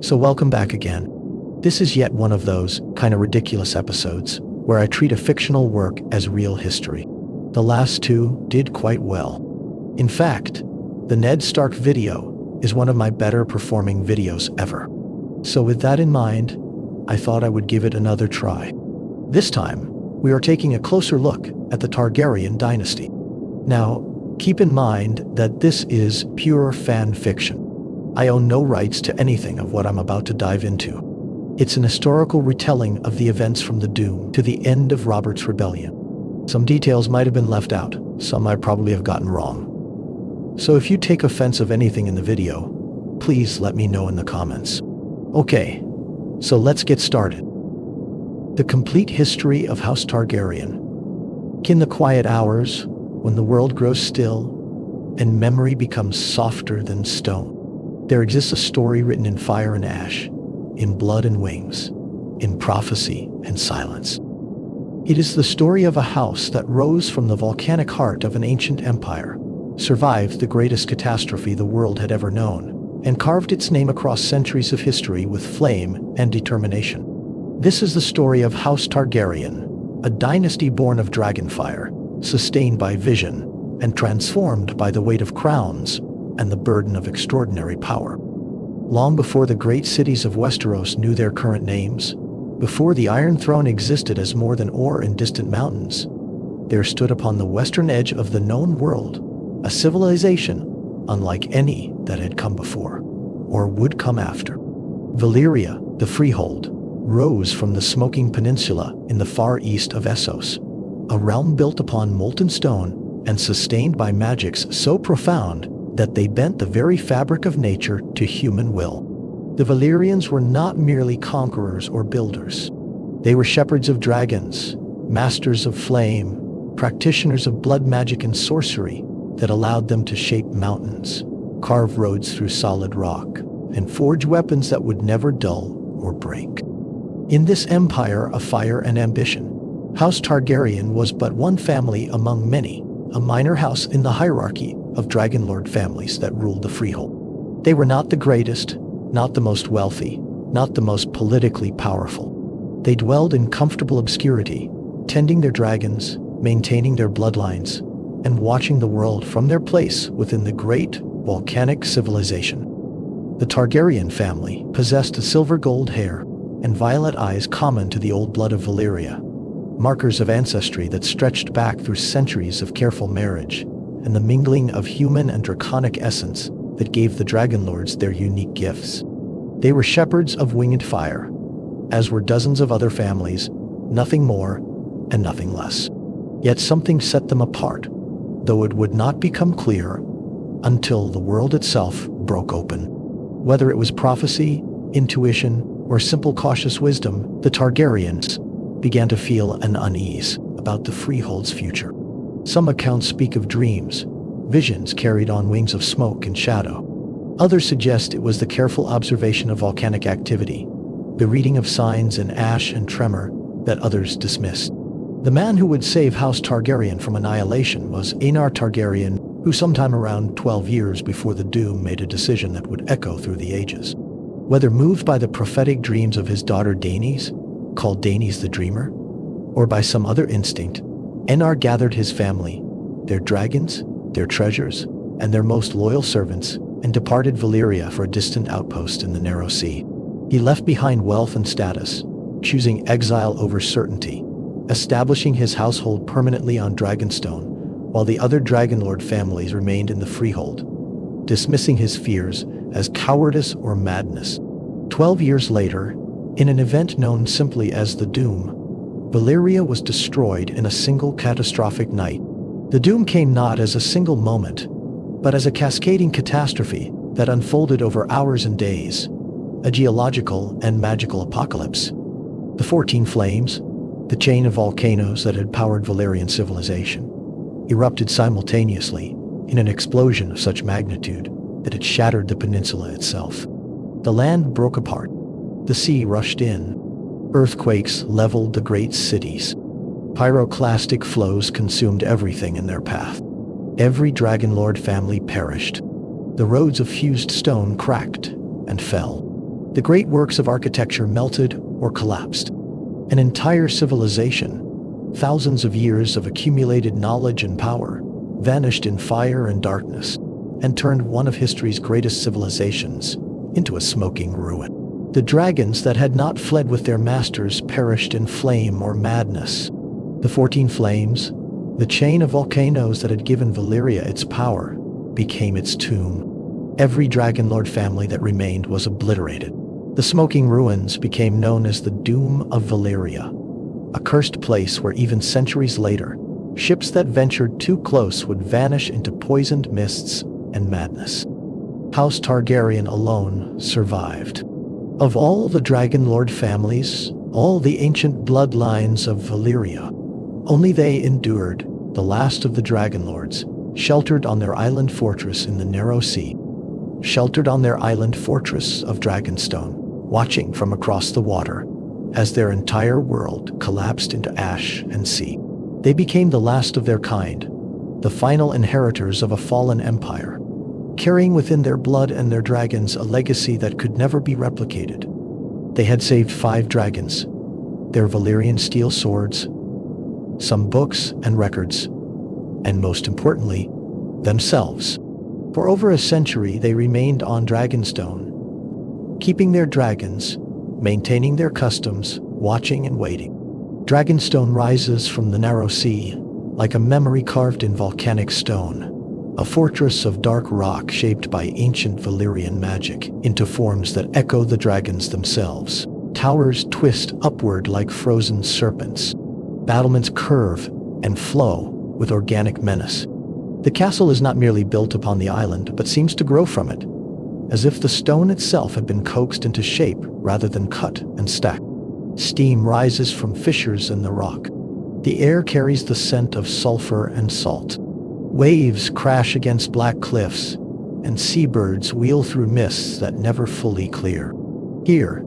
So welcome back again. This is yet one of those kind of ridiculous episodes where I treat a fictional work as real history. The last two did quite well. In fact, the Ned Stark video is one of my better performing videos ever. So with that in mind, I thought I would give it another try. This time, we are taking a closer look at the Targaryen dynasty. Now, keep in mind that this is pure fan fiction. I own no rights to anything of what I'm about to dive into. It's an historical retelling of the events from the Doom to the end of Robert's Rebellion. Some details might have been left out, some I probably have gotten wrong. So if you take offense of anything in the video, please let me know in the comments. Okay, so let's get started. The complete history of House Targaryen. In the quiet hours, when the world grows still and memory becomes softer than stone, there exists a story written in fire and ash, in blood and wings, in prophecy and silence. It is the story of a house that rose from the volcanic heart of an ancient empire, survived the greatest catastrophe the world had ever known, and carved its name across centuries of history with flame and determination. This is the story of House Targaryen, a dynasty born of dragonfire, sustained by vision, and transformed by the weight of crowns and the burden of extraordinary power. Long before the great cities of Westeros knew their current names, before the Iron Throne existed as more than ore in distant mountains, there stood upon the western edge of the known world a civilization unlike any that had come before, or would come after. Valyria, the Freehold, rose from the smoking peninsula in the far east of Essos, a realm built upon molten stone and sustained by magics so profound that they bent the very fabric of nature to human will. The Valyrians were not merely conquerors or builders. They were shepherds of dragons, masters of flame, practitioners of blood magic and sorcery that allowed them to shape mountains, carve roads through solid rock, and forge weapons that would never dull or break. In this empire of fire and ambition, House Targaryen was but one family among many, a minor house in the hierarchy of dragonlord families that ruled the Freehold. They were not the greatest, not the most wealthy, not the most politically powerful. They dwelled in comfortable obscurity, tending their dragons, maintaining their bloodlines, and watching the world from their place within the great volcanic civilization. The Targaryen family possessed a silver gold hair and violet eyes common to the old blood of Valyria, markers of ancestry that stretched back through centuries of careful marriage and the mingling of human and draconic essence that gave the dragonlords their unique gifts. They were shepherds of winged fire, as were dozens of other families, nothing more and nothing less. Yet something set them apart, though it would not become clear until the world itself broke open. Whether it was prophecy, intuition, or simple cautious wisdom, the Targaryens began to feel an unease about the Freehold's future. Some accounts speak of dreams, visions carried on wings of smoke and shadow. Others suggest it was the careful observation of volcanic activity, the reading of signs in ash and tremor that others dismissed. The man who would save House Targaryen from annihilation was Aegon Targaryen, who sometime around 12 years before the Doom made a decision that would echo through the ages. Whether moved by the prophetic dreams of his daughter Aenys, called Aenys the Dreamer, or by some other instinct, Aegon gathered his family, their dragons, their treasures, and their most loyal servants, and departed Valyria for a distant outpost in the narrow sea. He left behind wealth and status, choosing exile over certainty, establishing his household permanently on Dragonstone, while the other dragonlord families remained in the Freehold, dismissing his fears as cowardice or madness. 12 years later, in an event known simply as the Doom, Valyria was destroyed in a single catastrophic night. The Doom came not as a single moment, but as a cascading catastrophe that unfolded over hours and days, a geological and magical apocalypse. The 14 flames, the chain of volcanoes that had powered Valyrian civilization, erupted simultaneously in an explosion of such magnitude that it shattered the peninsula itself. The land broke apart. The sea rushed in. Earthquakes leveled the great cities. Pyroclastic flows consumed everything in their path. Every dragonlord family perished. The roads of fused stone cracked and fell. The great works of architecture melted or collapsed. An entire civilization, thousands of years of accumulated knowledge and power, vanished in fire and darkness, and turned one of history's greatest civilizations into a smoking ruin. The dragons that had not fled with their masters perished in flame or madness. The 14 flames, the chain of volcanoes that had given Valyria its power, became its tomb. Every dragonlord family that remained was obliterated. The smoking ruins became known as the Doom of Valyria, a cursed place where even centuries later, ships that ventured too close would vanish into poisoned mists and madness. House Targaryen alone survived. Of all the dragonlord families, all the ancient bloodlines of Valyria, only they endured, the last of the dragonlords, sheltered on their island fortress in the narrow sea, sheltered on their island fortress of Dragonstone, watching from across the water as their entire world collapsed into ash and sea. They became the last of their kind, the final inheritors of a fallen empire, carrying within their blood and their dragons a legacy that could never be replicated. They had saved 5 dragons, their Valyrian steel swords, some books and records, and most importantly, themselves. For over a century they remained on Dragonstone, keeping their dragons, maintaining their customs, watching and waiting. Dragonstone rises from the narrow sea, like a memory carved in volcanic stone, a fortress of dark rock shaped by ancient Valyrian magic into forms that echo the dragons themselves. Towers twist upward like frozen serpents. Battlements curve and flow with organic menace. The castle is not merely built upon the island, but seems to grow from it, as if the stone itself had been coaxed into shape rather than cut and stacked. Steam rises from fissures in the rock. The air carries the scent of sulfur and salt. Waves crash against black cliffs, and seabirds wheel through mists that never fully clear. Here,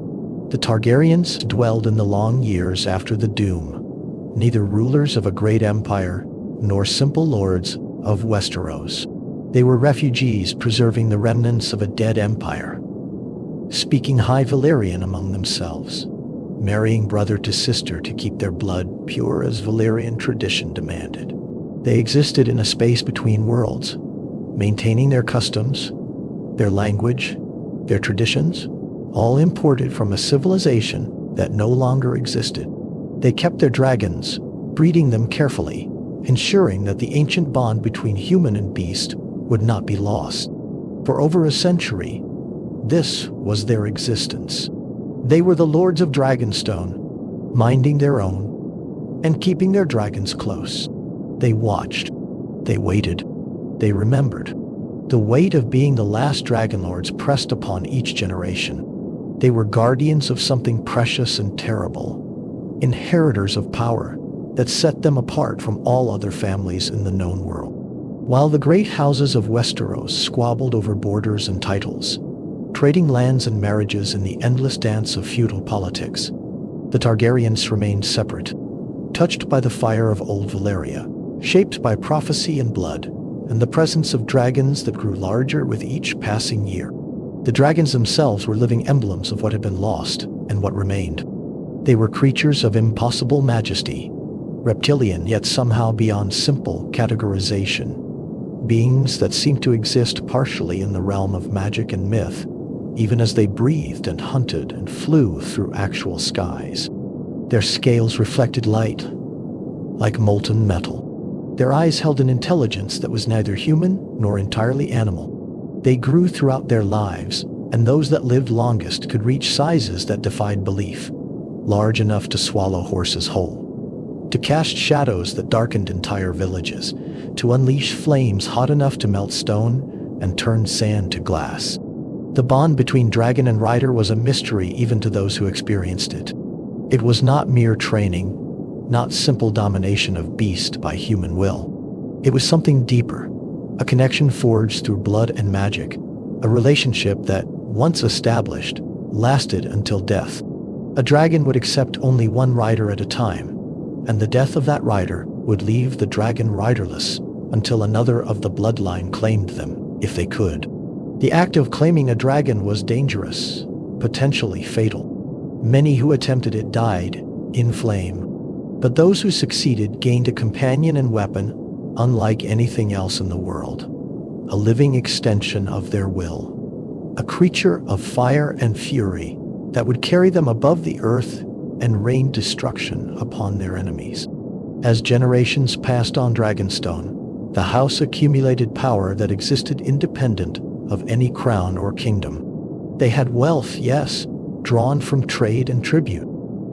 the Targaryens dwelled in the long years after the Doom, neither rulers of a great empire nor simple lords of Westeros. They were refugees preserving the remnants of a dead empire, speaking High Valyrian among themselves, marrying brother to sister to keep their blood pure as Valyrian tradition demanded. They existed in a space between worlds, maintaining their customs, their language, their traditions, all imported from a civilization that no longer existed. They kept their dragons, breeding them carefully, ensuring that the ancient bond between human and beast would not be lost. For over a century, this was their existence. They were the lords of Dragonstone, minding their own and keeping their dragons close. They watched, they waited, they remembered. The weight of being the last dragonlords pressed upon each generation. They were guardians of something precious and terrible, inheritors of power that set them apart from all other families in the known world. While the great houses of Westeros squabbled over borders and titles, trading lands and marriages in the endless dance of feudal politics, the Targaryens remained separate, touched by the fire of old Valyria, shaped by prophecy and blood, and the presence of dragons that grew larger with each passing year. The dragons themselves were living emblems of what had been lost and what remained. They were creatures of impossible majesty, reptilian yet somehow beyond simple categorization, beings that seemed to exist partially in the realm of magic and myth, even as they breathed and hunted and flew through actual skies. Their scales reflected light, like molten metal. Their eyes held an intelligence that was neither human nor entirely animal. They grew throughout their lives, and those that lived longest could reach sizes that defied belief, large enough to swallow horses whole, to cast shadows that darkened entire villages, to unleash flames hot enough to melt stone and turn sand to glass. The bond between dragon and rider was a mystery even to those who experienced it. It was not mere training, not simple domination of beast by human will. It was something deeper, a connection forged through blood and magic, a relationship that, once established, lasted until death. A dragon would accept only one rider at a time, and the death of that rider would leave the dragon riderless until another of the bloodline claimed them, if they could. The act of claiming a dragon was dangerous, potentially fatal. Many who attempted it died in flame, but those who succeeded gained a companion and weapon unlike anything else in the world, a living extension of their will, a creature of fire and fury that would carry them above the earth and rain destruction upon their enemies. As generations passed on Dragonstone, the house accumulated power that existed independent of any crown or kingdom. They had wealth, yes, drawn from trade and tribute.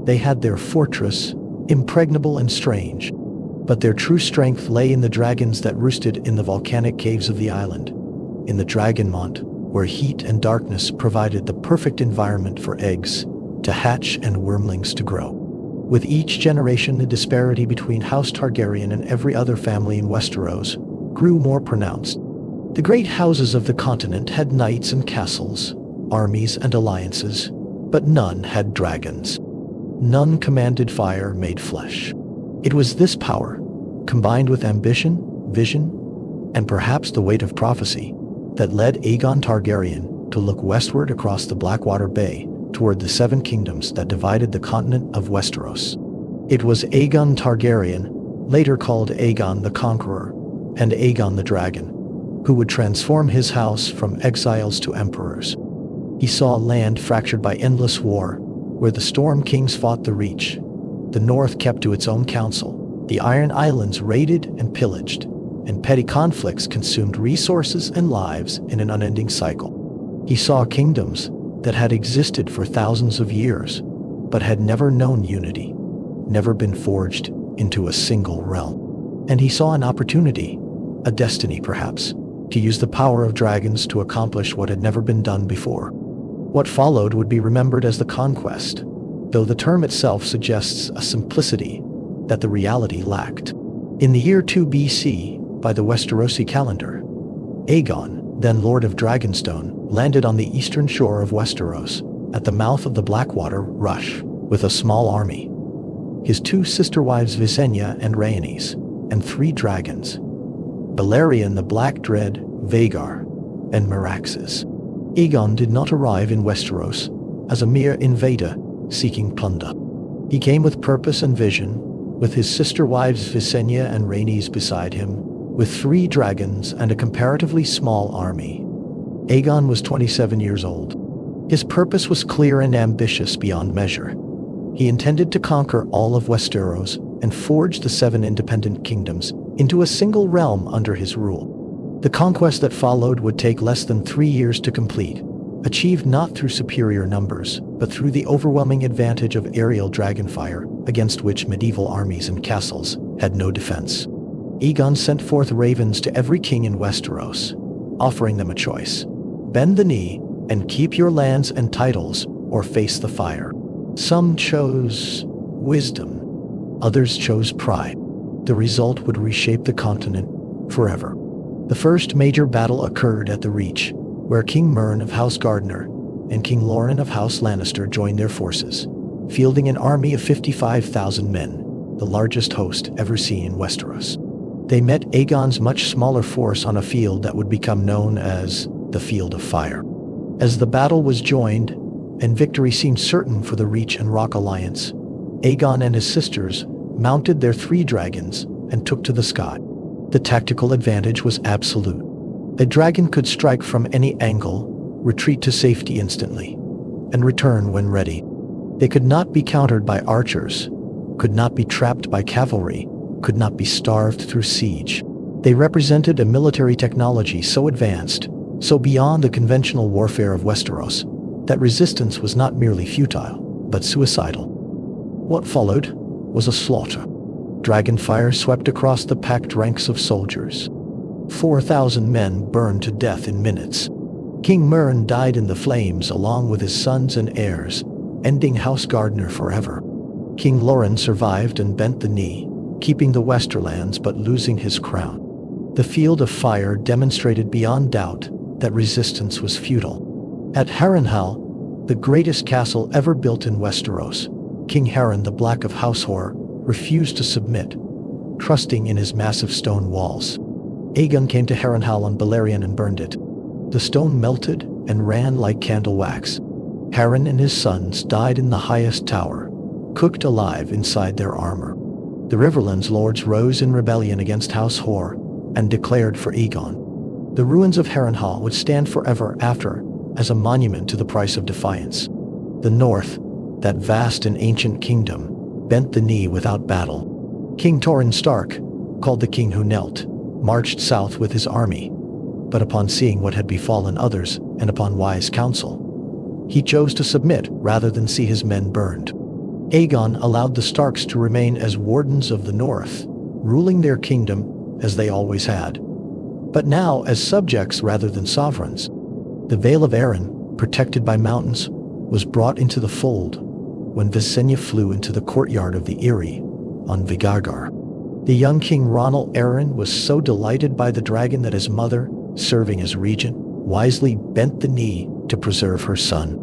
They had their fortress, impregnable and strange, but their true strength lay in the dragons that roosted in the volcanic caves of the island, in the Dragonmont, where heat and darkness provided the perfect environment for eggs to hatch and wormlings to grow. With each generation, the disparity between House Targaryen and every other family in Westeros grew more pronounced. The great houses of the continent had knights and castles, armies and alliances, but none had dragons. None commanded fire made flesh. It was this power, combined with ambition, vision, and perhaps the weight of prophecy, that led Aegon Targaryen to look westward across the Blackwater Bay toward the seven kingdoms that divided the continent of Westeros. It was Aegon Targaryen, later called Aegon the Conqueror, and Aegon the Dragon, who would transform his house from exiles to emperors. He saw land fractured by endless war, where the Storm Kings fought the Reach. The North kept to its own counsel, the Iron Islands raided and pillaged, and petty conflicts consumed resources and lives in an unending cycle. He saw kingdoms that had existed for thousands of years, but had never known unity, never been forged into a single realm. And he saw an opportunity, a destiny perhaps, to use the power of dragons to accomplish what had never been done before. What followed would be remembered as the Conquest, though the term itself suggests a simplicity that the reality lacked. In the year 2 BC, by the Westerosi calendar, Aegon, then Lord of Dragonstone, landed on the eastern shore of Westeros, at the mouth of the Blackwater Rush, with a small army. His two sister wives Visenya and Rhaenys, and 3 dragons, Balerion the Black Dread, Vhagar, and Meraxes. Aegon did not arrive in Westeros as a mere invader seeking plunder. He came with purpose and vision, with his sister wives Visenya and Rhaenys beside him, with 3 dragons and a comparatively small army. Aegon was 27 years old. His purpose was clear and ambitious beyond measure. He intended to conquer all of Westeros and forge the 7 independent kingdoms into a single realm under his rule. The conquest that followed would take less than 3 years to complete, achieved not through superior numbers, but through the overwhelming advantage of aerial dragonfire, against which medieval armies and castles had no defense. Aegon sent forth ravens to every king in Westeros, offering them a choice: bend the knee and keep your lands and titles, or face the fire. Some chose wisdom, others chose pride. The result would reshape the continent forever. The first major battle occurred at the Reach, where King Mern of House Gardener and King Loren of House Lannister joined their forces, fielding an army of 55,000 men, the largest host ever seen in Westeros. They met Aegon's much smaller force on a field that would become known as the Field of Fire. As the battle was joined, and victory seemed certain for the Reach and Rock Alliance, Aegon and his sisters mounted their 3 dragons and took to the sky. The tactical advantage was absolute. A dragon could strike from any angle, retreat to safety instantly, and return when ready. They could not be countered by archers, could not be trapped by cavalry, could not be starved through siege. They represented a military technology so advanced, so beyond the conventional warfare of Westeros, that resistance was not merely futile, but suicidal. What followed was a slaughter. Dragonfire swept across the packed ranks of soldiers. 4,000 men burned to death in minutes. King Mern died in the flames along with his sons and heirs, ending House Gardener forever. King Loren survived and bent the knee, keeping the Westerlands but losing his crown. The Field of Fire demonstrated beyond doubt that resistance was futile. At Harrenhal, the greatest castle ever built in Westeros, King Harren the Black of House Horror refused to submit, trusting in his massive stone walls. Aegon came to Harrenhal on Balerion and burned it. The stone melted and ran like candle wax. Harren and his sons died in the highest tower, cooked alive inside their armor. The Riverlands lords rose in rebellion against House Hor and declared for Aegon. The ruins of Harrenhal would stand forever after as a monument to the price of defiance. The North, that vast and ancient kingdom, bent the knee without battle. King Torrhen Stark, called the King Who Knelt, marched south with his army, but upon seeing what had befallen others and upon wise counsel, he chose to submit rather than see his men burned. Aegon allowed the Starks to remain as wardens of the North, ruling their kingdom as they always had, but now as subjects rather than sovereigns. The Vale of Arryn, protected by mountains, was brought into the fold when Visenya flew into the courtyard of the Eyrie on Vigargar. The young King Ronald Arryn was so delighted by the dragon that his mother, serving as regent, wisely bent the knee to preserve her son.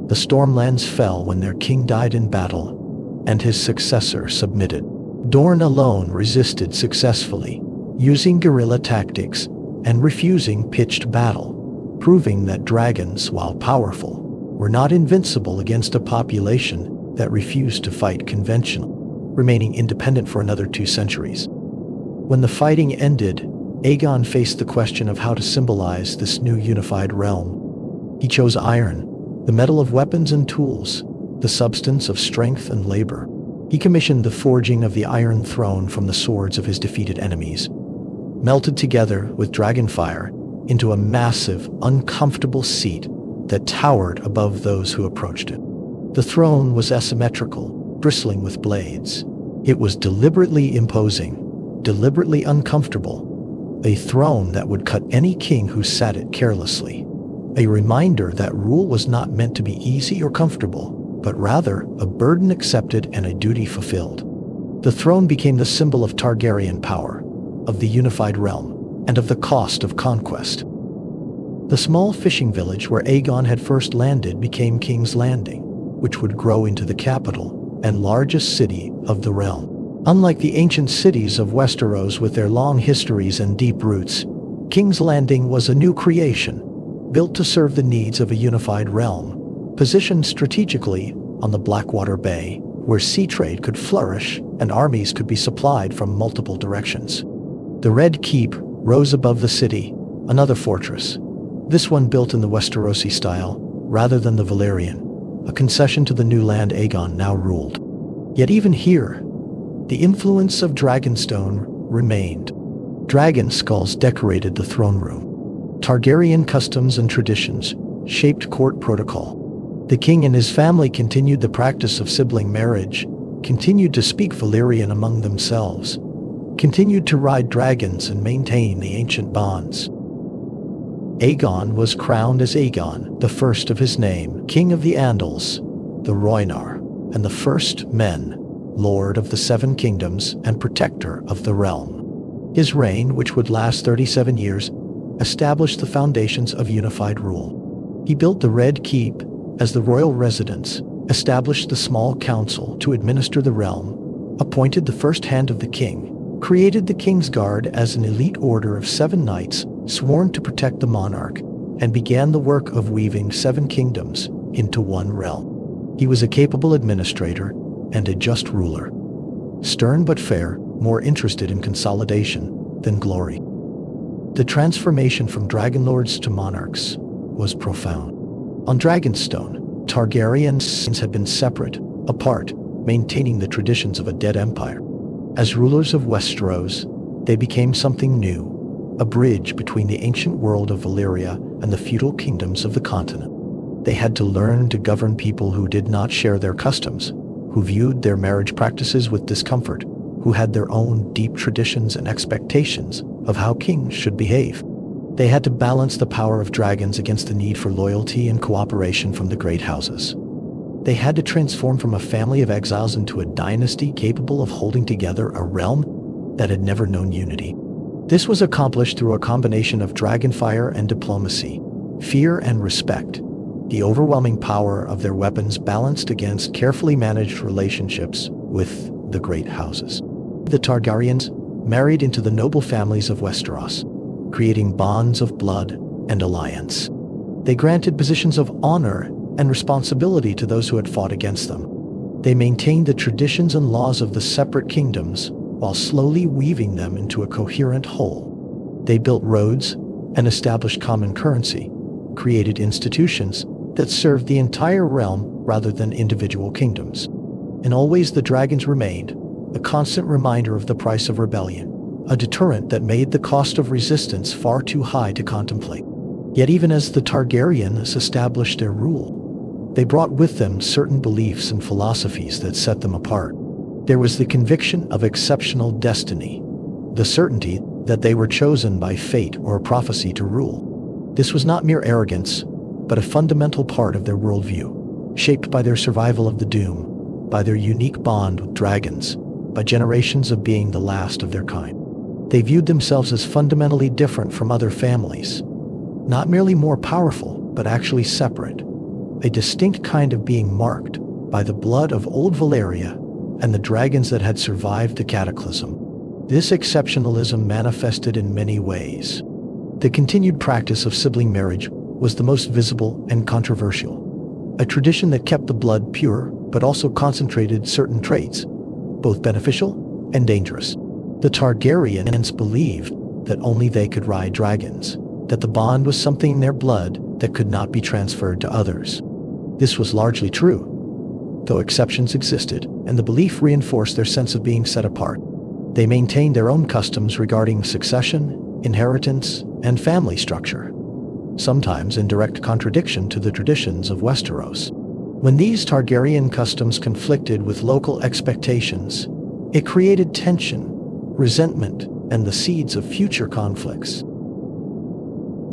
The Stormlands fell when their king died in battle, and his successor submitted. Dorne alone resisted successfully, using guerrilla tactics and refusing pitched battle, proving that dragons, while powerful, were not invincible against a population that refused to fight conventional, remaining independent for another 2 centuries. When the fighting ended, Aegon faced the question of how to symbolize this new unified realm. He chose iron, the metal of weapons and tools, the substance of strength and labor. He commissioned the forging of the Iron Throne from the swords of his defeated enemies, melted together with dragonfire into a massive, uncomfortable seat that towered above those who approached it. The throne was asymmetrical, bristling with blades. It was deliberately imposing, deliberately uncomfortable, a throne that would cut any king who sat it carelessly. A reminder that rule was not meant to be easy or comfortable, but rather a burden accepted and a duty fulfilled. The throne became the symbol of Targaryen power, of the unified realm, and of the cost of conquest. The small fishing village where Aegon had first landed became King's Landing, which would grow into the capital and largest city of the realm. Unlike the ancient cities of Westeros with their long histories and deep roots, King's Landing was a new creation, built to serve the needs of a unified realm, positioned strategically on the Blackwater Bay, where sea trade could flourish and armies could be supplied from multiple directions. The Red Keep rose above the city, another fortress, this one built in the Westerosi style rather than the Valyrian, a concession to the new land Aegon now ruled. Yet even here, the influence of Dragonstone remained. Dragon skulls decorated the throne room. Targaryen customs and traditions shaped court protocol. The king and his family continued the practice of sibling marriage, continued to speak Valyrian among themselves, continued to ride dragons and maintain the ancient bonds. Aegon was crowned as Aegon, the first of his name, King of the Andals, the Rhoynar, and the first men, Lord of the Seven Kingdoms and Protector of the Realm. His reign, which would last 37 years, established the foundations of unified rule. He built the Red Keep as the royal residence, established the small council to administer the realm, appointed the first hand of the king, created the King's Guard as an elite order of 7 knights sworn to protect the monarch, and began the work of weaving 7 kingdoms into one realm. He was a capable administrator and a just ruler, stern but fair, more interested in consolidation than glory. The transformation from dragonlords to monarchs was profound. On Dragonstone, Targaryens had been separate, apart, maintaining the traditions of a dead empire. As rulers of Westeros, they became something new, a bridge between the ancient world of Valyria and the feudal kingdoms of the continent. They had to learn to govern people who did not share their customs, who viewed their marriage practices with discomfort, who had their own deep traditions and expectations of how kings should behave. They had to balance the power of dragons against the need for loyalty and cooperation from the great houses. They had to transform from a family of exiles into a dynasty capable of holding together a realm that had never known unity. This was accomplished through a combination of dragonfire and diplomacy, fear and respect, the overwhelming power of their weapons balanced against carefully managed relationships with the great houses. The Targaryens married into the noble families of Westeros, creating bonds of blood and alliance. They granted positions of honor and responsibility to those who had fought against them. They maintained the traditions and laws of the separate kingdoms while slowly weaving them into a coherent whole. They built roads and established common currency, created institutions that served the entire realm rather than individual kingdoms. And always the dragons remained, a constant reminder of the price of rebellion, a deterrent that made the cost of resistance far too high to contemplate. Yet even as the Targaryens established their rule, they brought with them certain beliefs and philosophies that set them apart. There was the conviction of exceptional destiny, the certainty that they were chosen by fate or prophecy to rule. This was not mere arrogance, but a fundamental part of their worldview, shaped by their survival of the doom, by their unique bond with dragons, by generations of being the last of their kind. They viewed themselves as fundamentally different from other families, not merely more powerful, but actually separate, a distinct kind of being marked by the blood of old Valyria and the dragons that had survived the cataclysm. This exceptionalism manifested in many ways. The continued practice of sibling marriage was the most visible and controversial, a tradition that kept the blood pure but also concentrated certain traits, both beneficial and dangerous. The Targaryens believed that only they could ride dragons, that the bond was something in their blood that could not be transferred to others. This was largely true, though exceptions existed, and the belief reinforced their sense of being set apart. They maintained their own customs regarding succession, inheritance, and family structure, sometimes in direct contradiction to the traditions of Westeros. When these Targaryen customs conflicted with local expectations, it created tension, resentment, and the seeds of future conflicts.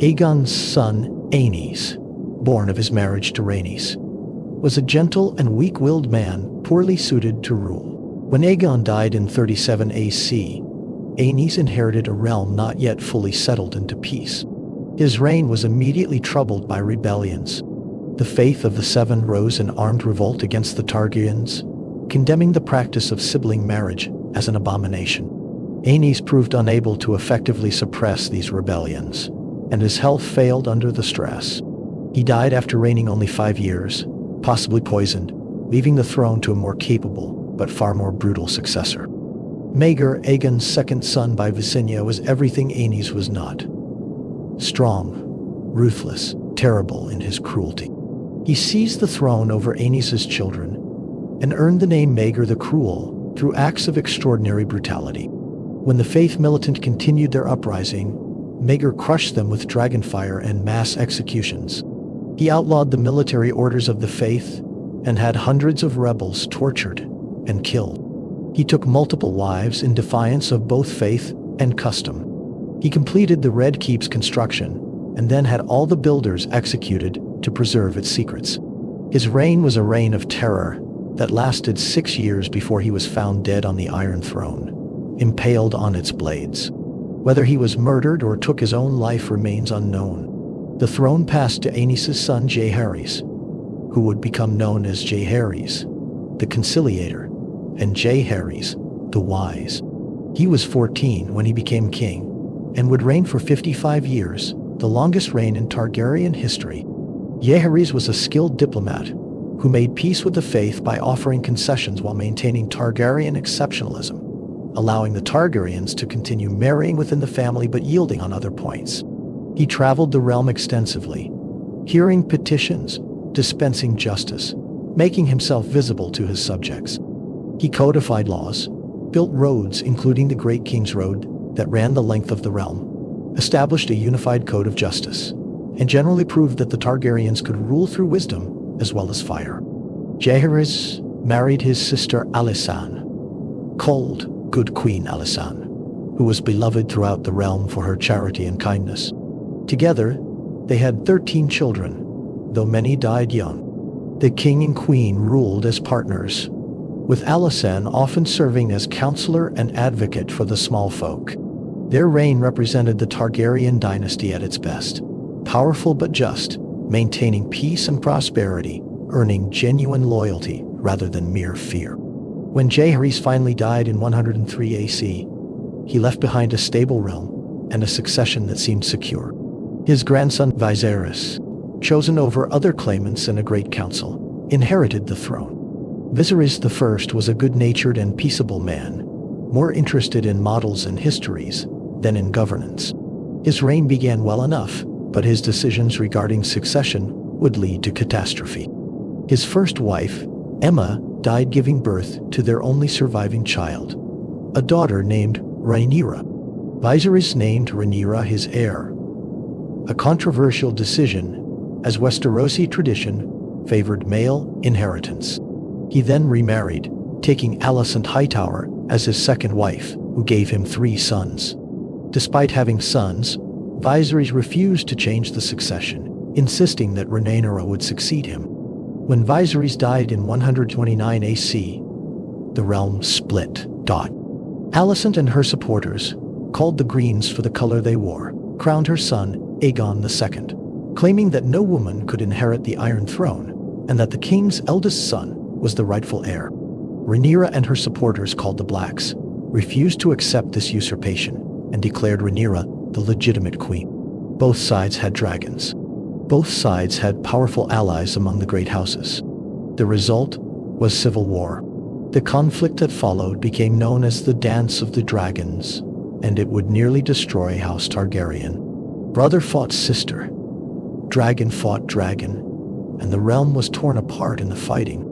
Aegon's son, Aenys, born of his marriage to Rhaenys, was a gentle and weak-willed man poorly suited to rule. When Aegon died in 37 AC, Aenys inherited a realm not yet fully settled into peace. His reign was immediately troubled by rebellions. The Faith of the Seven rose in armed revolt against the Targaryens, condemning the practice of sibling marriage as an abomination. Aenys proved unable to effectively suppress these rebellions, and his health failed under the stress. He died after reigning only 5 years, possibly poisoned, leaving the throne to a more capable but far more brutal successor. Maegor, Aegon's second son by Visenya, was everything Aenys was not. Strong, ruthless, terrible in his cruelty. He seized the throne over Aenys' children and earned the name Maegor the Cruel through acts of extraordinary brutality. When the Faith militant continued their uprising, Maegor crushed them with dragonfire and mass executions. He outlawed the military orders of the Faith and had hundreds of rebels tortured and killed. He took multiple wives in defiance of both faith and custom. He completed the Red Keep's construction and then had all the builders executed to preserve its secrets. His reign was a reign of terror that lasted 6 years before he was found dead on the Iron Throne, impaled on its blades. Whether he was murdered or took his own life remains unknown. The throne passed to Aenys' son Jaehaerys, who would become known as Jaehaerys, the Conciliator, and Jaehaerys, the Wise. He was 14 when he became king, and would reign for 55 years, the longest reign in Targaryen history. Jaehaerys was a skilled diplomat who made peace with the Faith by offering concessions while maintaining Targaryen exceptionalism, allowing the Targaryens to continue marrying within the family but yielding on other points. He traveled the realm extensively, hearing petitions, dispensing justice, making himself visible to his subjects. He codified laws, built roads including the Great King's Road that ran the length of the realm, established a unified code of justice, and generally proved that the Targaryens could rule through wisdom as well as fire. Jaehaerys married his sister Alysanne, called Good Queen Alysanne, who was beloved throughout the realm for her charity and kindness. Together, they had 13 children, though many died young. The king and queen ruled as partners, with Alysanne often serving as counselor and advocate for the small folk. Their reign represented the Targaryen dynasty at its best, powerful but just, maintaining peace and prosperity, earning genuine loyalty rather than mere fear. When Jaehaerys finally died in 103 AC, he left behind a stable realm and a succession that seemed secure. His grandson Viserys, chosen over other claimants in a great council, inherited the throne. Viserys I was a good-natured and peaceable man, more interested in models and histories than in governance. His reign began well enough, but his decisions regarding succession would lead to catastrophe. His first wife, Aemma, died giving birth to their only surviving child, a daughter named Rhaenyra. Viserys named Rhaenyra his heir, a controversial decision, as Westerosi tradition favored male inheritance. He then remarried, taking Alicent Hightower as his second wife, who gave him 3 sons. Despite having sons, Viserys refused to change the succession, insisting that Rhaenyra would succeed him. When Viserys died in 129 AC, the realm split. Alicent and her supporters, called the Greens for the color they wore, crowned her son, Aegon II, claiming that no woman could inherit the Iron Throne, and that the king's eldest son was the rightful heir. Rhaenyra and her supporters, called the Blacks, refused to accept this usurpation and declared Rhaenyra the legitimate queen. Both sides had dragons. Both sides had powerful allies among the great houses. The result was civil war. The conflict that followed became known as the Dance of the Dragons, and it would nearly destroy House Targaryen. Brother fought sister, dragon fought dragon, and the realm was torn apart in the fighting.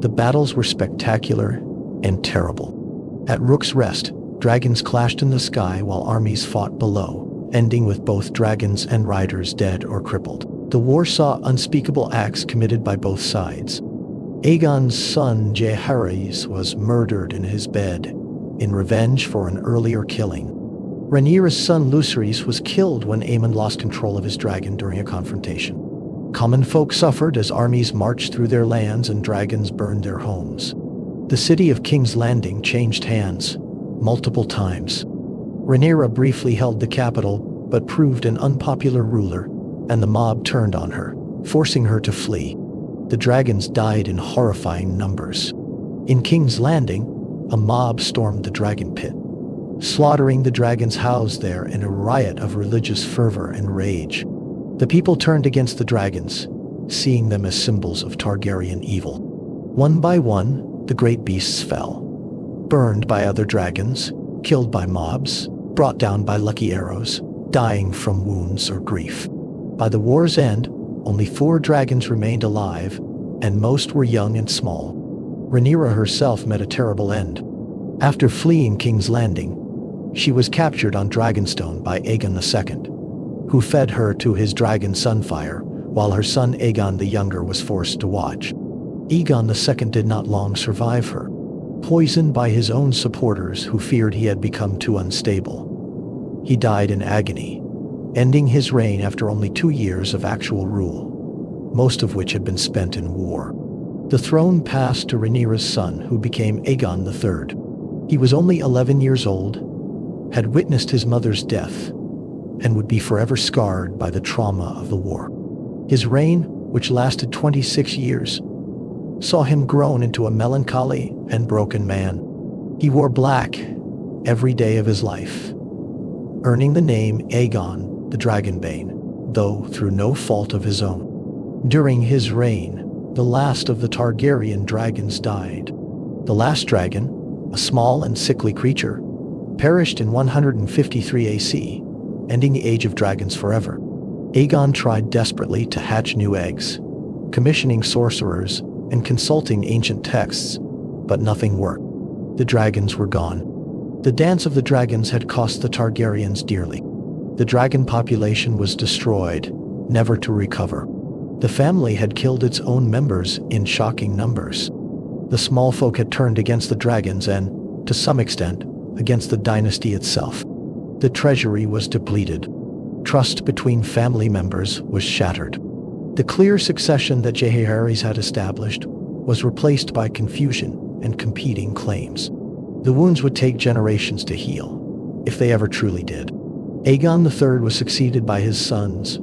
The battles were spectacular and terrible. At Rook's Rest, dragons clashed in the sky while armies fought below, ending with both dragons and riders dead or crippled. The war saw unspeakable acts committed by both sides. Aegon's son Jaehaerys was murdered in his bed, in revenge for an earlier killing. Rhaenyra's son Lucerys was killed when Aemon lost control of his dragon during a confrontation. Common folk suffered as armies marched through their lands and dragons burned their homes. The city of King's Landing changed hands multiple times. Rhaenyra briefly held the capital, but proved an unpopular ruler, and the mob turned on her, forcing her to flee. The dragons died in horrifying numbers. In King's Landing, a mob stormed the dragon pit, slaughtering the dragons housed there in a riot of religious fervor and rage. The people turned against the dragons, seeing them as symbols of Targaryen evil. One by one, the great beasts fell, burned by other dragons, killed by mobs, brought down by lucky arrows, dying from wounds or grief. By the war's end, only 4 dragons remained alive, and most were young and small. Rhaenyra herself met a terrible end. After fleeing King's Landing, she was captured on Dragonstone by Aegon II, who fed her to his dragon Sunfire, while her son Aegon the Younger was forced to watch. Aegon II did not long survive her, poisoned by his own supporters who feared he had become too unstable. He died in agony, ending his reign after only 2 years of actual rule, most of which had been spent in war. The throne passed to Rhaenyra's son, who became Aegon III. He was only 11 years old, had witnessed his mother's death, and would be forever scarred by the trauma of the war. His reign, which lasted 26 years, saw him grown into a melancholy and broken man. He wore black every day of his life, earning the name Aegon the Dragonbane, though through no fault of his own. During his reign, the last of the Targaryen dragons died. The last dragon, a small and sickly creature, perished in 153 AC, ending the Age of Dragons forever. Aegon tried desperately to hatch new eggs, commissioning sorcerers and consulting ancient texts, but nothing worked. The dragons were gone. The Dance of the Dragons had cost the Targaryens dearly. The dragon population was destroyed, never to recover. The family had killed its own members in shocking numbers. The small folk had turned against the dragons and, to some extent, against the dynasty itself. The treasury was depleted. Trust between family members was shattered. The clear succession that Jaehaerys had established was replaced by confusion and competing claims. The wounds would take generations to heal, if they ever truly did. Aegon III was succeeded by his sons,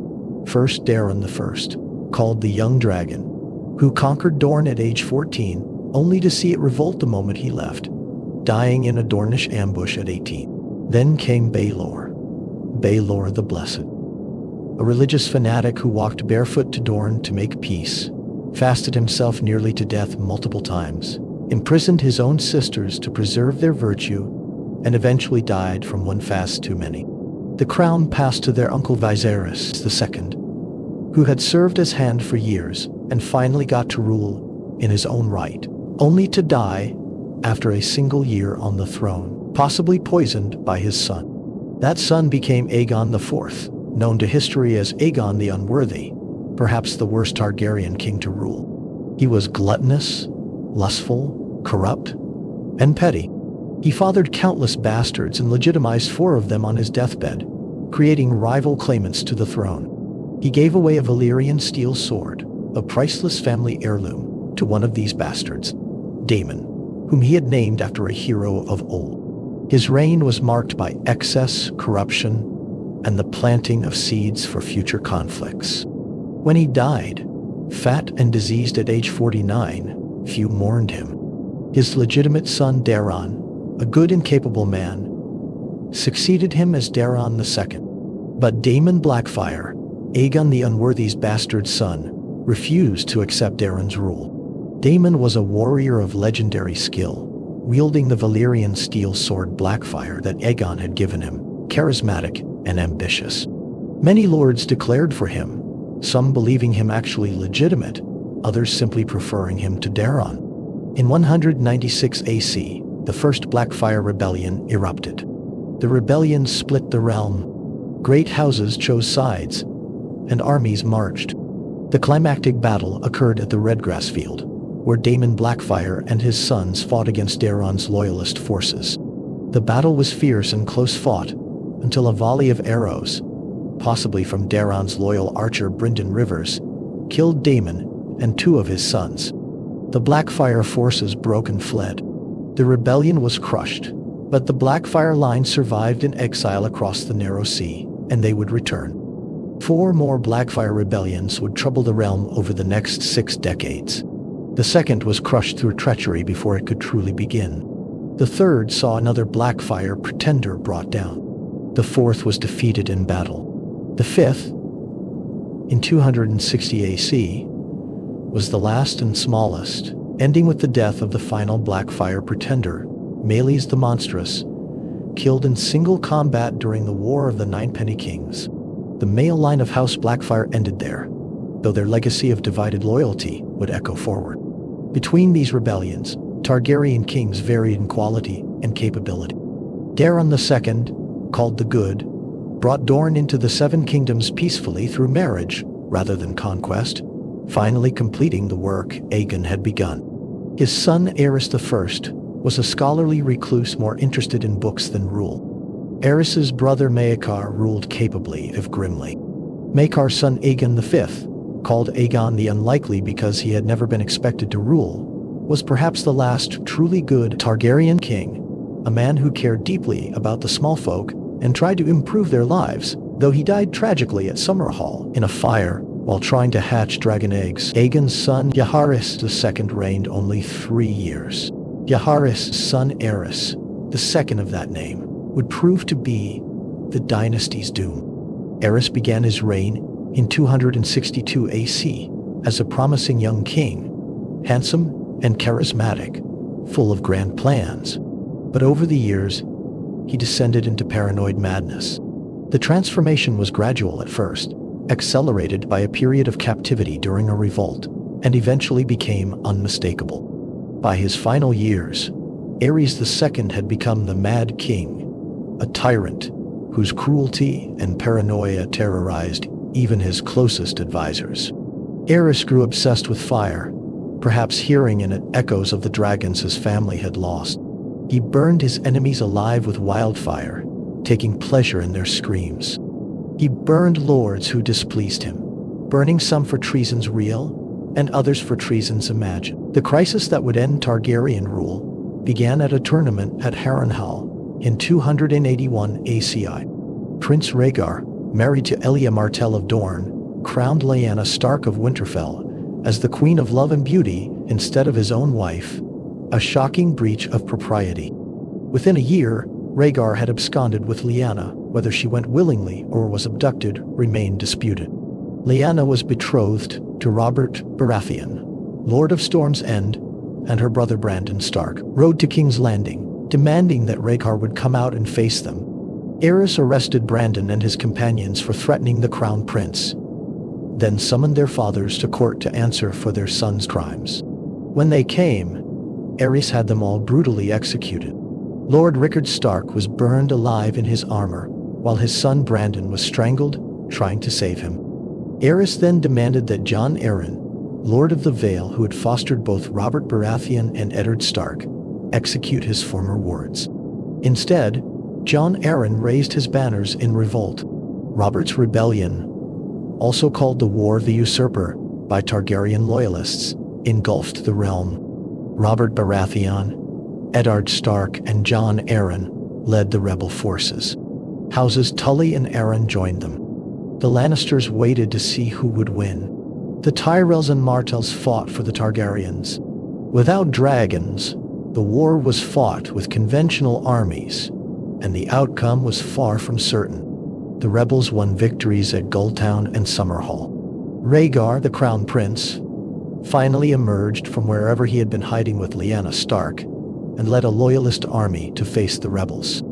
first Daeron I, called the Young Dragon, who conquered Dorne at age 14, only to see it revolt the moment he left, dying in a Dornish ambush at 18. Then came Baelor the Blessed, a religious fanatic who walked barefoot to Dorne to make peace, fasted himself nearly to death multiple times, imprisoned his own sisters to preserve their virtue, and eventually died from one fast too many. The crown passed to their uncle Viserys II, who had served as Hand for years and finally got to rule in his own right, only to die after a single year on the throne, possibly poisoned by his son. That son became Aegon IV, known to history as Aegon the Unworthy, perhaps the worst Targaryen king to rule. He was gluttonous, lustful, corrupt, and petty. He fathered countless bastards and legitimized 4 of them on his deathbed, creating rival claimants to the throne. He gave away a Valyrian steel sword, a priceless family heirloom, to one of these bastards, Daemon, whom he had named after a hero of old. His reign was marked by excess, corruption, and the planting of seeds for future conflicts. When he died, fat and diseased at age 49, few mourned him. His legitimate son Daeron, a good and capable man, succeeded him as Daeron II. But Daemon Blackfyre, Aegon the Unworthy's bastard son, refused to accept Daeron's rule. Daemon was a warrior of legendary skill, wielding the Valyrian steel sword Blackfyre that Aegon had given him, charismatic and ambitious. Many lords declared for him, some believing him actually legitimate, others simply preferring him to Daeron. In 196 AC, the First Blackfyre Rebellion erupted. The rebellion split the realm. Great houses chose sides, and armies marched. The climactic battle occurred at the Redgrass Field, where Daemon Blackfyre and his sons fought against Daeron's loyalist forces. The battle was fierce and close-fought, until a volley of arrows, possibly from Daeron's loyal archer Brynden Rivers, killed Daemon and 2 of his sons. The Blackfyre forces broke and fled. The rebellion was crushed, but the Blackfyre line survived in exile across the Narrow Sea, and they would return. 4 more Blackfyre rebellions would trouble the realm over the next 6 decades. The second was crushed through treachery before it could truly begin. The third saw another Blackfyre pretender brought down. The fourth was defeated in battle. The fifth, in 260 AC, was the last and smallest, ending with the death of the final Blackfyre pretender, Meleys the Monstrous, killed in single combat during the War of the Ninepenny Kings. The male line of House Blackfyre ended there, though their legacy of divided loyalty would echo forward. Between these rebellions, Targaryen kings varied in quality and capability. Daeron II, called the Good, brought Dorne into the 7 kingdoms peacefully through marriage rather than conquest, finally completing the work Aegon had begun. His son Aerys I was a scholarly recluse more interested in books than rule. Aerys's brother Maegor ruled capably if grimly. Maegor's son Aegon V, called Aegon the Unlikely because he had never been expected to rule, was perhaps the last truly good Targaryen king, a man who cared deeply about the small folk and tried to improve their lives, though he died tragically at Summerhall in a fire while trying to hatch dragon eggs. Aegon's son Jaehaerys II reigned only 3 years. Jaehaerys' son Aerys, the second of that name, would prove to be the dynasty's doom. Aerys began his reign in 262 AC as a promising young king, handsome and charismatic, full of grand plans. But over the years, he descended into paranoid madness. The transformation was gradual at first, accelerated by a period of captivity during a revolt, and eventually became unmistakable. By his final years, Aerys II had become the Mad King, a tyrant whose cruelty and paranoia terrorized even his closest advisors. Aerys grew obsessed with fire, perhaps hearing in it echoes of the dragons his family had lost. He burned his enemies alive with wildfire, taking pleasure in their screams. He burned lords who displeased him, burning some for treasons real and others for treasons imagined. The crisis that would end Targaryen rule began at a tournament at Harrenhal in 281 ACI. Prince Rhaegar, married to Elia Martell of Dorne, crowned Lyanna Stark of Winterfell as the Queen of Love and Beauty instead of his own wife, a shocking breach of propriety. Within a year, Rhaegar had absconded with Lyanna, whether she went willingly or was abducted remained disputed. Lyanna was betrothed to Robert Baratheon, Lord of Storm's End, and her brother Brandon Stark rode to King's Landing, demanding that Rhaegar would come out and face them. Aerys arrested Brandon and his companions for threatening the crown prince, then summoned their fathers to court to answer for their sons' crimes. When they came, Aerys had them all brutally executed. Lord Rickard Stark was burned alive in his armor, while his son Brandon was strangled, trying to save him. Aerys then demanded that Jon Arryn, Lord of the Vale who had fostered both Robert Baratheon and Eddard Stark, execute his former wards. Instead, Jon Arryn raised his banners in revolt. Robert's rebellion, also called the War of the Usurper by Targaryen loyalists, engulfed the realm. Robert Baratheon, Eddard Stark, and Jon Arryn led the rebel forces. Houses Tully and Arryn joined them. The Lannisters waited to see who would win. The Tyrells and Martells fought for the Targaryens. Without dragons, the war was fought with conventional armies, and the outcome was far from certain. The rebels won victories at Gulltown and Summerhall. Rhaegar, the crown prince, finally emerged from wherever he had been hiding with Lyanna Stark and led a loyalist army to face the rebels.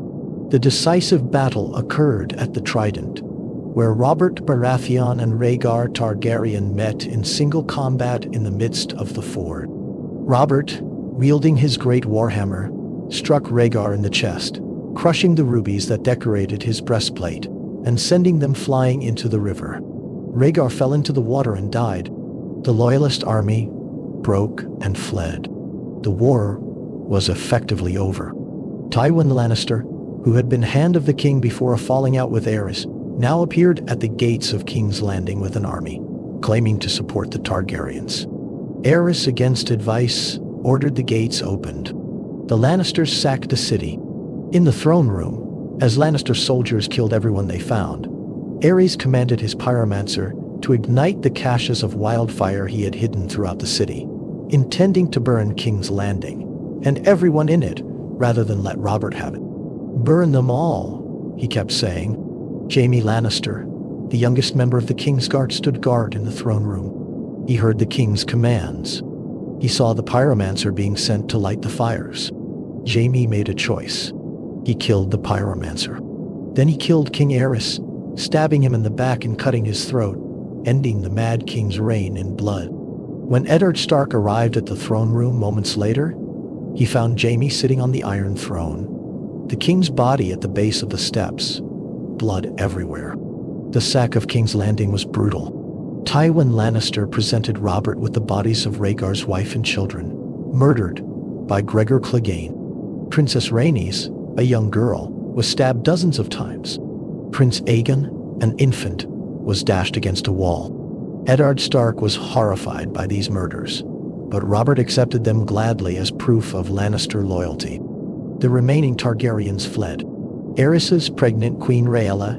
The decisive battle occurred at the Trident, where Robert Baratheon and Rhaegar Targaryen met in single combat in the midst of the ford. Robert, wielding his great warhammer, struck Rhaegar in the chest, crushing the rubies that decorated his breastplate and sending them flying into the river. Rhaegar fell into the water and died. The loyalist army broke and fled. The war was effectively over. Tywin Lannister, who had been Hand of the King before a falling out with Aerys, now appeared at the gates of King's Landing with an army, claiming to support the Targaryens. Aerys, against advice, ordered the gates opened. The Lannisters sacked the city. In the throne room, as Lannister soldiers killed everyone they found, Aerys commanded his pyromancer to ignite the caches of wildfire he had hidden throughout the city, intending to burn King's Landing and everyone in it rather than let Robert have it. "Burn them all," he kept saying. Jaime Lannister, the youngest member of the Kingsguard, stood guard in the throne room. He heard the king's commands. He saw the pyromancer being sent to light the fires. Jaime made a choice. He killed the pyromancer. Then he killed King Aerys, stabbing him in the back and cutting his throat, ending the Mad King's reign in blood. When Eddard Stark arrived at the throne room moments later, he found Jaime sitting on the Iron Throne, the king's body at the base of the steps, blood everywhere. The sack of King's Landing was brutal. Tywin Lannister presented Robert with the bodies of Rhaegar's wife and children, murdered by Gregor Clegane. Princess Rhaenys, a young girl, was stabbed dozens of times. Prince Aegon, an infant, was dashed against a wall. Eddard Stark was horrified by these murders, but Robert accepted them gladly as proof of Lannister loyalty. The remaining Targaryens fled. Aerys's pregnant Queen Rhaella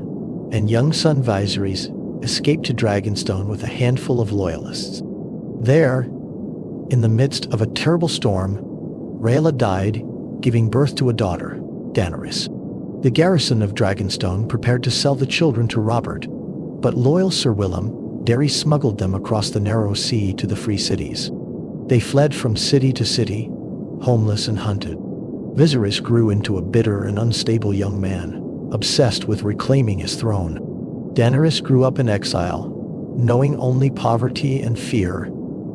and young son Viserys escaped to Dragonstone with a handful of loyalists. There, in the midst of a terrible storm, Rhaella died, giving birth to a daughter, Daenerys. The garrison of Dragonstone prepared to sell the children to Robert, but loyal Sir Willem Darry smuggled them across the narrow sea to the free cities. They fled from city to city, homeless and hunted. Viserys grew into a bitter and unstable young man, obsessed with reclaiming his throne. Daenerys grew up in exile, knowing only poverty and fear,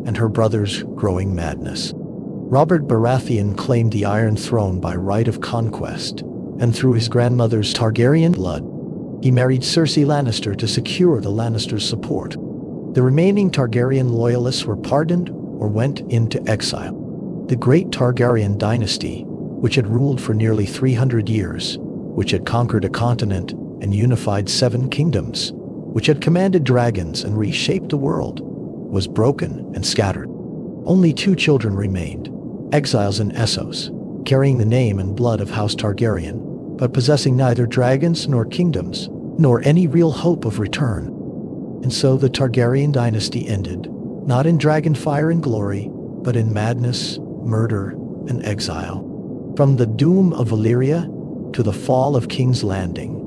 and her brother's growing madness. Robert Baratheon claimed the Iron Throne by right of conquest, and through his grandmother's Targaryen blood. He married Cersei Lannister to secure the Lannisters' support. The remaining Targaryen loyalists were pardoned or went into exile. The great Targaryen dynasty, which had ruled for nearly 300 years, which had conquered a continent and unified 7 kingdoms, which had commanded dragons and reshaped the world, was broken and scattered. Only 2 children remained, exiles in Essos, carrying the name and blood of House Targaryen, but possessing neither dragons nor kingdoms, nor any real hope of return. And so the Targaryen dynasty ended, not in dragonfire and glory, but in madness, murder, and exile. From the doom of Valyria to the fall of King's Landing,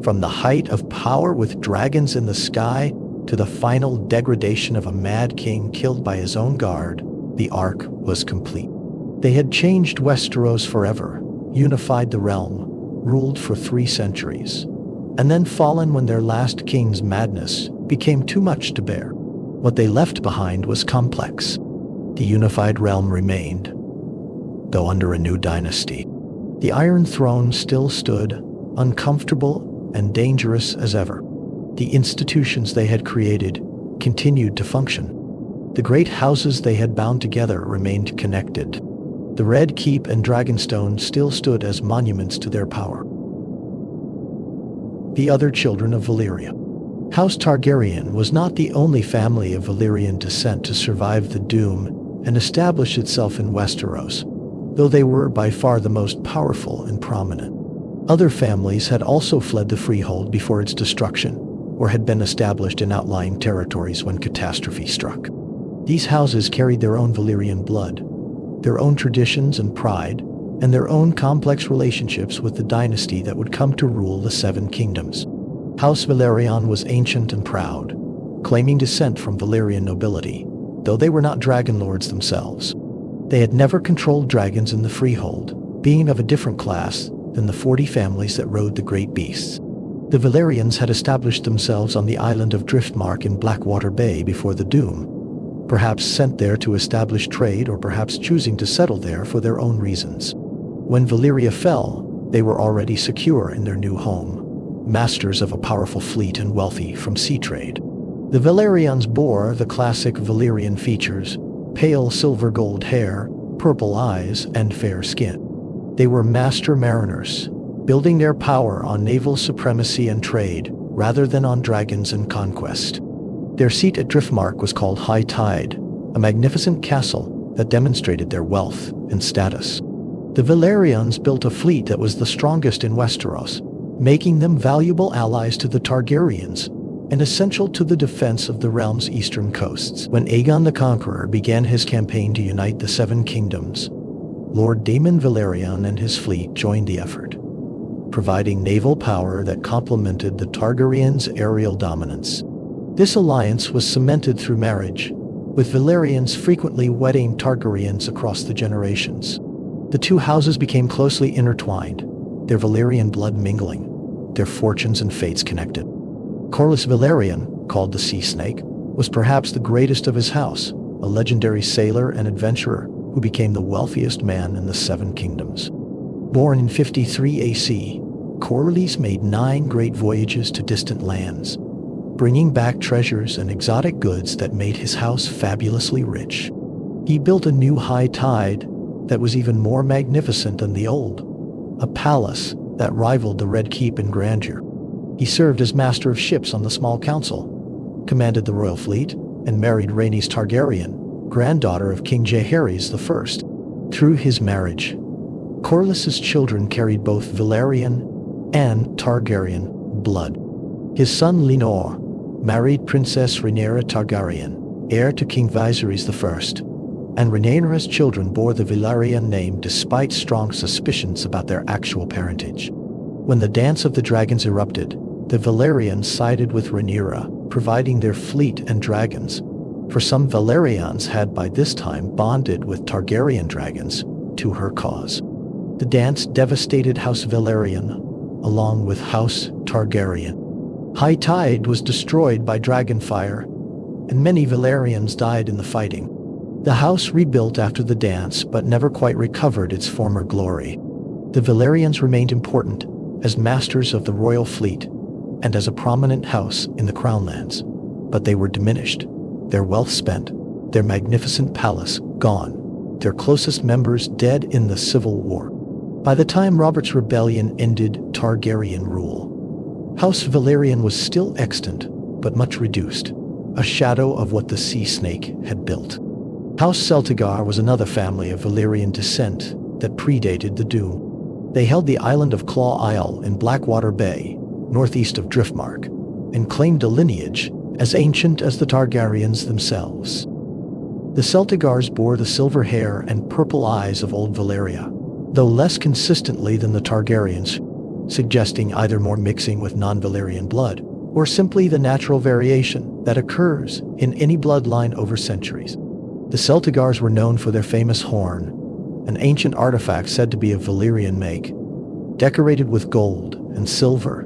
From the height of power with dragons in the sky to the final degradation of a mad king killed by his own guard, the arc was complete. They had changed Westeros forever, unified the realm, ruled for 3 centuries, and then fallen when their last king's madness became too much to bear. What they left behind was complex. The unified realm remained, though under a new dynasty. The Iron Throne still stood, uncomfortable and dangerous as ever. The institutions they had created continued to function. The great houses they had bound together remained connected. The Red Keep and Dragonstone still stood as monuments to their power. The other children of Valyria. House Targaryen was not the only family of Valyrian descent to survive the Doom and establish itself in Westeros, though they were by far the most powerful and prominent. Other families had also fled the Freehold before its destruction, or had been established in outlying territories when catastrophe struck. These houses carried their own Valyrian blood, their own traditions and pride, and their own complex relationships with the dynasty that would come to rule the 7 kingdoms. House Valyrian was ancient and proud, claiming descent from Valyrian nobility, though they were not dragonlords themselves. They had never controlled dragons in the Freehold, being of a different class than the 40 families that rode the great beasts. The Valyrians had established themselves on the island of Driftmark in Blackwater Bay before the Doom, perhaps sent there to establish trade or perhaps choosing to settle there for their own reasons. When Valyria fell, they were already secure in their new home, masters of a powerful fleet and wealthy from sea trade. The Valyrians bore the classic Valyrian features: pale silver gold hair, purple eyes, and fair skin. They were master mariners, building their power on naval supremacy and trade, rather than on dragons and conquest. Their seat at Driftmark was called High Tide, a magnificent castle that demonstrated their wealth and status. The Valyrians built a fleet that was the strongest in Westeros, making them valuable allies to the Targaryens and essential to the defense of the realm's eastern coasts. When Aegon the Conqueror began his campaign to unite the 7 kingdoms, Lord Daemon Valyrian and his fleet joined the effort, providing naval power that complemented the Targaryens' aerial dominance. This alliance was cemented through marriage, with Valyrians frequently wedding Targaryens across the generations. The 2 houses became closely intertwined, their Valyrian blood mingling, their fortunes and fates connected. Corlys Velaryon, called the Sea Snake, was perhaps the greatest of his house, a legendary sailor and adventurer who became the wealthiest man in the 7 kingdoms. Born in 53 AC, Corlys made 9 great voyages to distant lands, bringing back treasures and exotic goods that made his house fabulously rich. He built a new High Tide that was even more magnificent than the old, a palace that rivaled the Red Keep in grandeur. He served as master of ships on the Small Council, commanded the royal fleet, and married Rhaenys Targaryen, granddaughter of King Jaehaerys I. Through his marriage, Corlys's children carried both Valyrian and Targaryen blood. His son Lenor married Princess Rhaenyra Targaryen, heir to King Viserys I, and Rhaenyra's children bore the Valyrian name despite strong suspicions about their actual parentage. When the Dance of the Dragons erupted, the Valyrians sided with Rhaenyra, providing their fleet and dragons, for some Valyrians had by this time bonded with Targaryen dragons to her cause. The dance devastated House Valyrian, along with House Targaryen. High Tide was destroyed by dragonfire, and many Valyrians died in the fighting. The house rebuilt after the dance but never quite recovered its former glory. The Valyrians remained important as masters of the royal fleet and as a prominent house in the Crown Lands, but they were diminished, their wealth spent, their magnificent palace gone, their closest members dead in the Civil War. By the time Robert's rebellion ended Targaryen rule, House Valyrian was still extant, but much reduced, a shadow of what the Sea Snake had built. House Celtigar was another family of Valyrian descent that predated the Doom. They held the island of Claw Isle in Blackwater Bay, northeast of Driftmark, and claimed a lineage as ancient as the Targaryens themselves. The Celtigars bore the silver hair and purple eyes of old Valyria, though less consistently than the Targaryens, suggesting either more mixing with non-Valyrian blood or simply the natural variation that occurs in any bloodline over centuries. The Celtigars were known for their famous horn, an ancient artifact said to be of Valyrian make, decorated with gold and silver,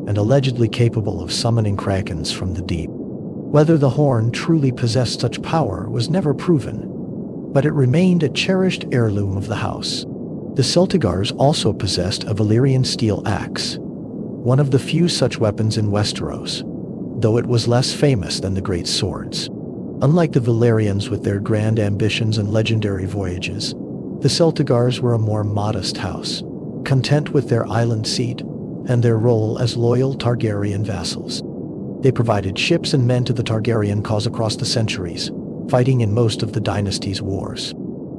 and allegedly capable of summoning krakens from the deep. Whether the horn truly possessed such power was never proven, but it remained a cherished heirloom of the house. The Celtigars also possessed a Valyrian steel axe, one of the few such weapons in Westeros, though it was less famous than the great swords. Unlike the Valyrians with their grand ambitions and legendary voyages, the Celtigars were a more modest house, content with their island seat and their role as loyal Targaryen vassals. They provided ships and men to the Targaryen cause across the centuries, fighting in most of the dynasty's wars.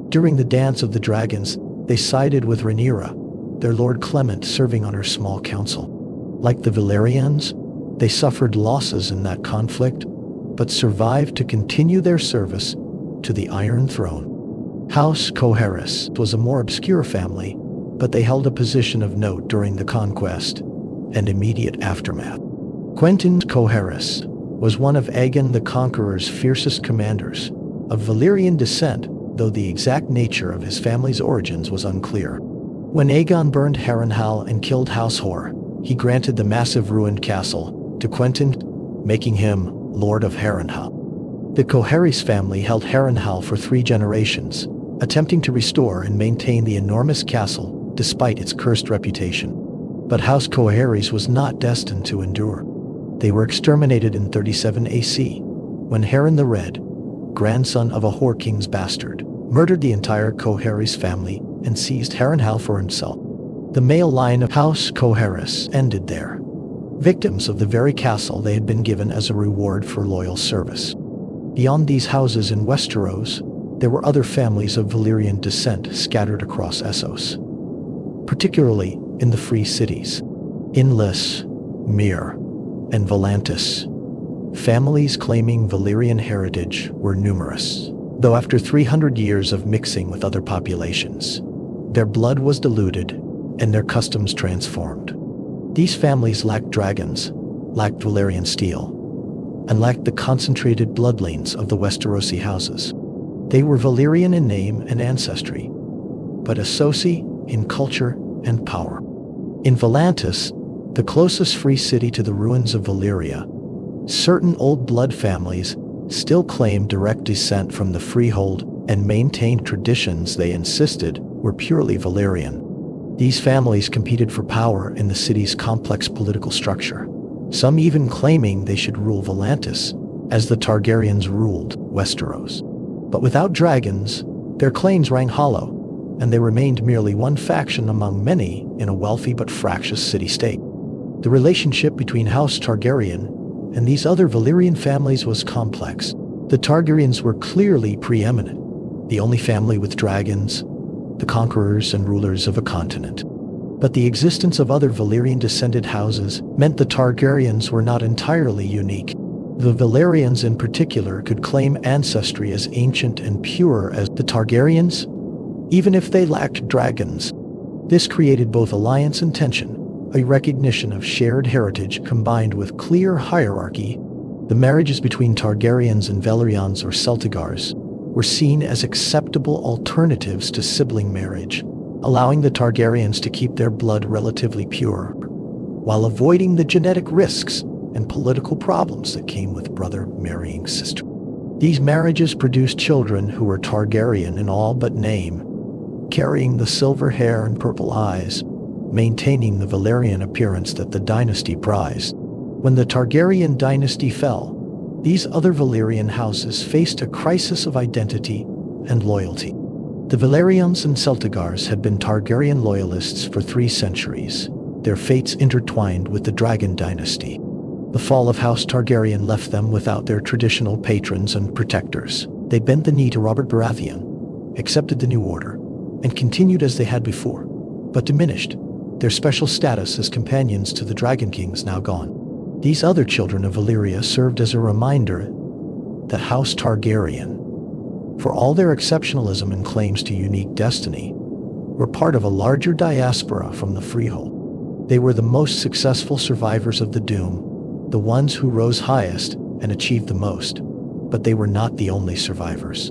During the Dance of the Dragons, they sided with Rhaenyra, their Lord Clement serving on her small council. Like the Valyrians, they suffered losses in that conflict, but survived to continue their service to the Iron Throne. House Jaehaerys was a more obscure family, but they held a position of note during the Conquest and immediate aftermath. Quentyn Jaehaerys was one of Aegon the Conqueror's fiercest commanders, of Valyrian descent, though the exact nature of his family's origins was unclear. When Aegon burned Harrenhal and killed House Hor, he granted the massive ruined castle to Quentyn, making him Lord of Harrenhal. The Jaehaerys family held Harrenhal for 3 generations, attempting to restore and maintain the enormous castle despite its cursed reputation. But House Jaehaerys was not destined to endure. They were exterminated in 37 AC, when Harren the Red, grandson of a Hor King's bastard, murdered the entire Jaehaerys family and seized Harrenhal for himself. The male line of House Jaehaerys ended there, victims of the very castle they had been given as a reward for loyal service. Beyond these houses in Westeros, there were other families of Valyrian descent scattered across Essos, particularly in the Free Cities. In Lys, Myr, and Volantis, families claiming Valyrian heritage were numerous, though after 300 years of mixing with other populations, their blood was diluted and their customs transformed. These families lacked dragons, lacked Valyrian steel, and lacked the concentrated bloodlines of the Westerosi houses. They were Valyrian in name and ancestry, but Essosi in culture and power. In Volantis, the closest free city to the ruins of Valyria, certain old blood families still claimed direct descent from the Freehold and maintained traditions they insisted were purely Valyrian. These families competed for power in the city's complex political structure, some even claiming they should rule Volantis as the Targaryens ruled Westeros. But without dragons, their claims rang hollow, and they remained merely one faction among many in a wealthy but fractious city-state. The relationship between House Targaryen and these other Valyrian families was complex. The Targaryens were clearly preeminent, the only family with dragons, the conquerors and rulers of a continent. But the existence of other Valyrian-descended houses meant the Targaryens were not entirely unique. The Valyrians in particular could claim ancestry as ancient and pure as the Targaryens, even if they lacked dragons. This created both alliance and tension, a recognition of shared heritage combined with clear hierarchy. The marriages between Targaryens and Valyrians or Celtigars were seen as acceptable alternatives to sibling marriage, allowing the Targaryens to keep their blood relatively pure, while avoiding the genetic risks and political problems that came with brother marrying sister. These marriages produced children who were Targaryen in all but name, carrying the silver hair and purple eyes, maintaining the Valyrian appearance that the dynasty prized. When the Targaryen dynasty fell, these other Valyrian houses faced a crisis of identity and loyalty. The Valyrians and Celtigars had been Targaryen loyalists for 3 centuries, their fates intertwined with the Dragon dynasty. The fall of House Targaryen left them without their traditional patrons and protectors. They bent the knee to Robert Baratheon, accepted the new order, and continued as they had before, but diminished their special status as companions to the Dragon Kings now gone. These other children of Valyria served as a reminder that House Targaryen, for all their exceptionalism and claims to unique destiny, were part of a larger diaspora from the Freehold. They were the most successful survivors of the Doom, the ones who rose highest and achieved the most, but they were not the only survivors.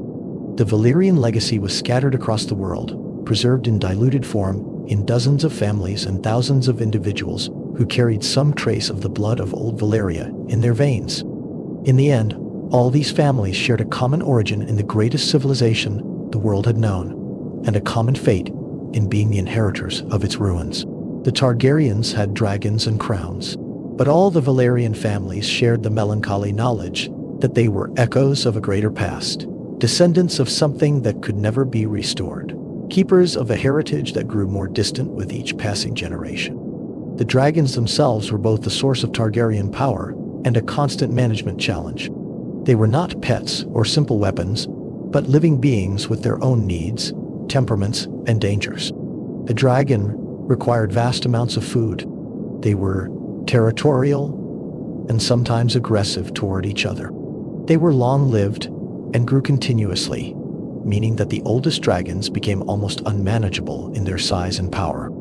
The Valyrian legacy was scattered across the world, preserved in diluted form in dozens of families and thousands of individuals who carried some trace of the blood of old Valyria in their veins. In the end, all these families shared a common origin in the greatest civilization the world had known, and a common fate in being the inheritors of its ruins. The Targaryens had dragons and crowns, but all the Valyrian families shared the melancholy knowledge that they were echoes of a greater past, descendants of something that could never be restored, keepers of a heritage that grew more distant with each passing generation. The dragons themselves were both the source of Targaryen power and a constant management challenge. They were not pets or simple weapons, but living beings with their own needs, temperaments, and dangers. A dragon required vast amounts of food. They were territorial and sometimes aggressive toward each other. They were long-lived and grew continuously, meaning that the oldest dragons became almost unmanageable in their size and power.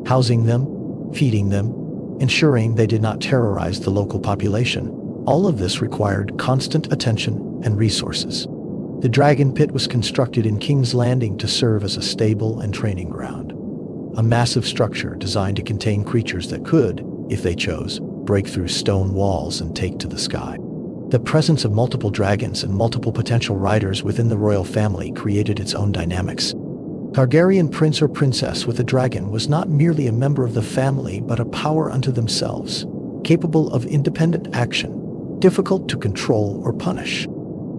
Housing them, feeding them, ensuring they did not terrorize the local population, all of this required constant attention and resources. The dragon pit was constructed in King's Landing to serve as a stable and training ground. A massive structure designed to contain creatures that could, if they chose, break through stone walls and take to the sky. The presence of multiple dragons and multiple potential riders within the royal family created its own dynamics. Targaryen prince or princess with a dragon was not merely a member of the family but a power unto themselves, capable of independent action, difficult to control or punish.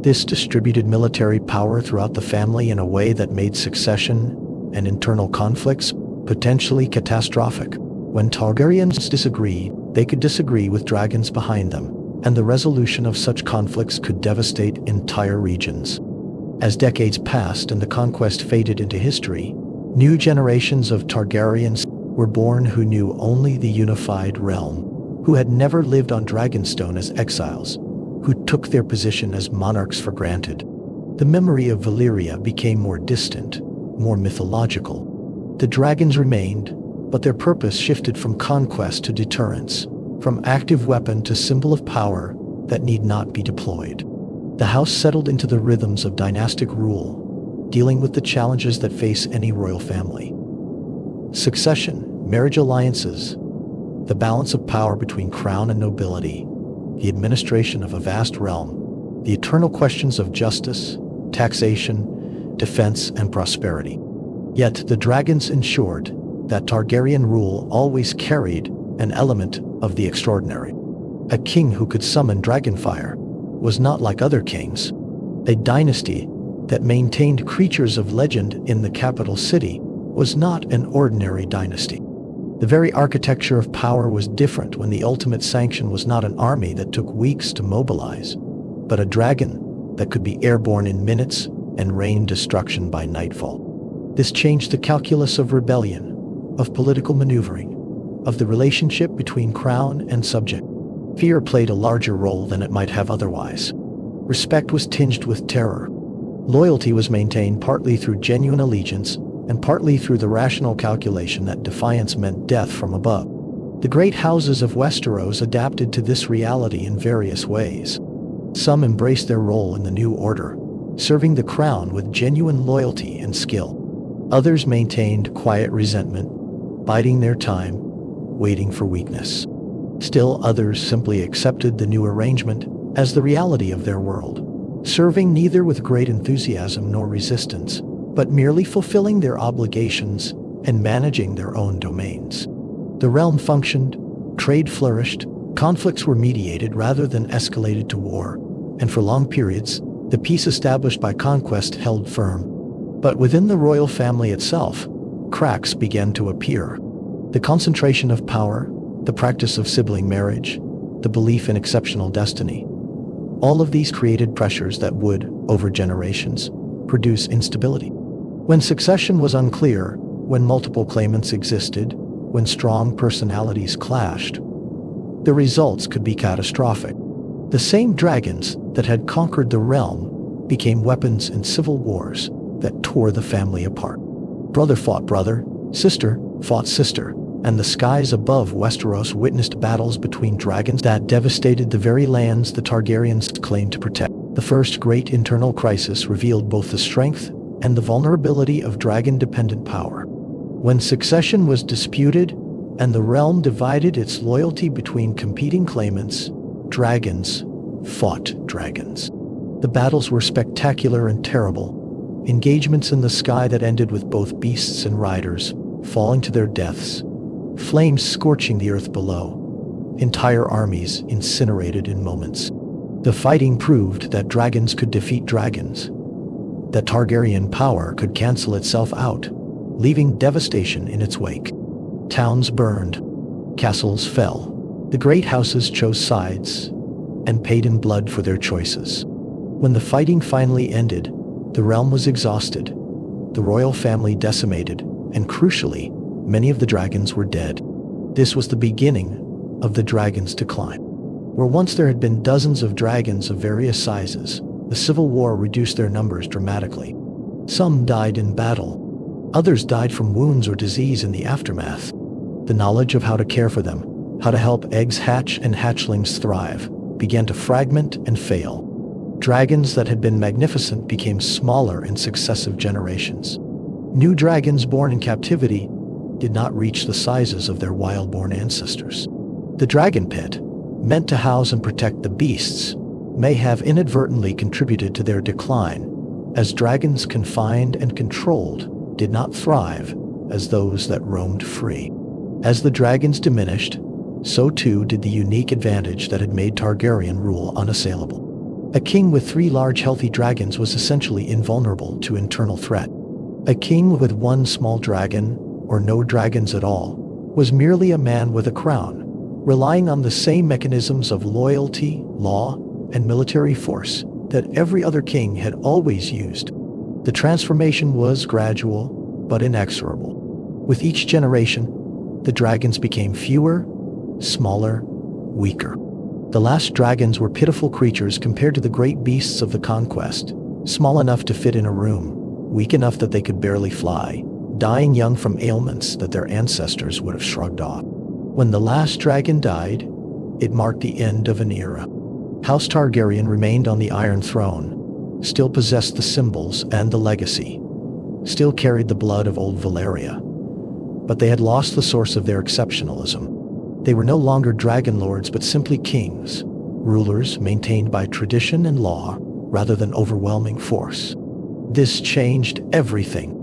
This distributed military power throughout the family in a way that made succession and internal conflicts potentially catastrophic. When Targaryens disagreed, they could disagree with dragons behind them, and the resolution of such conflicts could devastate entire regions. As decades passed and the conquest faded into history, new generations of Targaryens were born who knew only the unified realm, who had never lived on Dragonstone as exiles, who took their position as monarchs for granted. The memory of Valyria became more distant, more mythological. The dragons remained, but their purpose shifted from conquest to deterrence, from active weapon to symbol of power that need not be deployed. The house settled into the rhythms of dynastic rule, dealing with the challenges that face any royal family. Succession, marriage alliances, the balance of power between crown and nobility, the administration of a vast realm, the eternal questions of justice, taxation, defense, and prosperity. Yet the dragons ensured that Targaryen rule always carried an element of the extraordinary. A king who could summon dragonfire was not like other kings. A dynasty that maintained creatures of legend in the capital city was not an ordinary dynasty. The very architecture of power was different when the ultimate sanction was not an army that took weeks to mobilize, but a dragon that could be airborne in minutes and rain destruction by nightfall. This changed the calculus of rebellion, of political maneuvering, of the relationship between crown and subject. Fear played a larger role than it might have otherwise. Respect was tinged with terror. Loyalty was maintained partly through genuine allegiance and partly through the rational calculation that defiance meant death from above. The great houses of Westeros adapted to this reality in various ways. Some embraced their role in the new order, serving the crown with genuine loyalty and skill. Others maintained quiet resentment, biding their time, waiting for weakness. Still others simply accepted the new arrangement as the reality of their world, serving neither with great enthusiasm nor resistance, but merely fulfilling their obligations and managing their own domains. The realm functioned, trade flourished, conflicts were mediated rather than escalated to war, and for long periods, the peace established by conquest held firm. But within the royal family itself, cracks began to appear. The concentration of power, the practice of sibling marriage, the belief in exceptional destiny. All of these created pressures that would, over generations, produce instability. When succession was unclear, when multiple claimants existed, when strong personalities clashed, the results could be catastrophic. The same dragons that had conquered the realm became weapons in civil wars that tore the family apart. Brother fought brother, sister fought sister, and the skies above Westeros witnessed battles between dragons that devastated the very lands the Targaryens claimed to protect. The first great internal crisis revealed both the strength and the vulnerability of dragon-dependent power. When succession was disputed and the realm divided its loyalty between competing claimants, dragons fought dragons. The battles were spectacular and terrible, engagements in the sky that ended with both beasts and riders falling to their deaths, flames scorching the earth below, entire armies incinerated in moments. The fighting proved that dragons could defeat dragons, that Targaryen power could cancel itself out, leaving devastation in its wake. Towns burned, castles fell, the great houses chose sides and paid in blood for their choices. When the fighting finally ended, the realm was exhausted, the royal family decimated, and crucially, many of the dragons were dead. This was the beginning of the dragon's decline. Where once there had been dozens of dragons of various sizes, the civil war reduced their numbers dramatically. Some died in battle, others died from wounds or disease in the aftermath. The knowledge of how to care for them, how to help eggs hatch and hatchlings thrive, began to fragment and fail. Dragons that had been magnificent became smaller in successive generations. New dragons born in captivity did not reach the sizes of their wild-born ancestors. The dragon pit, meant to house and protect the beasts, may have inadvertently contributed to their decline, as dragons confined and controlled did not thrive as those that roamed free. As the dragons diminished, so too did the unique advantage that had made Targaryen rule unassailable. A king with 3 large healthy dragons was essentially invulnerable to internal threat. A king with 1 small dragon, or no dragons at all, was merely a man with a crown, relying on the same mechanisms of loyalty, law, and military force that every other king had always used. The transformation was gradual, but inexorable. With each generation, the dragons became fewer, smaller, weaker. The last dragons were pitiful creatures compared to the great beasts of the Conquest, small enough to fit in a room, weak enough that they could barely fly, dying young from ailments that their ancestors would have shrugged off. When the last dragon died, it marked the end of an era. House Targaryen remained on the Iron Throne, still possessed the symbols and the legacy, still carried the blood of old Valyria. But they had lost the source of their exceptionalism. They were no longer dragonlords but simply kings, rulers maintained by tradition and law rather than overwhelming force. This changed everything.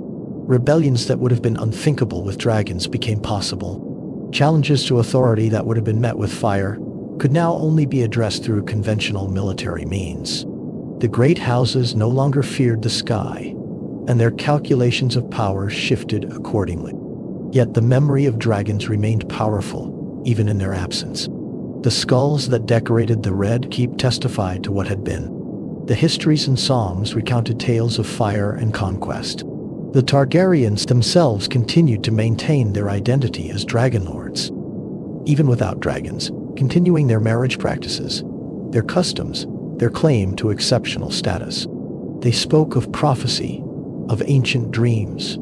Rebellions that would have been unthinkable with dragons became possible. Challenges to authority that would have been met with fire could now only be addressed through conventional military means. The great houses no longer feared the sky, and their calculations of power shifted accordingly. Yet the memory of dragons remained powerful, even in their absence. The skulls that decorated the Red Keep testified to what had been. The histories and songs recounted tales of fire and conquest. The Targaryens themselves continued to maintain their identity as dragonlords. Even without dragons, continuing their marriage practices, their customs, their claim to exceptional status. They spoke of prophecy, of ancient dreams,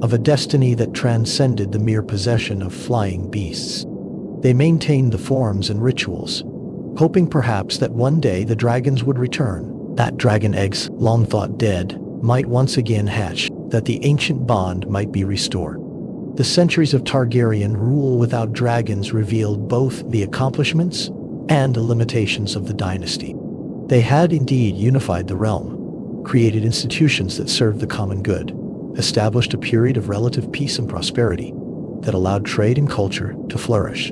of a destiny that transcended the mere possession of flying beasts. They maintained the forms and rituals, hoping perhaps that one day the dragons would return, that dragon eggs, long thought dead, might once again hatch, that the ancient bond might be restored. The centuries of Targaryen rule without dragons revealed both the accomplishments and the limitations of the dynasty. They had indeed unified the realm, created institutions that served the common good, established a period of relative peace and prosperity that allowed trade and culture to flourish.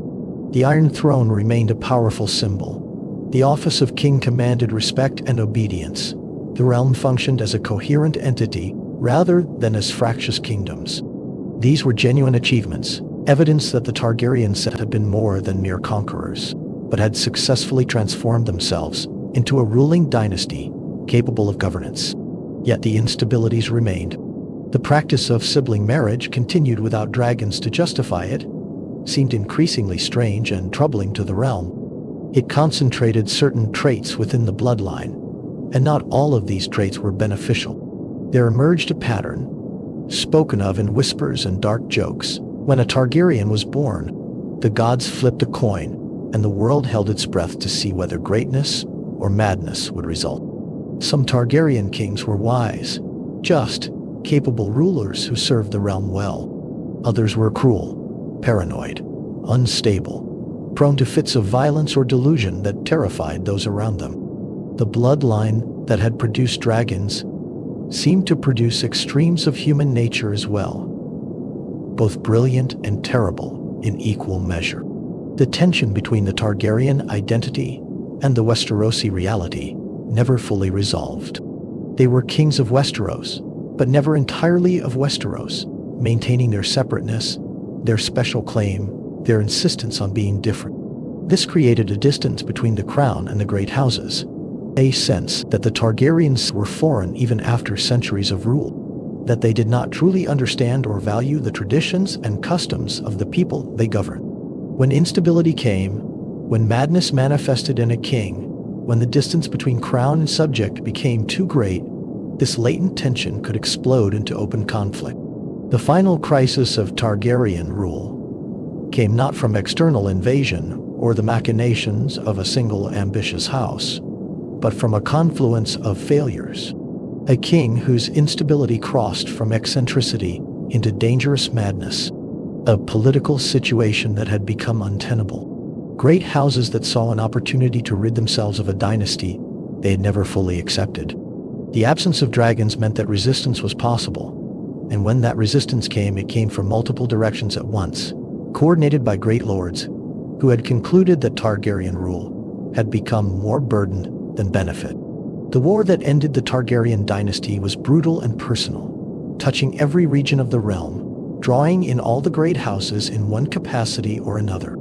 The Iron Throne remained a powerful symbol. The office of king commanded respect and obedience. The realm functioned as a coherent entity rather than as fractious kingdoms. These were genuine achievements, evidence that the Targaryens had been more than mere conquerors, but had successfully transformed themselves into a ruling dynasty capable of governance. Yet the instabilities remained. The practice of sibling marriage continued without dragons to justify it, seemed increasingly strange and troubling to the realm. It concentrated certain traits within the bloodline, and not all of these traits were beneficial. There emerged a pattern, spoken of in whispers and dark jokes, When a Targaryen was born, the gods flipped a coin, and the world held its breath to see whether greatness or madness would result. Some Targaryen kings were wise, just, capable rulers who served the realm well. Others were cruel, paranoid, unstable, prone to fits of violence or delusion that terrified those around them. The bloodline that had produced dragons seemed to produce extremes of human nature as well, both brilliant and terrible in equal measure. The tension between the Targaryen identity and the Westerosi reality never fully resolved. They were kings of Westeros, but never entirely of Westeros, maintaining their separateness, their special claim, their insistence on being different. This created a distance between the crown and the great houses, a sense that the Targaryens were foreign even after centuries of rule, that they did not truly understand or value the traditions and customs of the people they governed. When instability came, when madness manifested in a king, when the distance between crown and subject became too great, this latent tension could explode into open conflict. The final crisis of Targaryen rule came not from external invasion or the machinations of a single ambitious house, but from a confluence of failures. A king whose instability crossed from eccentricity into dangerous madness, a political situation that had become untenable. Great houses that saw an opportunity to rid themselves of a dynasty they had never fully accepted. The absence of dragons meant that resistance was possible, and when that resistance came, it came from multiple directions at once, coordinated by great lords who had concluded that Targaryen rule had become more burden than benefit. The war that ended the Targaryen dynasty was brutal and personal, touching every region of the realm, drawing in all the great houses in one capacity or another.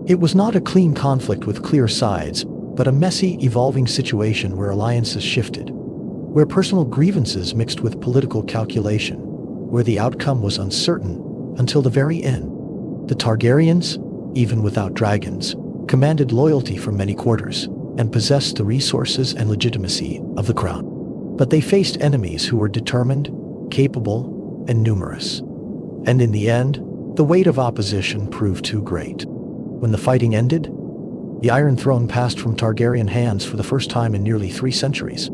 It was not a clean conflict with clear sides, but a messy, evolving situation where alliances shifted, where personal grievances mixed with political calculation, where the outcome was uncertain until the very end. The Targaryens, even without dragons, commanded loyalty from many quarters and possessed the resources and legitimacy of the crown. But they faced enemies who were determined, capable, and numerous. And in the end, the weight of opposition proved too great. When the fighting ended, the Iron Throne passed from Targaryen hands for the first time in nearly 3 centuries.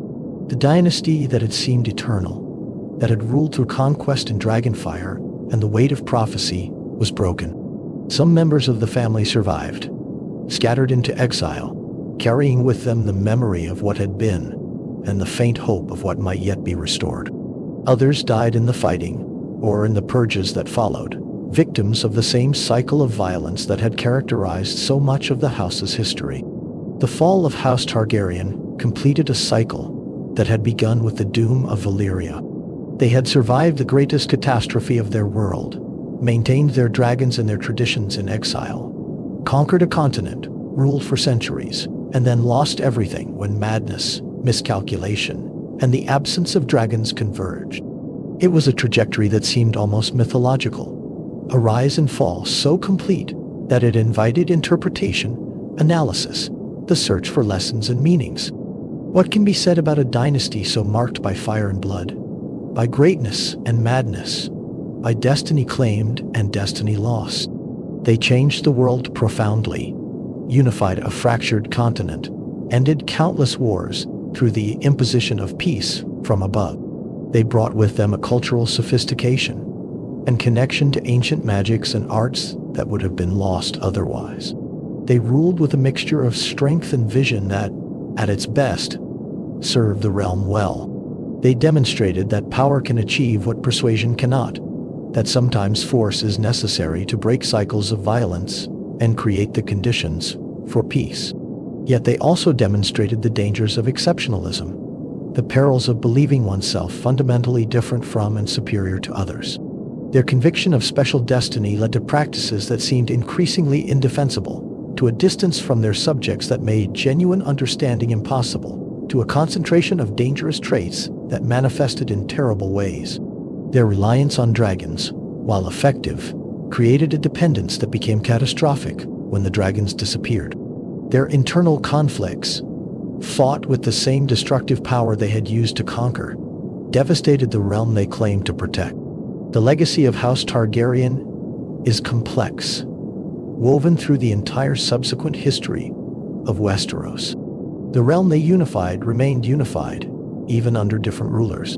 The dynasty that had seemed eternal, that had ruled through conquest and dragonfire and the weight of prophecy, was broken. Some members of the family survived, scattered into exile, carrying with them the memory of what had been and the faint hope of what might yet be restored. Others died in the fighting, or in the purges that followed, victims of the same cycle of violence that had characterized so much of the house's history. The fall of House Targaryen completed a cycle that had begun with the doom of Valyria. They had survived the greatest catastrophe of their world, maintained their dragons and their traditions in exile, conquered a continent, ruled for centuries, and then lost everything when madness, miscalculation, and the absence of dragons converged. It was a trajectory that seemed almost mythological, a rise and fall so complete that it invited interpretation, analysis, the search for lessons and meanings. What can be said about a dynasty so marked by fire and blood, by greatness and madness, by destiny claimed and destiny lost? They changed the world profoundly, unified a fractured continent, ended countless wars through the imposition of peace from above. They brought with them a cultural sophistication and connection to ancient magics and arts that would have been lost otherwise. They ruled with a mixture of strength and vision that, at its best, served the realm well. They demonstrated that power can achieve what persuasion cannot, that sometimes force is necessary to break cycles of violence and create the conditions for peace. Yet they also demonstrated the dangers of exceptionalism, the perils of believing oneself fundamentally different from and superior to others. Their conviction of special destiny led to practices that seemed increasingly indefensible, to a distance from their subjects that made genuine understanding impossible, to a concentration of dangerous traits that manifested in terrible ways. Their reliance on dragons, while effective, created a dependence that became catastrophic when the dragons disappeared. Their internal conflicts, fought with the same destructive power they had used to conquer, devastated the realm they claimed to protect. The legacy of House Targaryen is complex, woven through the entire subsequent history of Westeros. The realm they unified remained unified, even under different rulers.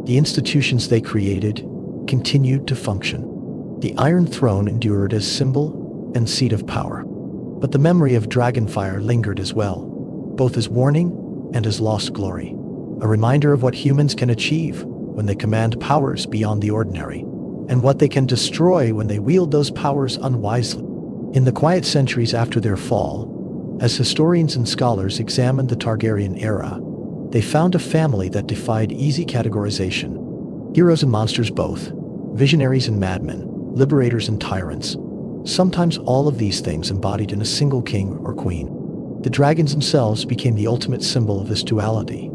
The institutions they created continued to function. The Iron Throne endured as symbol and seat of power. But the memory of Dragonfyre lingered as well, both as warning and as lost glory, a reminder of what humans can achieve when they command powers beyond the ordinary, and what they can destroy when they wield those powers unwisely. In the quiet centuries after their fall, as historians and scholars examined the Targaryen era, they found a family that defied easy categorization. Heroes and monsters both, visionaries and madmen, liberators and tyrants, sometimes all of these things embodied in a single king or queen. The dragons themselves became the ultimate symbol of this duality,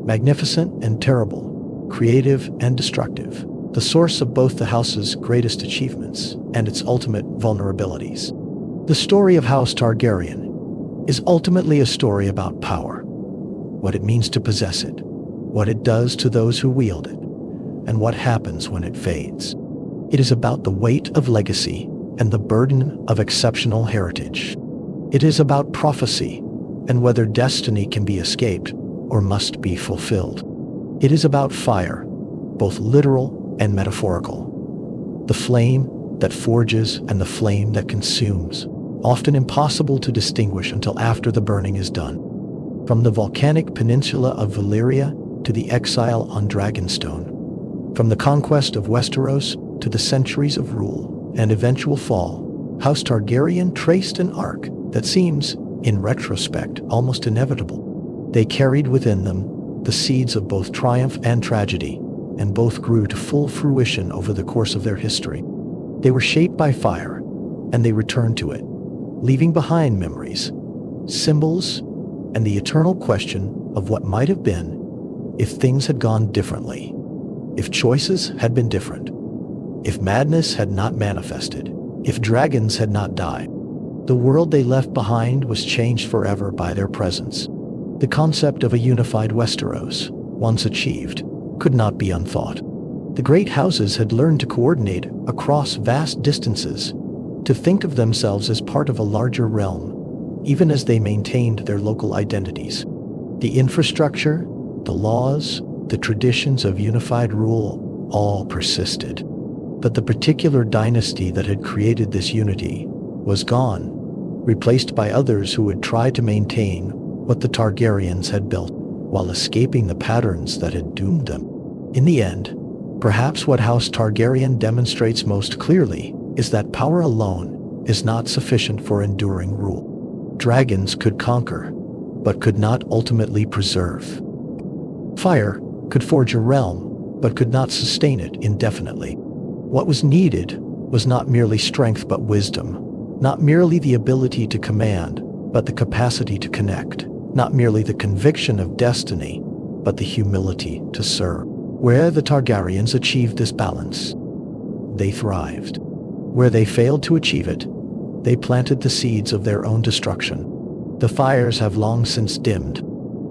magnificent and terrible, creative and destructive, the source of both the house's greatest achievements and its ultimate vulnerabilities. The story of House Targaryen is ultimately a story about power, what it means to possess it, what it does to those who wield it, and what happens when it fades. It is about the weight of legacy and the burden of exceptional heritage. It is about prophecy and whether destiny can be escaped or must be fulfilled. It is about fire, both literal and metaphorical. The flame that forges and the flame that consumes, often impossible to distinguish until after the burning is done. From the volcanic peninsula of Valyria to the exile on Dragonstone, from the conquest of Westeros to the centuries of rule and eventual fall, House Targaryen traced an arc that seems, in retrospect, almost inevitable. They carried within them the seeds of both triumph and tragedy, and both grew to full fruition over the course of their history. They were shaped by fire, and they returned to it, leaving behind memories, symbols, and the eternal question of what might have been if things had gone differently, if choices had been different, if madness had not manifested, if dragons had not died. The world they left behind was changed forever by their presence. The concept of a unified Westeros, once achieved, could not be unthought. The great houses had learned to coordinate across vast distances, to think of themselves as part of a larger realm, even as they maintained their local identities. The infrastructure, the laws, the traditions of unified rule all persisted. But the particular dynasty that had created this unity was gone, replaced by others who would try to maintain what the Targaryens had built, while escaping the patterns that had doomed them. In the end, perhaps what House Targaryen demonstrates most clearly is that power alone is not sufficient for enduring rule. Dragons could conquer, but could not ultimately preserve. Fire could forge a realm, but could not sustain it indefinitely. What was needed was not merely strength but wisdom, not merely the ability to command, but the capacity to connect, not merely the conviction of destiny, but the humility to serve. Where the Targaryens achieved this balance, they thrived. Where they failed to achieve it, they planted the seeds of their own destruction. The fires have long since dimmed.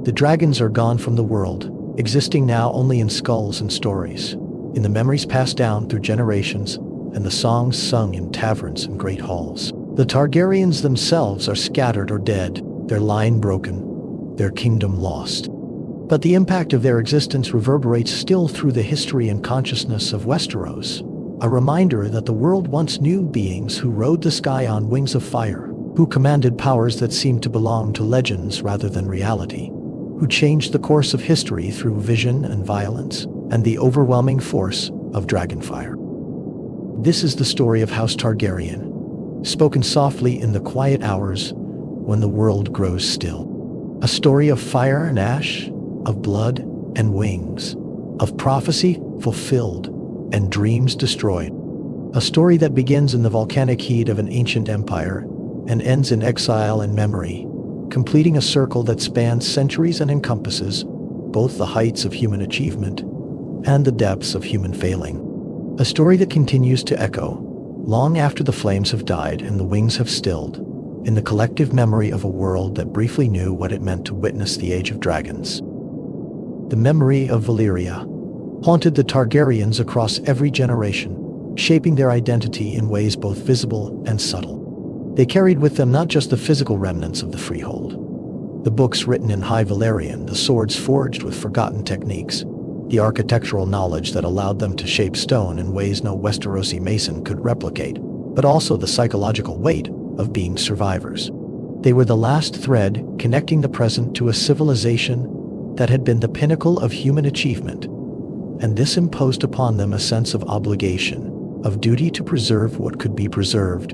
The dragons are gone from the world, existing now only in skulls and stories, in the memories passed down through generations, and the songs sung in taverns and great halls. The Targaryens themselves are scattered or dead, their line broken, their kingdom lost. But the impact of their existence reverberates still through the history and consciousness of Westeros, a reminder that the world once knew beings who rode the sky on wings of fire, who commanded powers that seemed to belong to legends rather than reality, who changed the course of history through vision and violence, and the overwhelming force of dragonfire. This is the story of House Targaryen, spoken softly in the quiet hours when the world grows still. A story of fire and ash, of blood and wings, of prophecy fulfilled and dreams destroyed. A story that begins in the volcanic heat of an ancient empire and ends in exile and memory, completing a circle that spans centuries and encompasses both the heights of human achievement and the depths of human failing. A story that continues to echo long after the flames have died and the wings have stilled, in the collective memory of a world that briefly knew what it meant to witness the Age of Dragons. The memory of Valyria haunted the Targaryens across every generation, shaping their identity in ways both visible and subtle. They carried with them not just the physical remnants of the Freehold, the books written in High Valyrian, the swords forged with forgotten techniques, the architectural knowledge that allowed them to shape stone in ways no Westerosi mason could replicate, but also the psychological weight of being survivors. They were the last thread connecting the present to a civilization that had been the pinnacle of human achievement, and this imposed upon them a sense of obligation, of duty to preserve what could be preserved,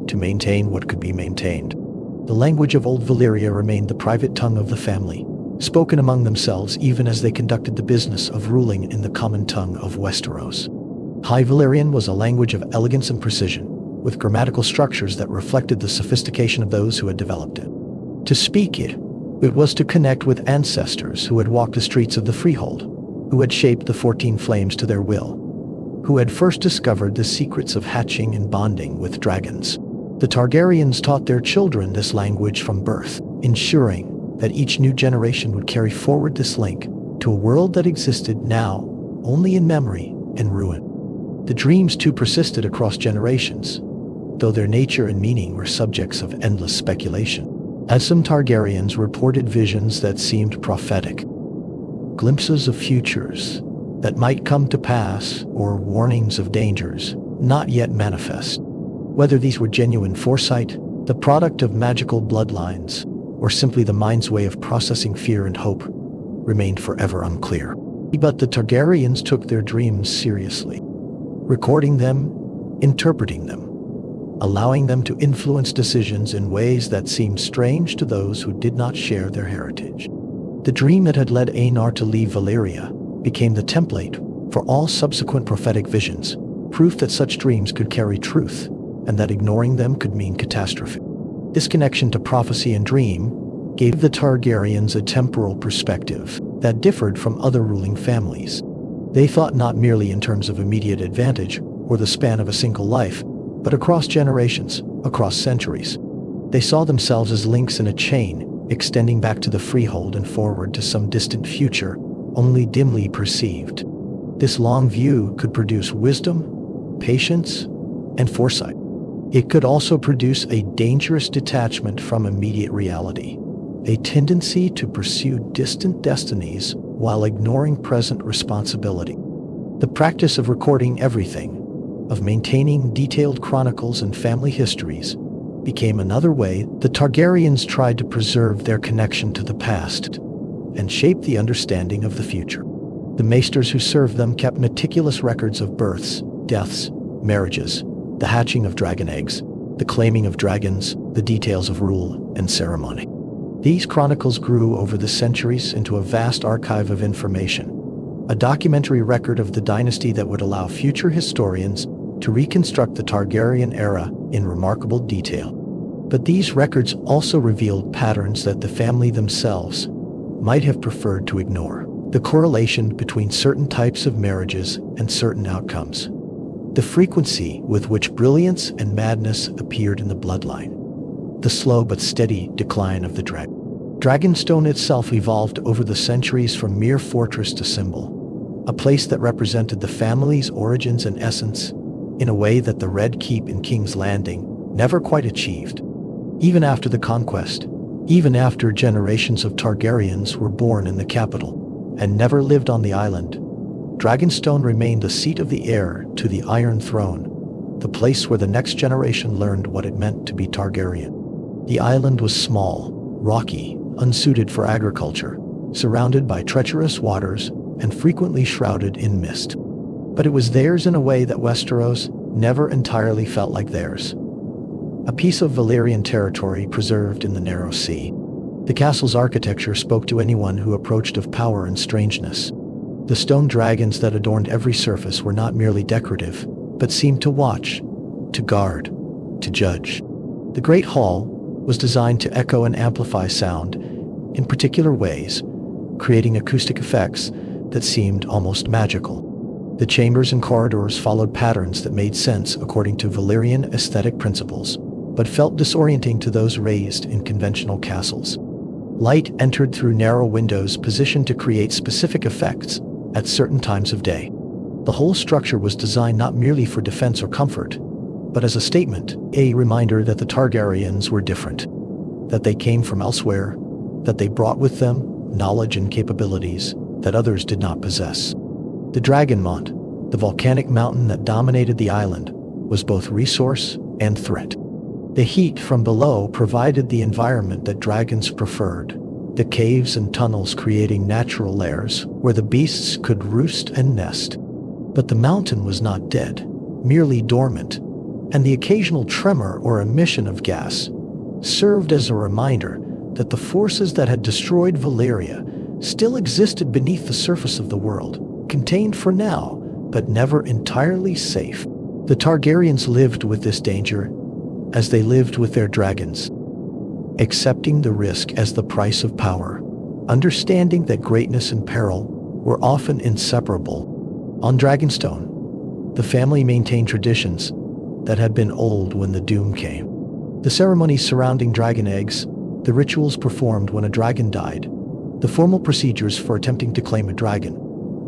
to maintain what could be maintained. The language of Old Valyria remained the private tongue of the family, spoken among themselves even as they conducted the business of ruling in the common tongue of Westeros. High Valyrian was a language of elegance and precision, with grammatical structures that reflected the sophistication of those who had developed it. To speak it was to connect with ancestors who had walked the streets of the Freehold, who had shaped the 14 flames to their will, who had first discovered the secrets of hatching and bonding with dragons. The Targaryens taught their children this language from birth, ensuring that each new generation would carry forward this link to a world that existed now only in memory and ruin. The dreams too persisted across generations, though their nature and meaning were subjects of endless speculation. As some Targaryens reported visions that seemed prophetic, glimpses of futures that might come to pass, or warnings of dangers not yet manifest. Whether these were genuine foresight, the product of magical bloodlines, or simply the mind's way of processing fear and hope, remained forever unclear. But the Targaryens took their dreams seriously, recording them, interpreting them, allowing them to influence decisions in ways that seemed strange to those who did not share their heritage. The dream that had led Aenys to leave Valyria became the template for all subsequent prophetic visions, proof that such dreams could carry truth, and that ignoring them could mean catastrophe. This connection to prophecy and dream gave the Targaryens a temporal perspective that differed from other ruling families. They thought not merely in terms of immediate advantage or the span of a single life, but across generations, across centuries. They saw themselves as links in a chain, extending back to the Freehold and forward to some distant future, only dimly perceived. This long view could produce wisdom, patience, and foresight. It could also produce a dangerous detachment from immediate reality, a tendency to pursue distant destinies while ignoring present responsibility. The practice of recording everything, of maintaining detailed chronicles and family histories, became another way the Targaryens tried to preserve their connection to the past and shape the understanding of the future. The maesters who served them kept meticulous records of births, deaths, marriages, the hatching of dragon eggs, the claiming of dragons, the details of rule and ceremony. These chronicles grew over the centuries into a vast archive of information, a documentary record of the dynasty that would allow future historians to reconstruct the Targaryen era in remarkable detail. But these records also revealed patterns that the family themselves might have preferred to ignore. The correlation between certain types of marriages and certain outcomes. The frequency with which brilliance and madness appeared in the bloodline. The slow but steady decline of the dragon. Dragonstone itself evolved over the centuries from mere fortress to symbol, a place that represented the family's origins and essence in a way that the Red Keep in King's Landing never quite achieved. Even after the Conquest, even after generations of Targaryens were born in the capital and never lived on the island, Dragonstone remained the seat of the heir to the Iron Throne, the place where the next generation learned what it meant to be Targaryen. The island was small, rocky, unsuited for agriculture, surrounded by treacherous waters and frequently shrouded in mist. But it was theirs in a way that Westeros never entirely felt like theirs. A piece of Valyrian territory preserved in the narrow sea. The castle's architecture spoke to anyone who approached of power and strangeness. The stone dragons that adorned every surface were not merely decorative, but seemed to watch, to guard, to judge. The Great Hall was designed to echo and amplify sound in particular ways, creating acoustic effects that seemed almost magical. The chambers and corridors followed patterns that made sense according to Valyrian aesthetic principles, but felt disorienting to those raised in conventional castles. Light entered through narrow windows positioned to create specific effects at certain times of day. The whole structure was designed not merely for defense or comfort, but as a statement, a reminder that the Targaryens were different, that they came from elsewhere, that they brought with them knowledge and capabilities that others did not possess. The Dragonmont, the volcanic mountain that dominated the island, was both resource and threat. The heat from below provided the environment that dragons preferred, the caves and tunnels creating natural lairs where the beasts could roost and nest. But the mountain was not dead, merely dormant, and the occasional tremor or emission of gas served as a reminder that the forces that had destroyed Valyria still existed beneath the surface of the world, contained for now, but never entirely safe. The Targaryens lived with this danger as they lived with their dragons, accepting the risk as the price of power, understanding that greatness and peril were often inseparable. On Dragonstone, the family maintained traditions that had been old when the doom came. The ceremonies surrounding dragon eggs, the rituals performed when a dragon died, the formal procedures for attempting to claim a dragon,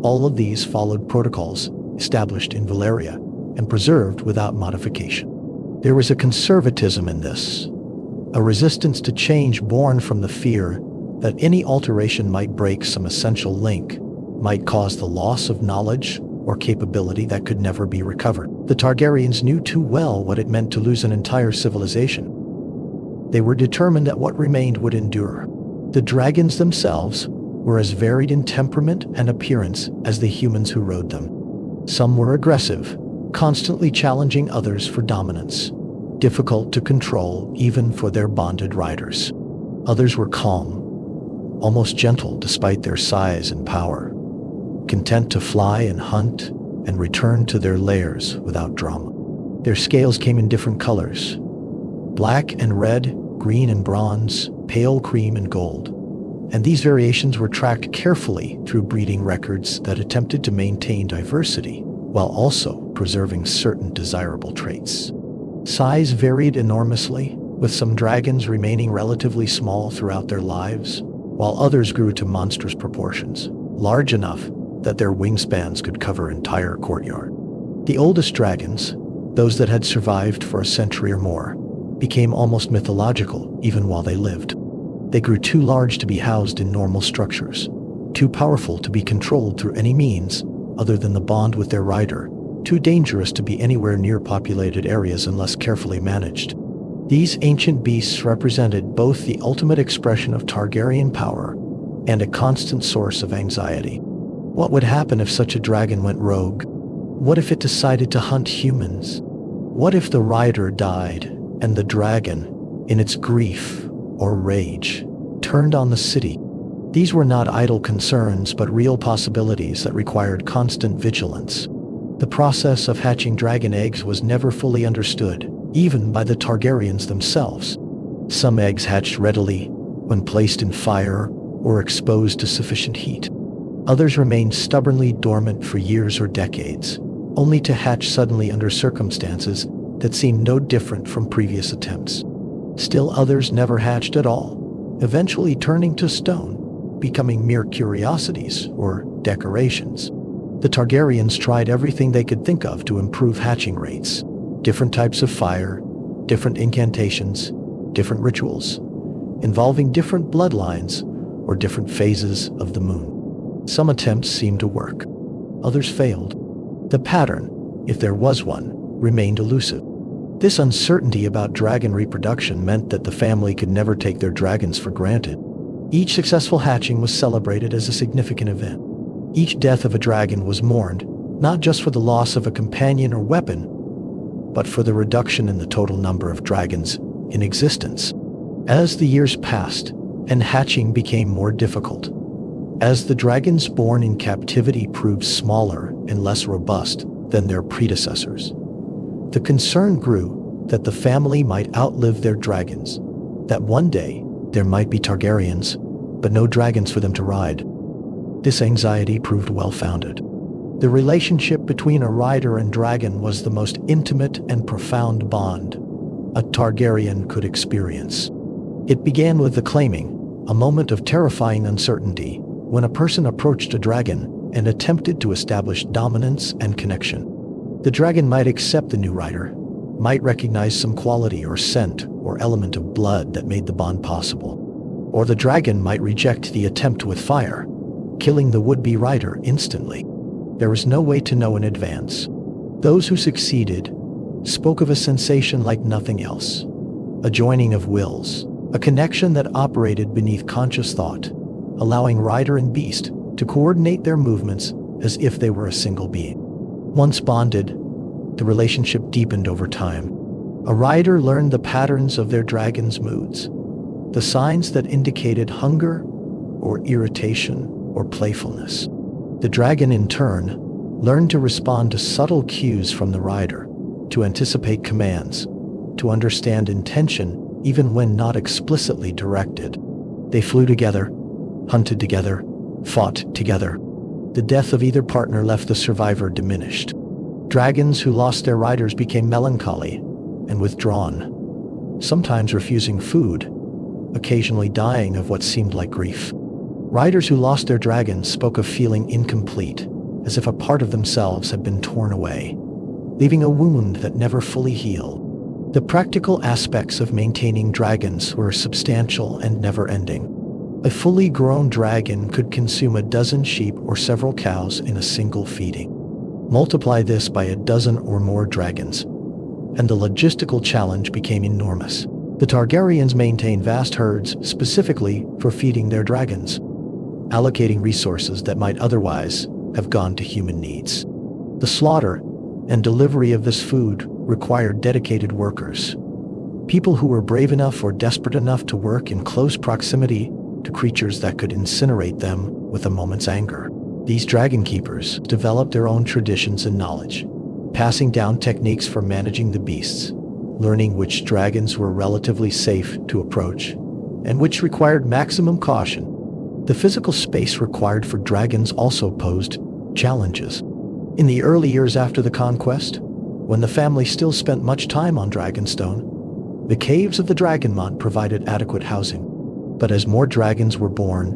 all of these followed protocols established in Valyria and preserved without modification. There was a conservatism in this, a resistance to change born from the fear that any alteration might break some essential link, might cause the loss of knowledge or capability that could never be recovered. The Targaryens knew too well what it meant to lose an entire civilization. They were determined that what remained would endure. The dragons themselves were as varied in temperament and appearance as the humans who rode them. Some were aggressive, constantly challenging others for dominance, difficult to control even for their bonded riders. Others were calm, almost gentle despite their size and power, content to fly and hunt and return to their lairs without drama. Their scales came in different colors: black and red, green and bronze, pale cream and gold. And these variations were tracked carefully through breeding records that attempted to maintain diversity while also preserving certain desirable traits. Size varied enormously, with some dragons remaining relatively small throughout their lives, while others grew to monstrous proportions, large enough that their wingspans could cover entire courtyard. The oldest dragons, those that had survived for a century or more, became almost mythological even while they lived. They grew too large to be housed in normal structures, too powerful to be controlled through any means other than the bond with their rider, too dangerous to be anywhere near populated areas unless carefully managed. These ancient beasts represented both the ultimate expression of Targaryen power and a constant source of anxiety. What would happen if such a dragon went rogue? What if it decided to hunt humans? What if the rider died and the dragon, in its grief or rage, turned on the city? These were not idle concerns, but real possibilities that required constant vigilance. The process of hatching dragon eggs was never fully understood, even by the Targaryens themselves. Some eggs hatched readily when placed in fire or exposed to sufficient heat. Others remained stubbornly dormant for years or decades, only to hatch suddenly under circumstances that seemed no different from previous attempts. Still others never hatched at all, eventually turning to stone, becoming mere curiosities or decorations. The Targaryens tried everything they could think of to improve hatching rates. Different types of fire, different incantations, different rituals, involving different bloodlines or different phases of the moon. Some attempts seemed to work. Others failed. The pattern, if there was one, remained elusive. This uncertainty about dragon reproduction meant that the family could never take their dragons for granted. Each successful hatching was celebrated as a significant event. Each death of a dragon was mourned, not just for the loss of a companion or weapon, but for the reduction in the total number of dragons in existence. As the years passed and hatching became more difficult, as the dragons born in captivity proved smaller and less robust than their predecessors, the concern grew that the family might outlive their dragons, that one day there might be Targaryens, but no dragons for them to ride. This anxiety proved well-founded. The relationship between a rider and dragon was the most intimate and profound bond a Targaryen could experience. It began with the claiming, a moment of terrifying uncertainty, when a person approached a dragon and attempted to establish dominance and connection. The dragon might accept the new rider, might recognize some quality or scent or element of blood that made the bond possible. Or the dragon might reject the attempt with fire, killing the would-be rider instantly. There was no way to know in advance. Those who succeeded spoke of a sensation like nothing else, a joining of wills, a connection that operated beneath conscious thought, allowing rider and beast to coordinate their movements as if they were a single being. Once bonded, the relationship deepened over time. A rider learned the patterns of their dragon's moods, the signs that indicated hunger or irritation or playfulness. The dragon, in turn, learned to respond to subtle cues from the rider, to anticipate commands, to understand intention even when not explicitly directed. They flew together, hunted together, fought together. The death of either partner left the survivor diminished. Dragons who lost their riders became melancholy and withdrawn, sometimes refusing food, occasionally dying of what seemed like grief. Riders who lost their dragons spoke of feeling incomplete, as if a part of themselves had been torn away, leaving a wound that never fully healed. The practical aspects of maintaining dragons were substantial and never-ending. A fully grown dragon could consume a dozen sheep or several cows in a single feeding. Multiply this by a dozen or more dragons, and the logistical challenge became enormous. The Targaryens maintained vast herds specifically for feeding their dragons, allocating resources that might otherwise have gone to human needs. The slaughter and delivery of this food required dedicated workers, people who were brave enough or desperate enough to work in close proximity to creatures that could incinerate them with a moment's anger. These dragon keepers developed their own traditions and knowledge, passing down techniques for managing the beasts, learning which dragons were relatively safe to approach and which required maximum caution. The physical space required for dragons also posed challenges. In the early years after the Conquest, when the family still spent much time on Dragonstone, the caves of the Dragonmont provided adequate housing. But as more dragons were born,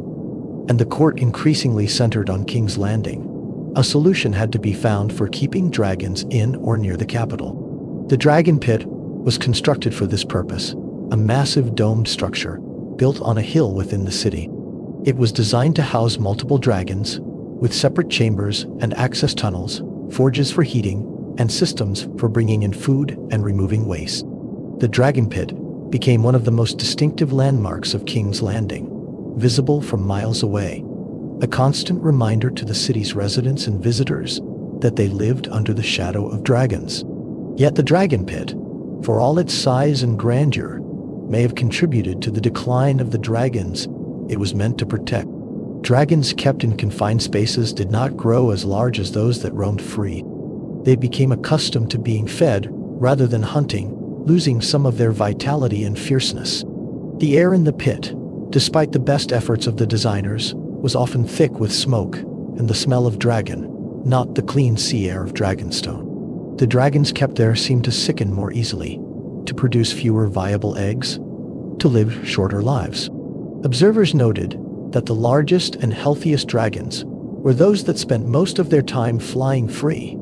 and the court increasingly centered on King's Landing, a solution had to be found for keeping dragons in or near the capital. The Dragon Pit was constructed for this purpose, a massive domed structure built on a hill within the city. It was designed to house multiple dragons, with separate chambers and access tunnels, forges for heating, and systems for bringing in food and removing waste. The Dragon Pit became one of the most distinctive landmarks of King's Landing, visible from miles away, a constant reminder to the city's residents and visitors that they lived under the shadow of dragons. Yet the Dragon Pit, for all its size and grandeur, may have contributed to the decline of the dragons it was meant to protect. Dragons kept in confined spaces did not grow as large as those that roamed free. They became accustomed to being fed rather than hunting, losing some of their vitality and fierceness. The air in the pit, despite the best efforts of the designers, was often thick with smoke and the smell of dragon, not the clean sea air of Dragonstone. The dragons kept there seemed to sicken more easily, to produce fewer viable eggs, to live shorter lives. Observers noted that the largest and healthiest dragons were those that spent most of their time flying free,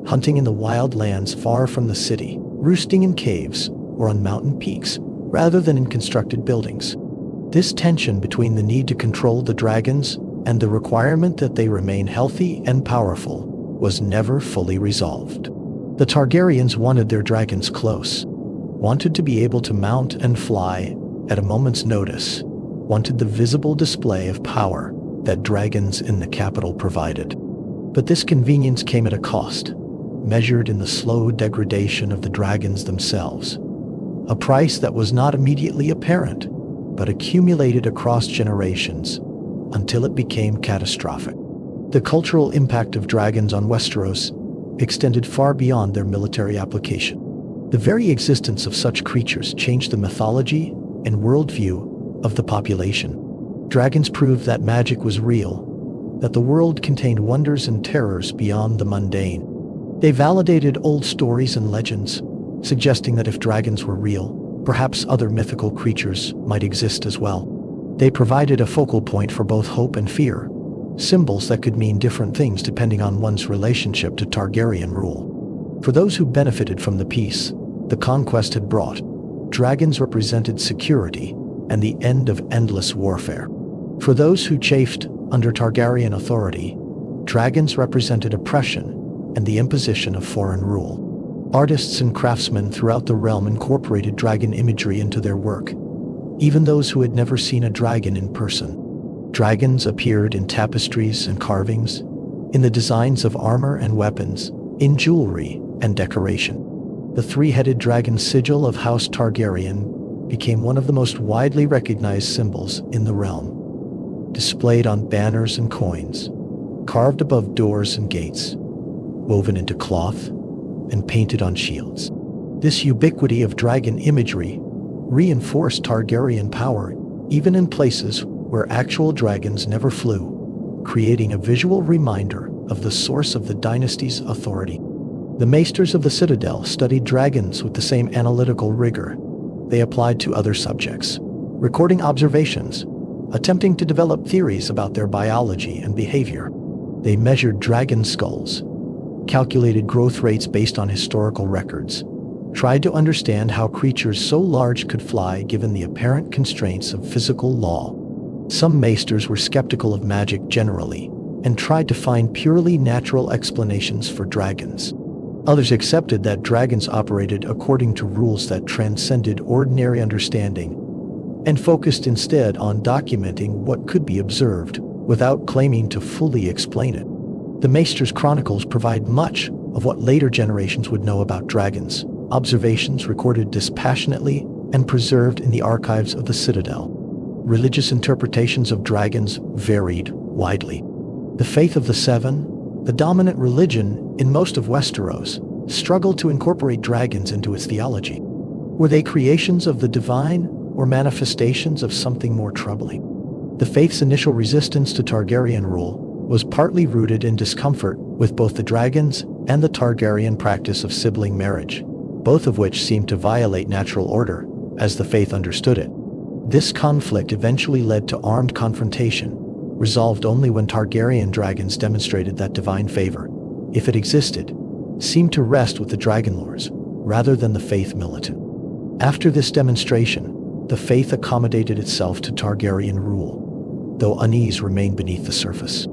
hunting in the wild lands far from the city, roosting in caves or on mountain peaks rather than in constructed buildings. This tension between the need to control the dragons and the requirement that they remain healthy and powerful was never fully resolved. The Targaryens wanted their dragons close, wanted to be able to mount and fly at a moment's notice, wanted the visible display of power that dragons in the capital provided. But this convenience came at a cost, measured in the slow degradation of the dragons themselves, a price that was not immediately apparent, but accumulated across generations until it became catastrophic. The cultural impact of dragons on Westeros extended far beyond their military application. The very existence of such creatures changed the mythology and worldview of the population. Dragons proved that magic was real, that the world contained wonders and terrors beyond the mundane. They validated old stories and legends, suggesting that if dragons were real, perhaps other mythical creatures might exist as well. They provided a focal point for both hope and fear, symbols that could mean different things depending on one's relationship to Targaryen rule. For those who benefited from the peace the conquest had brought, dragons represented security and the end of endless warfare. For those who chafed under Targaryen authority, dragons represented oppression and the imposition of foreign rule. Artists and craftsmen throughout the realm incorporated dragon imagery into their work, even those who had never seen a dragon in person. Dragons appeared in tapestries and carvings, in the designs of armor and weapons, in jewelry and decoration. The three-headed dragon sigil of House Targaryen became one of the most widely recognized symbols in the realm. Displayed on banners and coins, carved above doors and gates, woven into cloth, and painted on shields. This ubiquity of dragon imagery reinforced Targaryen power even in places where actual dragons never flew, creating a visual reminder of the source of the dynasty's authority. The maesters of the Citadel studied dragons with the same analytical rigor they applied to other subjects, recording observations, attempting to develop theories about their biology and behavior. They measured dragon skulls, calculated growth rates based on historical records, tried to understand how creatures so large could fly given the apparent constraints of physical law. Some maesters were skeptical of magic generally and tried to find purely natural explanations for dragons. Others accepted that dragons operated according to rules that transcended ordinary understanding and focused instead on documenting what could be observed without claiming to fully explain it. The Maesters' Chronicles provide much of what later generations would know about dragons, observations recorded dispassionately and preserved in the archives of the Citadel. Religious interpretations of dragons varied widely. The faith of the Seven, the dominant religion in most of Westeros, struggled to incorporate dragons into its theology. Were they creations of the divine or manifestations of something more troubling? The faith's initial resistance to Targaryen rule was partly rooted in discomfort with both the dragons and the Targaryen practice of sibling marriage, both of which seemed to violate natural order as the faith understood it. This conflict eventually led to armed confrontation, resolved only when Targaryen dragons demonstrated that divine favor, if it existed, seemed to rest with the dragonlords rather than the faith militant. After this demonstration, the faith accommodated itself to Targaryen rule, though unease remained beneath the surface.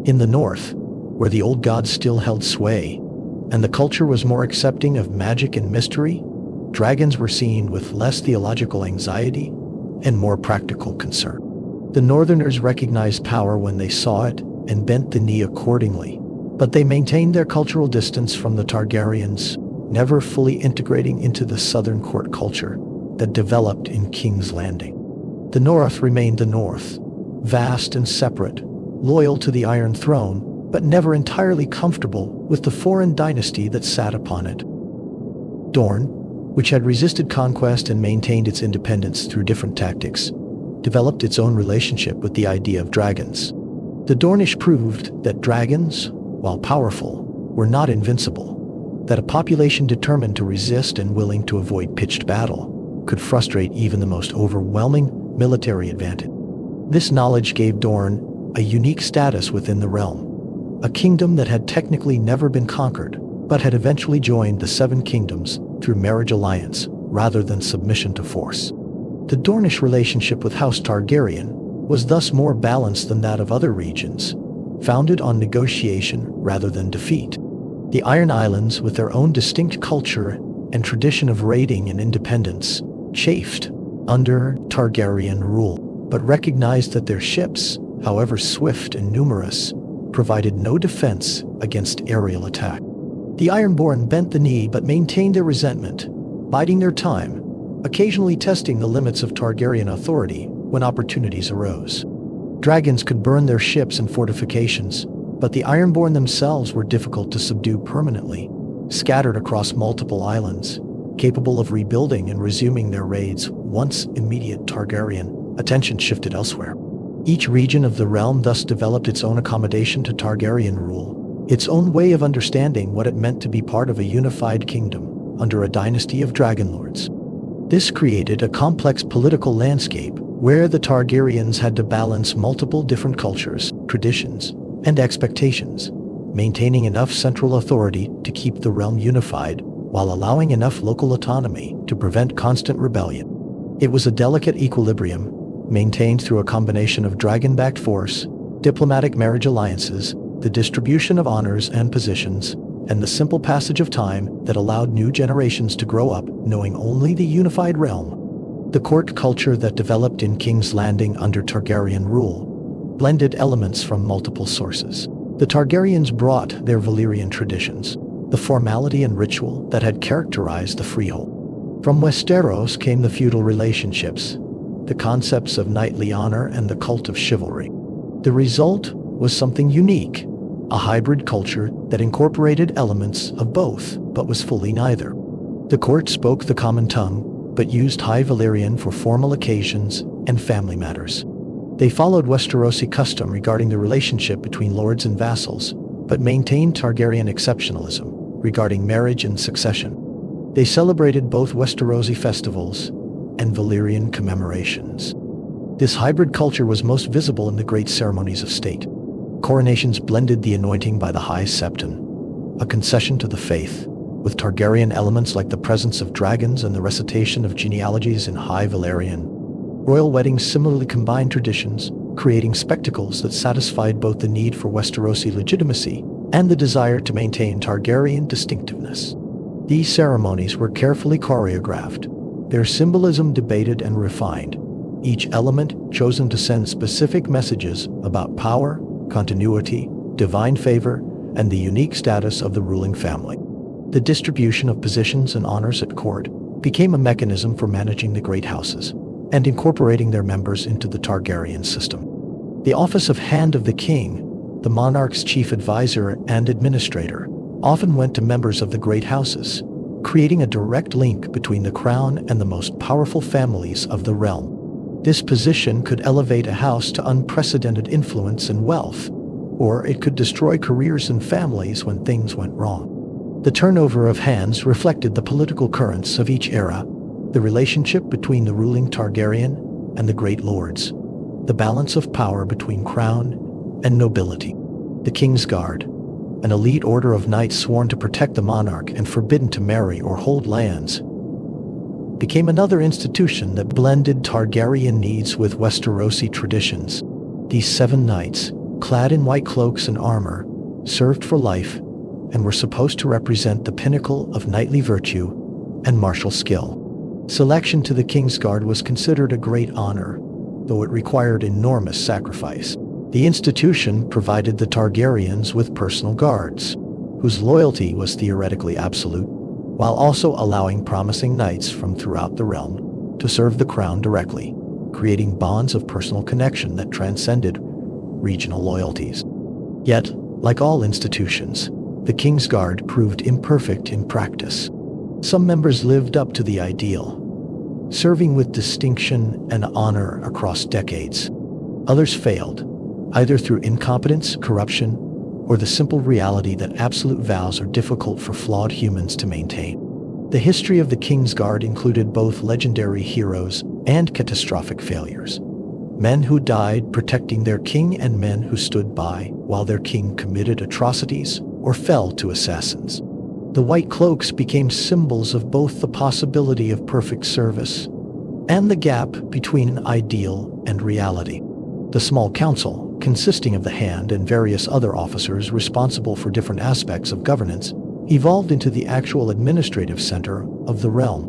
In the north, where the old gods still held sway, and the culture was more accepting of magic and mystery, dragons were seen with less theological anxiety and more practical concern. The Northerners recognized power when they saw it and bent the knee accordingly, but they maintained their cultural distance from the Targaryens, never fully integrating into the Southern court culture that developed in King's Landing. The North remained the North, vast and separate, loyal to the Iron Throne, but never entirely comfortable with the foreign dynasty that sat upon it. Dorne, which had resisted conquest and maintained its independence through different tactics, developed its own relationship with the idea of dragons. The Dornish proved that dragons, while powerful, were not invincible, that a population determined to resist and willing to avoid pitched battle could frustrate even the most overwhelming military advantage. This knowledge gave Dorne a unique status within the realm, a kingdom that had technically never been conquered, but had eventually joined the Seven Kingdoms through marriage alliance rather than submission to force. The Dornish relationship with House Targaryen was thus more balanced than that of other regions, founded on negotiation rather than defeat. The Iron Islands, with their own distinct culture and tradition of raiding and independence, chafed under Targaryen rule, but recognized that their ships, however swift and numerous, provided no defense against aerial attack. The Ironborn bent the knee but maintained their resentment, biding their time, occasionally testing the limits of Targaryen authority when opportunities arose. Dragons could burn their ships and fortifications, but the Ironborn themselves were difficult to subdue permanently, scattered across multiple islands, capable of rebuilding and resuming their raids once immediate Targaryen attention shifted elsewhere. Each region of the realm thus developed its own accommodation to Targaryen rule, its own way of understanding what it meant to be part of a unified kingdom under a dynasty of dragonlords. This created a complex political landscape where the Targaryens had to balance multiple different cultures, traditions, and expectations, maintaining enough central authority to keep the realm unified while allowing enough local autonomy to prevent constant rebellion. It was a delicate equilibrium, maintained through a combination of dragon-backed force, diplomatic marriage alliances, the distribution of honors and positions, and the simple passage of time that allowed new generations to grow up knowing only the unified realm. The court culture that developed in King's Landing under Targaryen rule blended elements from multiple sources. The Targaryens brought their Valyrian traditions, the formality and ritual that had characterized the Freehold. From Westeros came the feudal relationships, the concepts of knightly honor and the cult of chivalry. The result was something unique, a hybrid culture that incorporated elements of both but was fully neither. The court spoke the common tongue, but used High Valyrian for formal occasions and family matters. They followed Westerosi custom regarding the relationship between lords and vassals, but maintained Targaryen exceptionalism regarding marriage and succession. They celebrated both Westerosi festivals and Valyrian commemorations. This hybrid culture was most visible in the great ceremonies of state. Coronations blended the anointing by the High Septon, a concession to the faith, with Targaryen elements like the presence of dragons and the recitation of genealogies in High Valyrian. Royal weddings similarly combined traditions, creating spectacles that satisfied both the need for Westerosi legitimacy and the desire to maintain Targaryen distinctiveness. These ceremonies were carefully choreographed, their symbolism debated and refined, each element chosen to send specific messages about power, continuity, divine favor, and the unique status of the ruling family. The distribution of positions and honors at court became a mechanism for managing the great houses and incorporating their members into the Targaryen system. The office of Hand of the King, the monarch's chief advisor and administrator, often went to members of the great houses, creating a direct link between the crown and the most powerful families of the realm. This position could elevate a house to unprecedented influence and wealth, or it could destroy careers and families when things went wrong. The turnover of hands reflected the political currents of each era, the relationship between the ruling Targaryen and the great lords, the balance of power between crown and nobility. The King's Guard, an elite order of knights sworn to protect the monarch and forbidden to marry or hold lands, became another institution that blended Targaryen needs with Westerosi traditions. These 7 knights, clad in white cloaks and armor, served for life and were supposed to represent the pinnacle of knightly virtue and martial skill. Selection to the King's Guard was considered a great honor, though it required enormous sacrifice. The institution provided the Targaryens with personal guards, whose loyalty was theoretically absolute, while also allowing promising knights from throughout the realm to serve the crown directly, creating bonds of personal connection that transcended regional loyalties. Yet, like all institutions, the King's Guard proved imperfect in practice. Some members lived up to the ideal, serving with distinction and honor across decades. Others failed, either through incompetence, corruption, or the simple reality that absolute vows are difficult for flawed humans to maintain. The history of the King's Guard included both legendary heroes and catastrophic failures. Men who died protecting their king and men who stood by while their king committed atrocities or fell to assassins. The white cloaks became symbols of both the possibility of perfect service and the gap between ideal and reality. The small council, consisting of the Hand and various other officers responsible for different aspects of governance, evolved into the actual administrative center of the realm.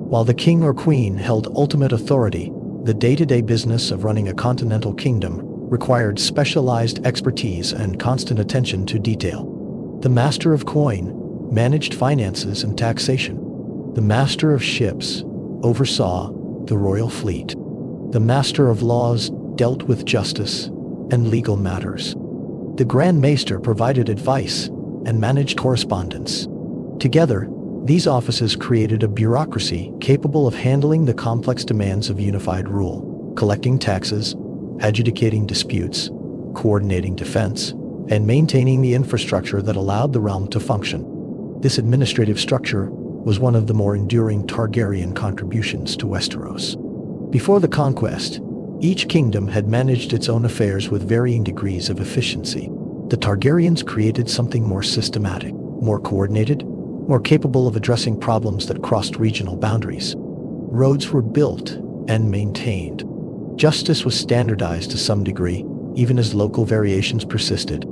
While the king or queen held ultimate authority, the day-to-day business of running a continental kingdom required specialized expertise and constant attention to detail. The Master of Coin managed finances and taxation. The Master of Ships oversaw the royal fleet. The Master of Laws dealt with justice and legal matters. The Grand Maester provided advice and managed correspondence. Together, these offices created a bureaucracy capable of handling the complex demands of unified rule, collecting taxes, adjudicating disputes, coordinating defense, and maintaining the infrastructure that allowed the realm to function. This administrative structure was one of the more enduring Targaryen contributions to Westeros. Before the Conquest, Each kingdom had managed its own affairs with varying degrees of efficiency. The Targaryens created something more systematic, more coordinated, more capable of addressing problems that crossed regional boundaries. Roads were built and maintained. Justice was standardized to some degree, even as local variations persisted.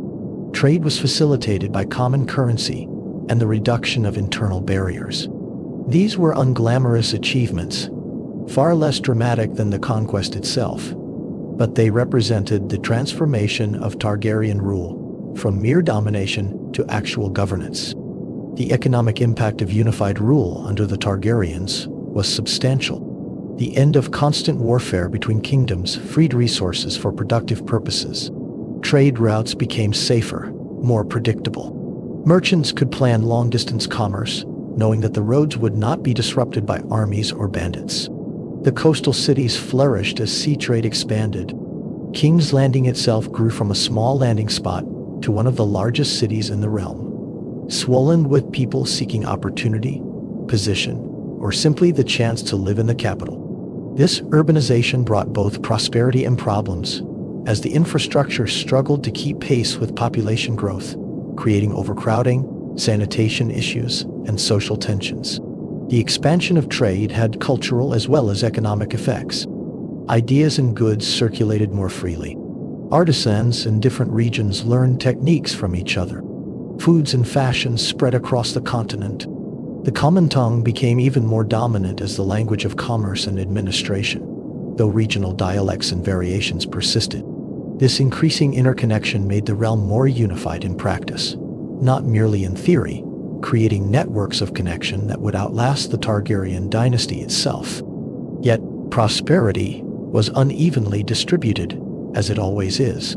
Trade was facilitated by common currency and the reduction of internal barriers. These were unglamorous achievements, far less dramatic than the conquest itself, but they represented the transformation of Targaryen rule from mere domination to actual governance. The economic impact of unified rule under the Targaryens was substantial. The end of constant warfare between kingdoms freed resources for productive purposes. Trade routes became safer, more predictable. Merchants could plan long-distance commerce, knowing that the roads would not be disrupted by armies or bandits. The coastal cities flourished as sea trade expanded. King's Landing itself grew from a small landing spot to one of the largest cities in the realm, swollen with people seeking opportunity, position, or simply the chance to live in the capital. This urbanization brought both prosperity and problems, as the infrastructure struggled to keep pace with population growth, creating overcrowding, sanitation issues, and social tensions. The expansion of trade had cultural as well as economic effects. Ideas and goods circulated more freely. Artisans in different regions learned techniques from each other. Foods and fashions spread across the continent. The common tongue became even more dominant as the language of commerce and administration, though regional dialects and variations persisted. This increasing interconnection made the realm more unified in practice, not merely in theory, creating networks of connection that would outlast the Targaryen dynasty itself. Yet, prosperity was unevenly distributed, as it always is.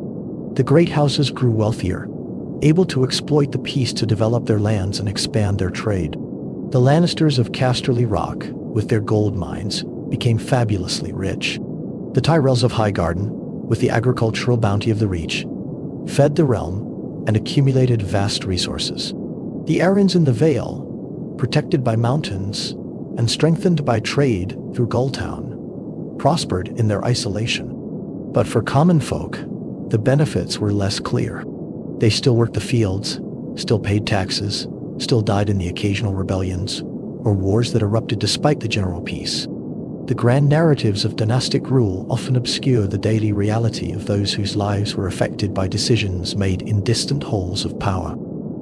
The great houses grew wealthier, able to exploit the peace to develop their lands and expand their trade. The Lannisters of Casterly Rock, with their gold mines, became fabulously rich. The Tyrells of Highgarden, with the agricultural bounty of the Reach, fed the realm and accumulated vast resources. The Aryans in the Vale, protected by mountains and strengthened by trade through Gulltown, prospered in their isolation. But for common folk, the benefits were less clear. They still worked the fields, still paid taxes, still died in the occasional rebellions or wars that erupted despite the general peace. The grand narratives of dynastic rule often obscure the daily reality of those whose lives were affected by decisions made in distant halls of power.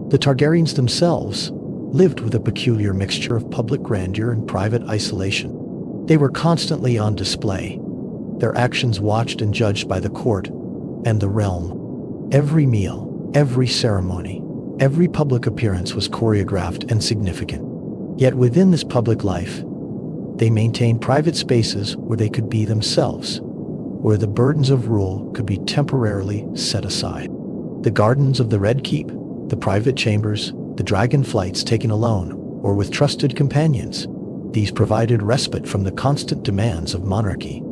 The Targaryens themselves lived with a peculiar mixture of public grandeur and private isolation. They were constantly on display, their actions watched and judged by the court and the realm. Every meal, every ceremony, every public appearance was choreographed and significant. Yet within this public life, they maintained private spaces where they could be themselves, where the burdens of rule could be temporarily set aside. The gardens of the Red Keep, the private chambers, the dragon flights taken alone or with trusted companions, these provided respite from the constant demands of monarchy.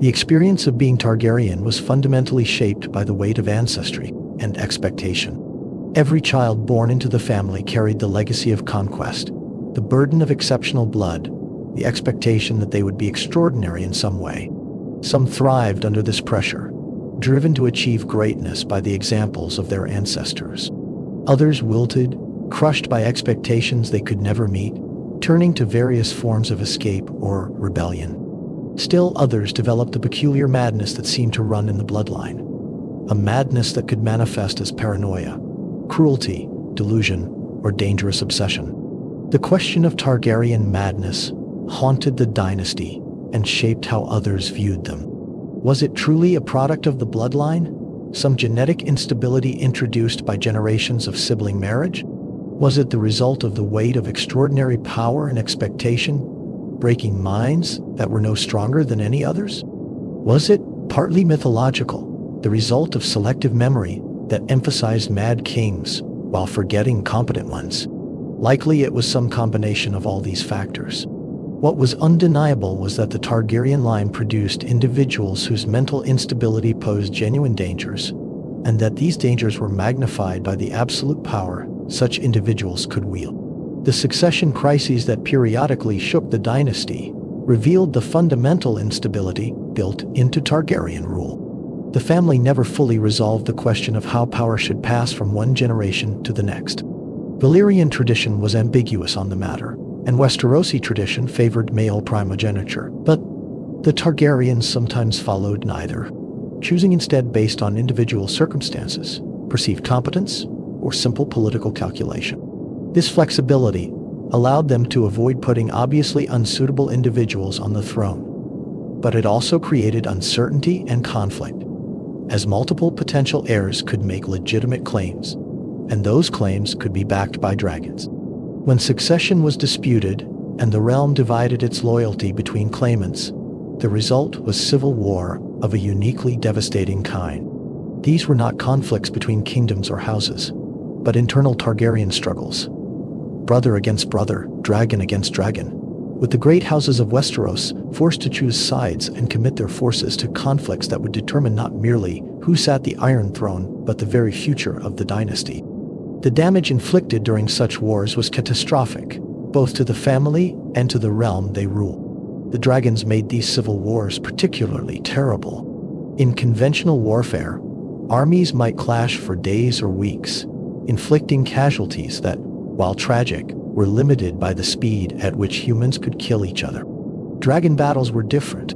The experience of being Targaryen was fundamentally shaped by the weight of ancestry and expectation. Every child born into the family carried the legacy of conquest, the burden of exceptional blood, the expectation that they would be extraordinary in some way. Some thrived under this pressure, driven to achieve greatness by the examples of their ancestors. Others wilted, crushed by expectations they could never meet, turning to various forms of escape or rebellion. Still others developed a peculiar madness that seemed to run in the bloodline, a madness that could manifest as paranoia, cruelty, delusion, or dangerous obsession. The question of Targaryen madness haunted the dynasty and shaped how others viewed them. Was it truly a product of the bloodline? Some genetic instability introduced by generations of sibling marriage? Was it the result of the weight of extraordinary power and expectation, breaking minds that were no stronger than any others? Was it, partly mythological, the result of selective memory that emphasized mad kings while forgetting competent ones? Likely it was some combination of all these factors. What was undeniable was that the Targaryen line produced individuals whose mental instability posed genuine dangers, and that these dangers were magnified by the absolute power such individuals could wield. The succession crises that periodically shook the dynasty revealed the fundamental instability built into Targaryen rule. The family never fully resolved the question of how power should pass from one generation to the next. Valyrian tradition was ambiguous on the matter, and Westerosi tradition favored male primogeniture, but the Targaryens sometimes followed neither, choosing instead based on individual circumstances, perceived competence, or simple political calculation. This flexibility allowed them to avoid putting obviously unsuitable individuals on the throne, but it also created uncertainty and conflict, as multiple potential heirs could make legitimate claims, and those claims could be backed by dragons. When succession was disputed and the realm divided its loyalty between claimants, the result was civil war of a uniquely devastating kind. These were not conflicts between kingdoms or houses, but internal Targaryen struggles. Brother against brother, dragon against dragon, with the great houses of Westeros forced to choose sides and commit their forces to conflicts that would determine not merely who sat the Iron Throne, but the very future of the dynasty. The damage inflicted during such wars was catastrophic, both to the family and to the realm they rule. The dragons made these civil wars particularly terrible. In conventional warfare, armies might clash for days or weeks, inflicting casualties that, while tragic, were limited by the speed at which humans could kill each other. Dragon battles were different.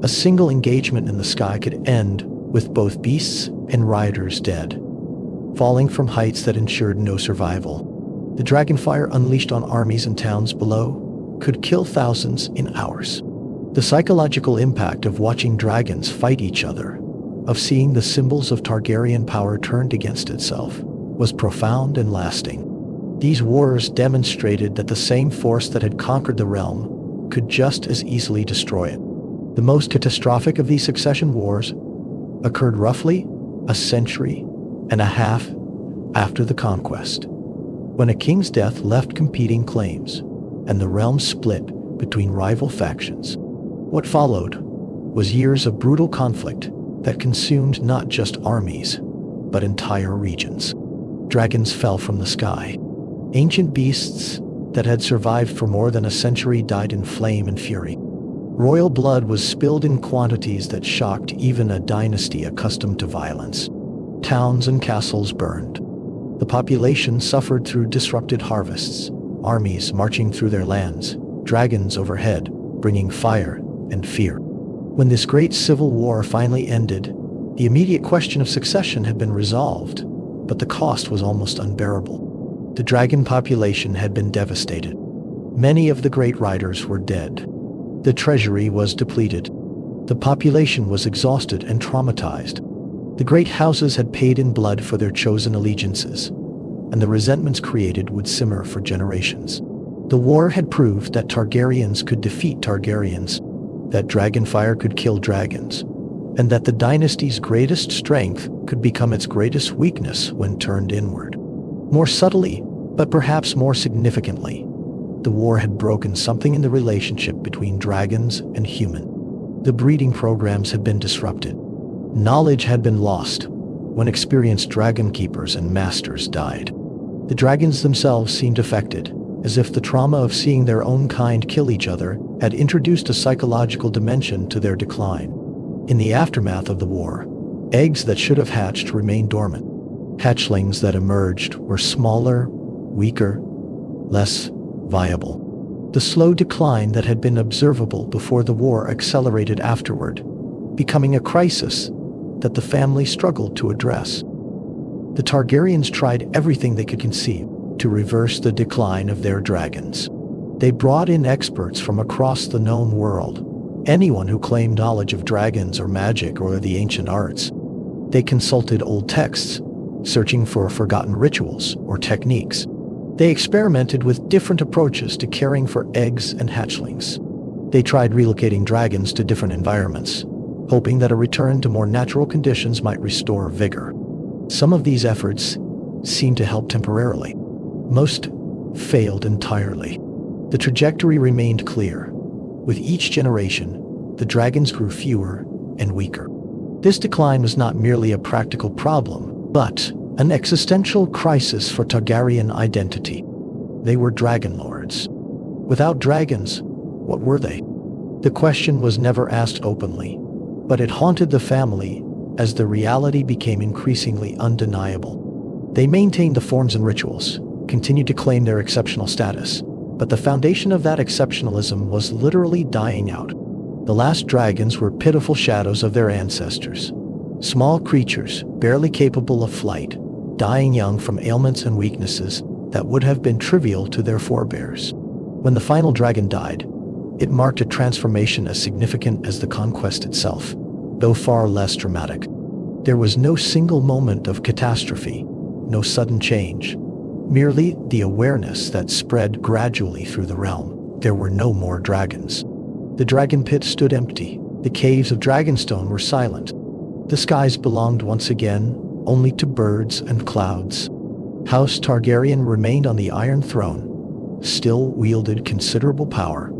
A single engagement in the sky could end with both beasts and riders dead, falling from heights that ensured no survival. The dragonfire unleashed on armies and towns below could kill thousands in hours. The psychological impact of watching dragons fight each other, of seeing the symbols of Targaryen power turned against itself, was profound and lasting. These wars demonstrated that the same force that had conquered the realm could just as easily destroy it. The most catastrophic of these succession wars occurred roughly a century and a half after the Conquest, when a king's death left competing claims, and the realm split between rival factions. What followed was years of brutal conflict that consumed not just armies, but entire regions. Dragons fell from the sky. Ancient beasts that had survived for more than a century died in flame and fury. Royal blood was spilled in quantities that shocked even a dynasty accustomed to violence. Towns and castles burned. The population suffered through disrupted harvests, armies marching through their lands, dragons overhead, bringing fire and fear. When this great civil war finally ended, the immediate question of succession had been resolved, but the cost was almost unbearable. The dragon population had been devastated. Many of the great riders were dead. The treasury was depleted. The population was exhausted and traumatized. The great houses had paid in blood for their chosen allegiances, and the resentments created would simmer for generations. The war had proved that Targaryens could defeat Targaryens, that dragonfire could kill dragons, and that the dynasty's greatest strength could become its greatest weakness when turned inward. More subtly, but perhaps more significantly, the war had broken something in the relationship between dragons and human. The breeding programs had been disrupted. Knowledge had been lost when experienced dragon keepers and masters died. The dragons themselves seemed affected, as if the trauma of seeing their own kind kill each other had introduced a psychological dimension to their decline. In the aftermath of the war, eggs that should have hatched remained dormant. Hatchlings that emerged were smaller, weaker, less viable. The slow decline that had been observable before the war accelerated afterward, becoming a crisis that the family struggled to address. The Targaryens tried everything they could conceive to reverse the decline of their dragons. They brought in experts from across the known world, anyone who claimed knowledge of dragons or magic or the ancient arts. They consulted old texts, searching for forgotten rituals or techniques. They experimented with different approaches to caring for eggs and hatchlings. They tried relocating dragons to different environments, hoping that a return to more natural conditions might restore vigor. Some of these efforts seemed to help temporarily. Most failed entirely. The trajectory remained clear. With each generation, the dragons grew fewer and weaker. This decline was not merely a practical problem, but an existential crisis for Targaryen identity. They were dragonlords. Without dragons, what were they? The question was never asked openly, but it haunted the family as the reality became increasingly undeniable. They maintained the forms and rituals, continued to claim their exceptional status, but the foundation of that exceptionalism was literally dying out. The last dragons were pitiful shadows of their ancestors. Small creatures, barely capable of flight, dying young from ailments and weaknesses that would have been trivial to their forebears. When the final dragon died, it marked a transformation as significant as the conquest itself, though far less dramatic. There was no single moment of catastrophe, no sudden change, merely the awareness that spread gradually through the realm. There were no more dragons. The dragon pit stood empty. The caves of Dragonstone were silent. The skies belonged once again only to birds and clouds. House Targaryen remained on the Iron Throne, still wielded considerable power,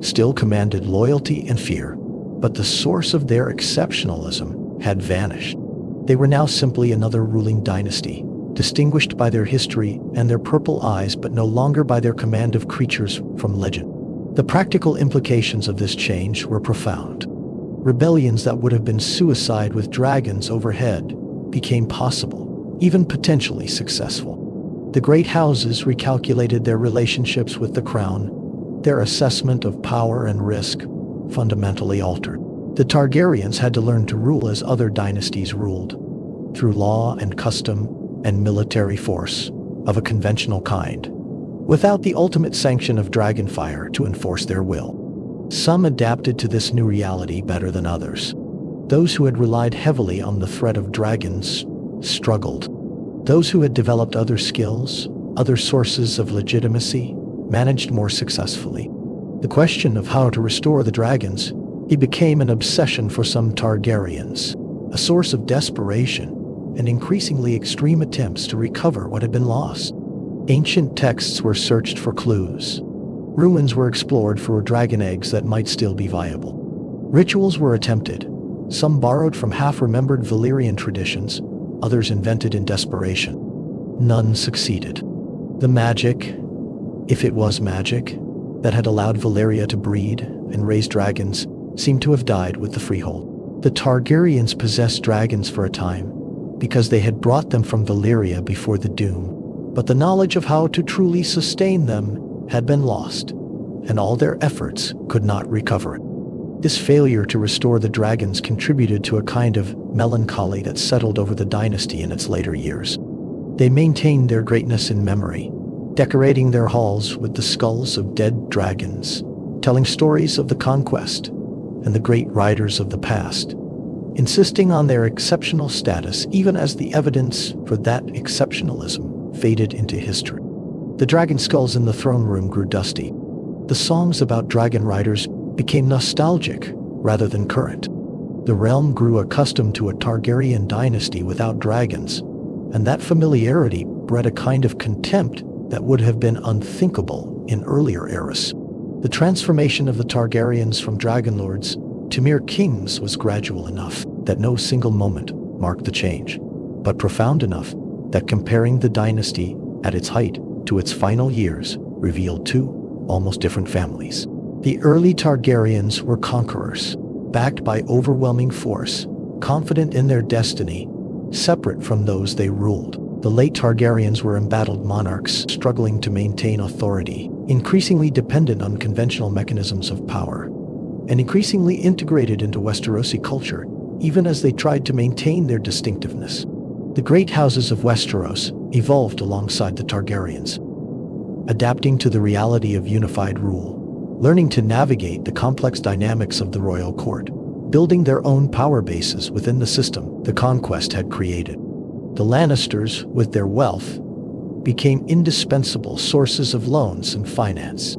still commanded loyalty and fear, but the source of their exceptionalism had vanished. They were now simply another ruling dynasty, distinguished by their history and their purple eyes, but no longer by their command of creatures from legend. The practical implications of this change were profound. Rebellions that would have been suicide with dragons overhead became possible, even potentially successful. The great houses recalculated their relationships with the crown. Their assessment of power and risk fundamentally altered. The Targaryens had to learn to rule as other dynasties ruled, through law and custom and military force of a conventional kind, without the ultimate sanction of dragonfire to enforce their will. Some adapted to this new reality better than others. Those who had relied heavily on the threat of dragons struggled. Those who had developed other skills, other sources of legitimacy, managed more successfully. The question of how to restore the dragons became an obsession for some Targaryens, a source of desperation and increasingly extreme attempts to recover what had been lost. Ancient texts were searched for clues. Ruins were explored for dragon eggs that might still be viable. Rituals were attempted, some borrowed from half-remembered Valyrian traditions, others invented in desperation. None succeeded. The magic, if it was magic, that had allowed Valyria to breed and raise dragons seemed to have died with the Freehold. The Targaryens possessed dragons for a time because they had brought them from Valyria before the Doom, but the knowledge of how to truly sustain them had been lost, and all their efforts could not recover it. This failure to restore the dragons contributed to a kind of melancholy that settled over the dynasty in its later years. They maintained their greatness in memory, decorating their halls with the skulls of dead dragons, telling stories of the conquest and the great riders of the past, insisting on their exceptional status even as the evidence for that exceptionalism faded into history. The dragon skulls in the throne room grew dusty. The songs about dragon riders became nostalgic rather than current. The realm grew accustomed to a Targaryen dynasty without dragons, and that familiarity bred a kind of contempt that would have been unthinkable in earlier eras. The transformation of the Targaryens from dragonlords to mere kings was gradual enough that no single moment marked the change, but profound enough that comparing the dynasty at its height to its final years revealed two almost different families. The early Targaryens were conquerors, backed by overwhelming force, confident in their destiny, separate from those they ruled. The late Targaryens were embattled monarchs struggling to maintain authority, increasingly dependent on conventional mechanisms of power, and increasingly integrated into Westerosi culture, even as they tried to maintain their distinctiveness. The great houses of Westeros evolved alongside the Targaryens, adapting to the reality of unified rule, learning to navigate the complex dynamics of the royal court, building their own power bases within the system the Conquest had created. The Lannisters, with their wealth, became indispensable sources of loans and finance.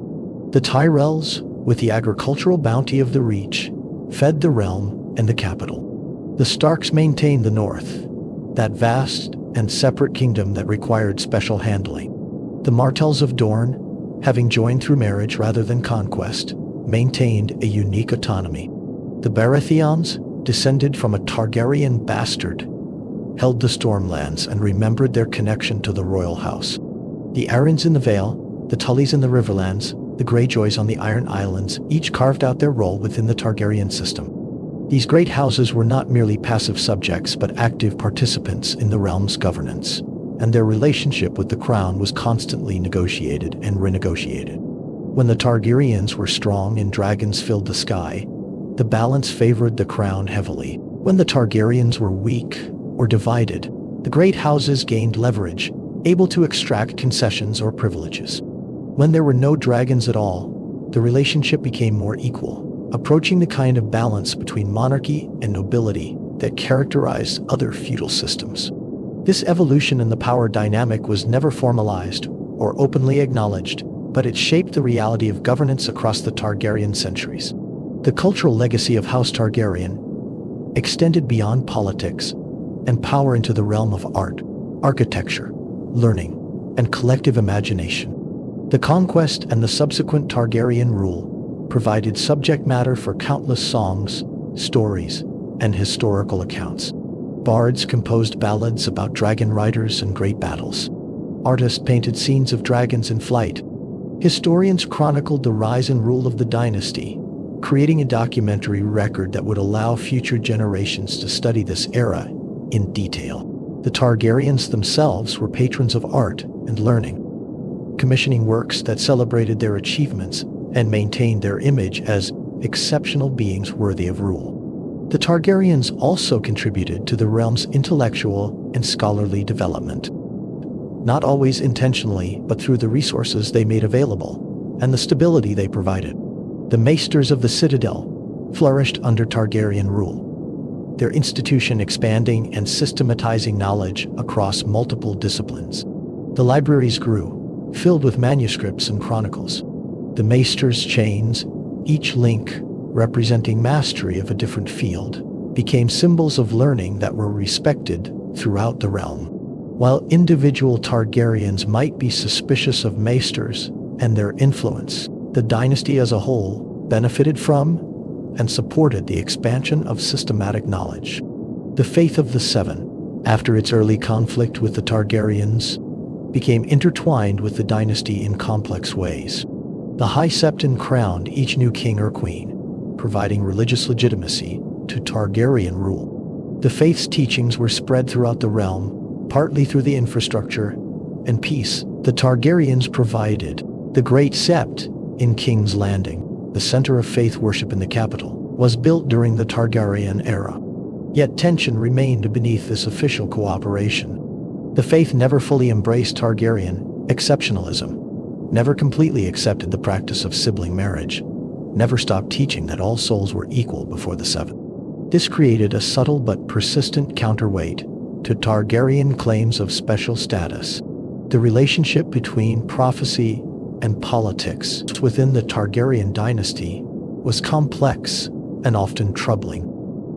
The Tyrells, with the agricultural bounty of the Reach, fed the realm and the capital. The Starks maintained the North, that vast and separate kingdom that required special handling. The Martells of Dorne, having joined through marriage rather than conquest, maintained a unique autonomy. The Baratheons, descended from a Targaryen bastard, held the Stormlands and remembered their connection to the royal house. The Arryns in the Vale, the Tullys in the Riverlands, the Greyjoys on the Iron Islands each carved out their role within the Targaryen system. These great houses were not merely passive subjects but active participants in the realm's governance, and their relationship with the crown was constantly negotiated and renegotiated. When the Targaryens were strong and dragons filled the sky, the balance favored the crown heavily. When the Targaryens were weak or divided, the great houses gained leverage, able to extract concessions or privileges. When there were no dragons at all, the relationship became more equal, approaching the kind of balance between monarchy and nobility that characterized other feudal systems. This evolution in the power dynamic was never formalized or openly acknowledged, but it shaped the reality of governance across the Targaryen centuries. The cultural legacy of House Targaryen extended beyond politics and power into the realm of art, architecture, learning, and collective imagination. The Conquest and the subsequent Targaryen rule provided subject matter for countless songs, stories, and historical accounts. Bards composed ballads about dragon riders and great battles. Artists painted scenes of dragons in flight. Historians chronicled the rise and rule of the dynasty, creating a documentary record that would allow future generations to study this era in detail. The Targaryens themselves were patrons of art and learning, commissioning works that celebrated their achievements and maintained their image as exceptional beings worthy of rule. The Targaryens also contributed to the realm's intellectual and scholarly development, not always intentionally, but through the resources they made available and the stability they provided. The Maesters of the Citadel flourished under Targaryen rule, their institution expanding and systematizing knowledge across multiple disciplines. The libraries grew, filled with manuscripts and chronicles. The Maesters' chains, each link representing mastery of a different field, became symbols of learning that were respected throughout the realm. While individual Targaryens might be suspicious of Maesters and their influence, the dynasty as a whole benefited from and supported the expansion of systematic knowledge. The Faith of the Seven, after its early conflict with the Targaryens, became intertwined with the dynasty in complex ways. The High Septon crowned each new king or queen, providing religious legitimacy to Targaryen rule. The faith's teachings were spread throughout the realm, partly through the infrastructure and peace the Targaryens provided. The Great Sept in King's Landing, the center of faith worship in the capital, was built during the Targaryen era. Yet tension remained beneath this official cooperation. The faith never fully embraced Targaryen exceptionalism, never completely accepted the practice of sibling marriage, never stopped teaching that all souls were equal before the seven. This created a subtle but persistent counterweight to Targaryen claims of special status. The relationship between prophecy and politics within the Targaryen dynasty was complex and often troubling.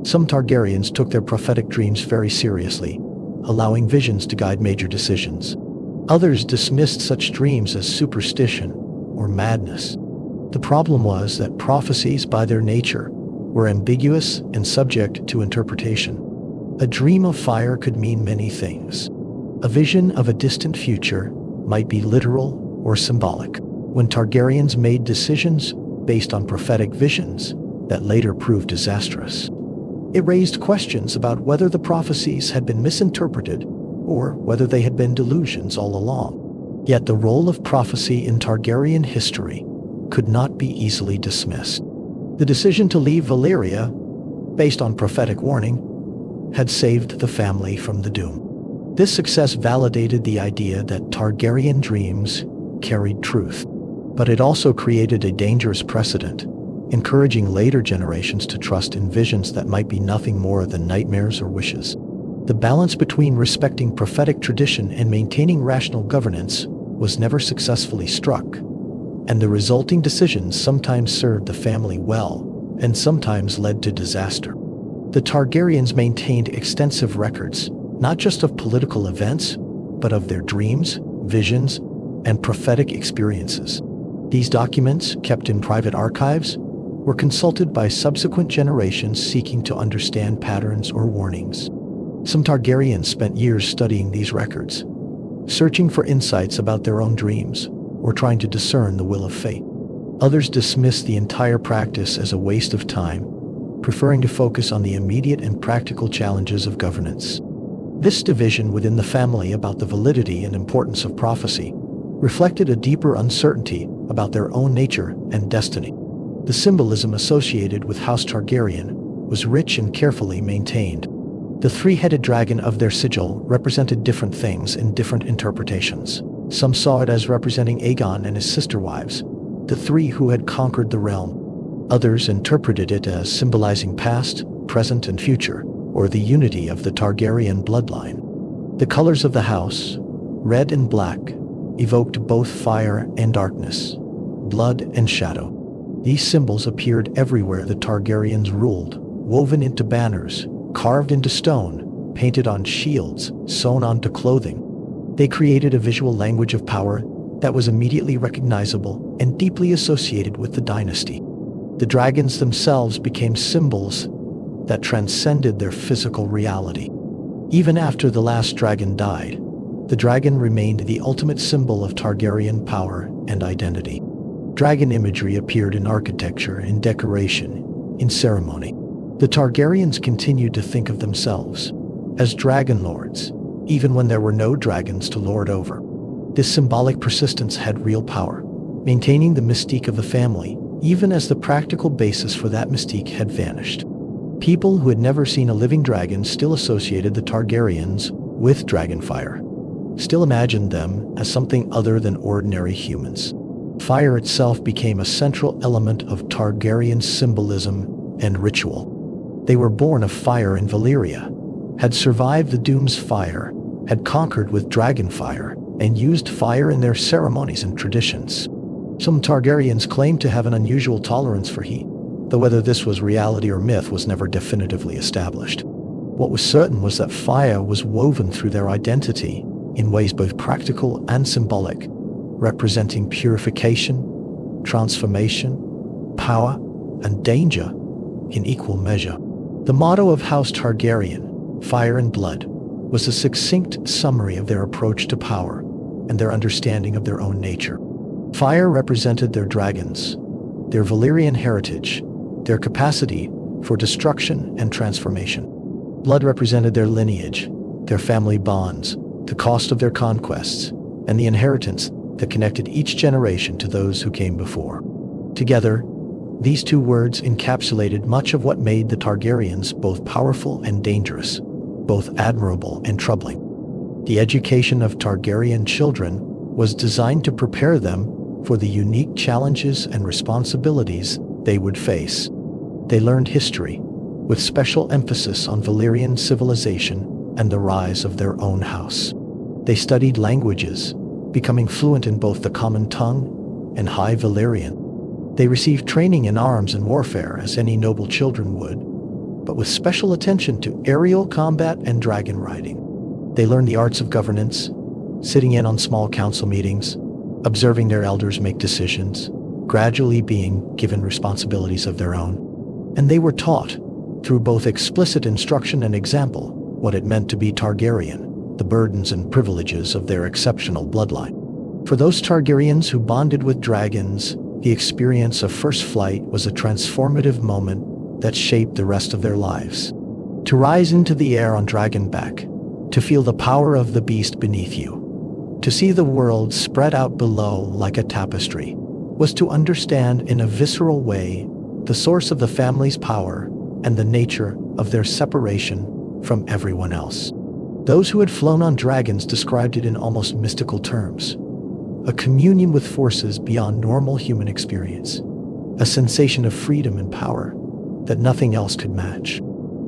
Some Targaryens took their prophetic dreams very seriously, allowing visions to guide major decisions. Others dismissed such dreams as superstition or madness. The problem was that prophecies by their nature were ambiguous and subject to interpretation. A dream of fire could mean many things. A vision of a distant future might be literal or symbolic. When Targaryens made decisions based on prophetic visions that later proved disastrous, it raised questions about whether the prophecies had been misinterpreted or whether they had been delusions all along. Yet the role of prophecy in Targaryen history could not be easily dismissed. The decision to leave Valyria, based on prophetic warning, had saved the family from the doom. This success validated the idea that Targaryen dreams carried truth, but it also created a dangerous precedent, encouraging later generations to trust in visions that might be nothing more than nightmares or wishes. The balance between respecting prophetic tradition and maintaining rational governance was never successfully struck, and the resulting decisions sometimes served the family well and sometimes led to disaster. The Targaryens maintained extensive records, not just of political events, but of their dreams, visions, and prophetic experiences. These documents, kept in private archives, were consulted by subsequent generations seeking to understand patterns or warnings. Some Targaryens spent years studying these records, searching for insights about their own dreams, or trying to discern the will of fate. Others dismissed the entire practice as a waste of time, preferring to focus on the immediate and practical challenges of governance. This division within the family about the validity and importance of prophecy reflected a deeper uncertainty about their own nature and destiny. The symbolism associated with House Targaryen was rich and carefully maintained. The three-headed dragon of their sigil represented different things in different interpretations. Some saw it as representing Aegon and his sister wives, the three who had conquered the realm. Others interpreted it as symbolizing past, present, and future, or the unity of the Targaryen bloodline. The colors of the house, red and black, evoked both fire and darkness, blood and shadow. These symbols appeared everywhere the Targaryens ruled, woven into banners, carved into stone, painted on shields, sewn onto clothing. They created a visual language of power that was immediately recognizable and deeply associated with the dynasty. The dragons themselves became symbols that transcended their physical reality. Even after the last dragon died, the dragon remained the ultimate symbol of Targaryen power and identity. Dragon imagery appeared in architecture, in decoration, in ceremony. The Targaryens continued to think of themselves as dragonlords, even when there were no dragons to lord over. This symbolic persistence had real power, maintaining the mystique of the family, even as the practical basis for that mystique had vanished. People who had never seen a living dragon still associated the Targaryens with dragonfire, still imagined them as something other than ordinary humans. Fire itself became a central element of Targaryen symbolism and ritual. They were born of fire in Valyria, had survived the Doom's fire, had conquered with dragonfire, and used fire in their ceremonies and traditions. Some Targaryens claimed to have an unusual tolerance for heat, though whether this was reality or myth was never definitively established. What was certain was that fire was woven through their identity in ways both practical and symbolic, representing purification, transformation, power, and danger in equal measure. The motto of House Targaryen, Fire and Blood, was a succinct summary of their approach to power and their understanding of their own nature. Fire represented their dragons, their Valyrian heritage, their capacity for destruction and transformation. Blood represented their lineage, their family bonds, the cost of their conquests, and the inheritance that connected each generation to those who came before. Together, these two words encapsulated much of what made the Targaryens both powerful and dangerous, both admirable and troubling. The education of Targaryen children was designed to prepare them for the unique challenges and responsibilities they would face. They learned history, with special emphasis on Valyrian civilization and the rise of their own house. They studied languages, becoming fluent in both the common tongue and High Valyrian. They received training in arms and warfare as any noble children would, but with special attention to aerial combat and dragon riding. They learned the arts of governance, sitting in on small council meetings, observing their elders make decisions, gradually being given responsibilities of their own. And they were taught, through both explicit instruction and example, what it meant to be Targaryen, the burdens and privileges of their exceptional bloodline. For those Targaryens who bonded with dragons, the experience of first flight was a transformative moment that shaped the rest of their lives. To rise into the air on dragonback, to feel the power of the beast beneath you, to see the world spread out below like a tapestry, was to understand in a visceral way the source of the family's power and the nature of their separation from everyone else. Those who had flown on dragons described it in almost mystical terms. A communion with forces beyond normal human experience, a sensation of freedom and power that nothing else could match.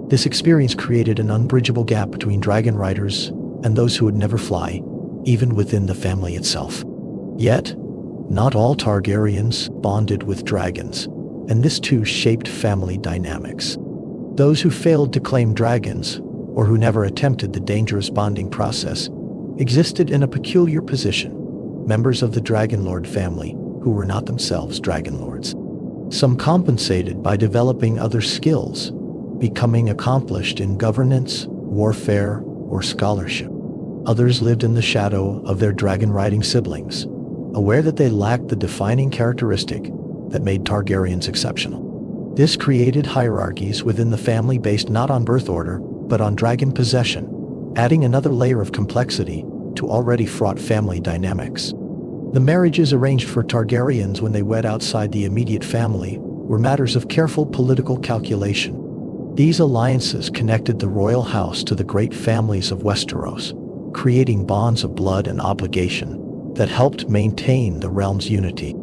This experience created an unbridgeable gap between dragon riders and those who would never fly, even within the family itself. Yet, not all Targaryens bonded with dragons, and this too shaped family dynamics. Those who failed to claim dragons, or who never attempted the dangerous bonding process, existed in a peculiar position, members of the dragonlord family who were not themselves dragonlords. Some compensated by developing other skills, becoming accomplished in governance, warfare, or scholarship. Others lived in the shadow of their dragon-riding siblings, aware that they lacked the defining characteristic that made Targaryens exceptional. This created hierarchies within the family based not on birth order, but on dragon possession, adding another layer of complexity to already fraught family dynamics. The marriages arranged for Targaryens when they wed outside the immediate family were matters of careful political calculation. These alliances connected the royal house to the great families of Westeros, creating bonds of blood and obligation that helped maintain the realm's unity.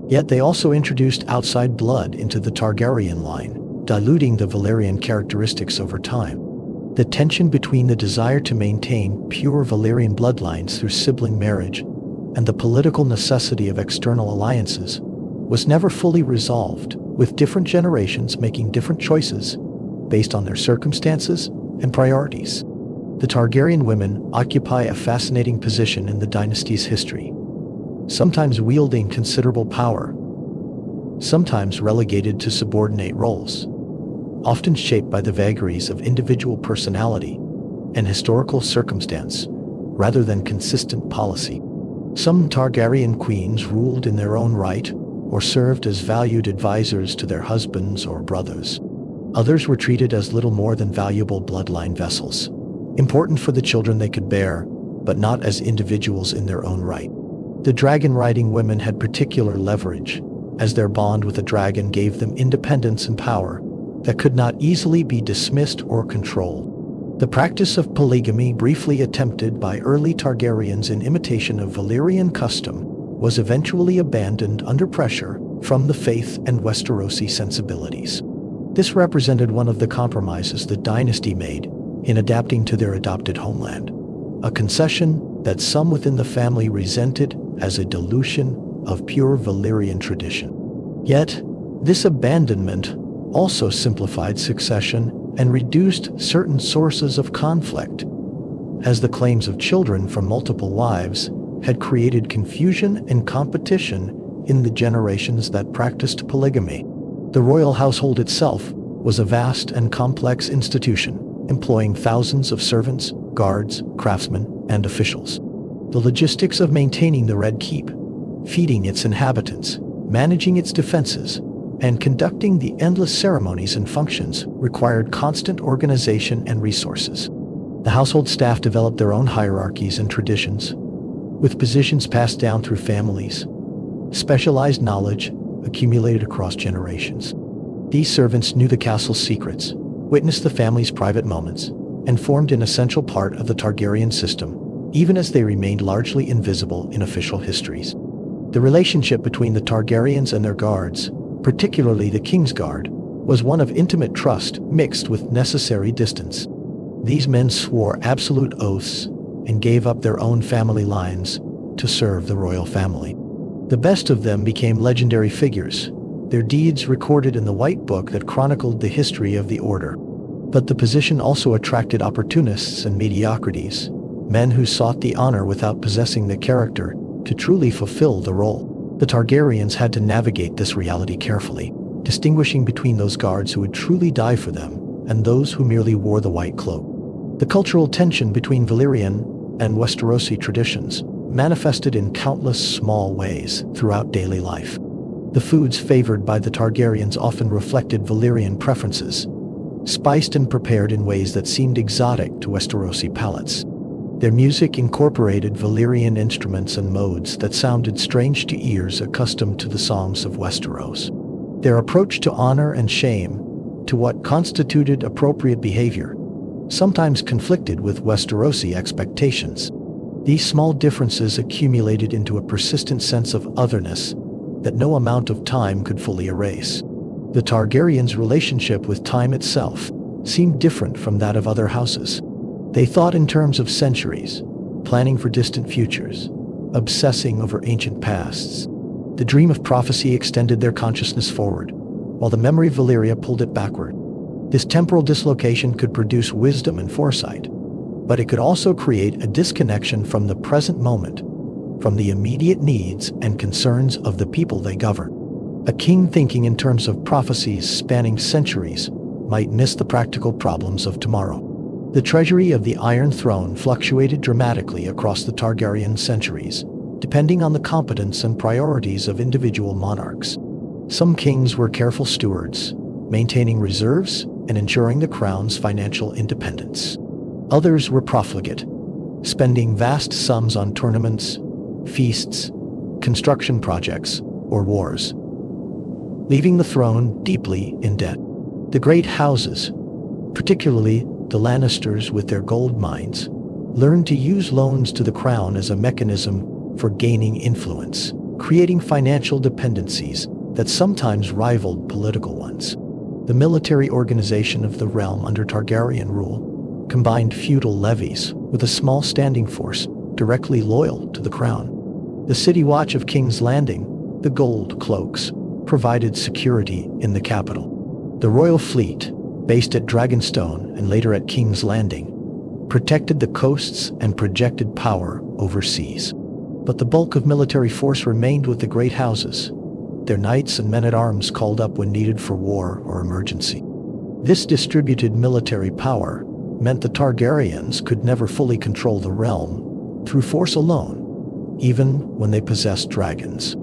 Yet they also introduced outside blood into the Targaryen line, diluting the Valyrian characteristics over time. The tension between the desire to maintain pure Valyrian bloodlines through sibling marriage and the political necessity of external alliances was never fully resolved, with different generations making different choices based on their circumstances and priorities. The Targaryen women occupy a fascinating position in the dynasty's history, sometimes wielding considerable power, sometimes relegated to subordinate roles, often shaped by the vagaries of individual personality and historical circumstance rather than consistent policy. Some Targaryen queens ruled in their own right or served as valued advisors to their husbands or brothers. Others were treated as little more than valuable bloodline vessels, important for the children they could bear, but not as individuals in their own right. The dragon-riding women had particular leverage, as their bond with a dragon gave them independence and power that could not easily be dismissed or controlled. The practice of polygamy, briefly attempted by early Targaryens in imitation of Valyrian custom, was eventually abandoned under pressure from the faith and Westerosi sensibilities. This represented one of the compromises the dynasty made in adapting to their adopted homeland, a concession that some within the family resented as a dilution of pure Valyrian tradition. Yet, this abandonment also simplified succession and reduced certain sources of conflict, as the claims of children from multiple wives had created confusion and competition in the generations that practiced polygamy. The royal household itself was a vast and complex institution, employing thousands of servants, guards, craftsmen, and officials. The logistics of maintaining the Red Keep, feeding its inhabitants, managing its defenses, and conducting the endless ceremonies and functions required constant organization and resources. The household staff developed their own hierarchies and traditions, with positions passed down through families, specialized knowledge accumulated across generations. These servants knew the castle's secrets, witnessed the family's private moments, and formed an essential part of the Targaryen system, even as they remained largely invisible in official histories. The relationship between the Targaryens and their guards, particularly the King's Guard, was one of intimate trust mixed with necessary distance. These men swore absolute oaths and gave up their own family lines to serve the royal family. The best of them became legendary figures, their deeds recorded in the White Book that chronicled the history of the order. But the position also attracted opportunists and mediocrities, men who sought the honor without possessing the character to truly fulfill the role. The Targaryens had to navigate this reality carefully, distinguishing between those guards who would truly die for them and those who merely wore the white cloak. The cultural tension between Valyrian and Westerosi traditions manifested in countless small ways throughout daily life. The foods favored by the Targaryens often reflected Valyrian preferences, spiced and prepared in ways that seemed exotic to Westerosi palates. Their music incorporated Valyrian instruments and modes that sounded strange to ears accustomed to the songs of Westeros. Their approach to honor and shame, to what constituted appropriate behavior, sometimes conflicted with Westerosi expectations. These small differences accumulated into a persistent sense of otherness that no amount of time could fully erase. The Targaryens' relationship with time itself seemed different from that of other houses. They thought in terms of centuries, planning for distant futures, obsessing over ancient pasts. The dream of prophecy extended their consciousness forward, while the memory of Valyria pulled it backward. This temporal dislocation could produce wisdom and foresight, but it could also create a disconnection from the present moment, from the immediate needs and concerns of the people they govern. A king thinking in terms of prophecies spanning centuries might miss the practical problems of tomorrow. The treasury of the Iron Throne fluctuated dramatically across the Targaryen centuries, depending on the competence and priorities of individual monarchs. Some kings were careful stewards, maintaining reserves and ensuring the crown's financial independence. Others were profligate, spending vast sums on tournaments, feasts, construction projects, or wars, leaving the throne deeply in debt. The great houses, particularly the Lannisters with their gold mines, learned to use loans to the crown as a mechanism for gaining influence, creating financial dependencies that sometimes rivaled political ones. The military organization of the realm under Targaryen rule combined feudal levies with a small standing force directly loyal to the crown. The city watch of King's Landing, the Gold Cloaks, provided security in the capital. The royal fleet, based at Dragonstone and later at King's Landing, protected the coasts and projected power overseas. But the bulk of military force remained with the great houses, their knights and men-at-arms called up when needed for war or emergency. This distributed military power meant the Targaryens could never fully control the realm through force alone, even when they possessed dragons.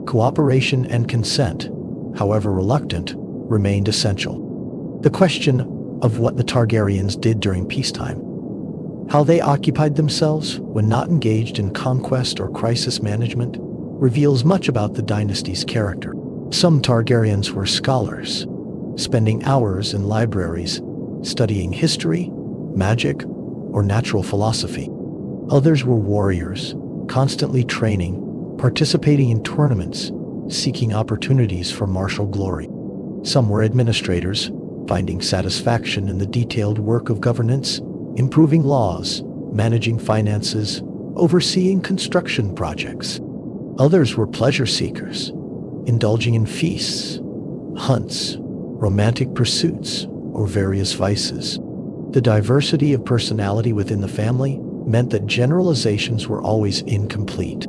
Cooperation and consent, however reluctant, remained essential. The question of what the Targaryens did during peacetime, how they occupied themselves when not engaged in conquest or crisis management, reveals much about the dynasty's character. Some Targaryens were scholars, spending hours in libraries studying history, magic, or natural philosophy. Others were warriors, constantly training, participating in tournaments, seeking opportunities for martial glory. Some were administrators, finding satisfaction in the detailed work of governance, improving laws, managing finances, overseeing construction projects. Others were pleasure seekers, indulging in feasts, hunts, romantic pursuits, or various vices. The diversity of personality within the family meant that generalizations were always incomplete.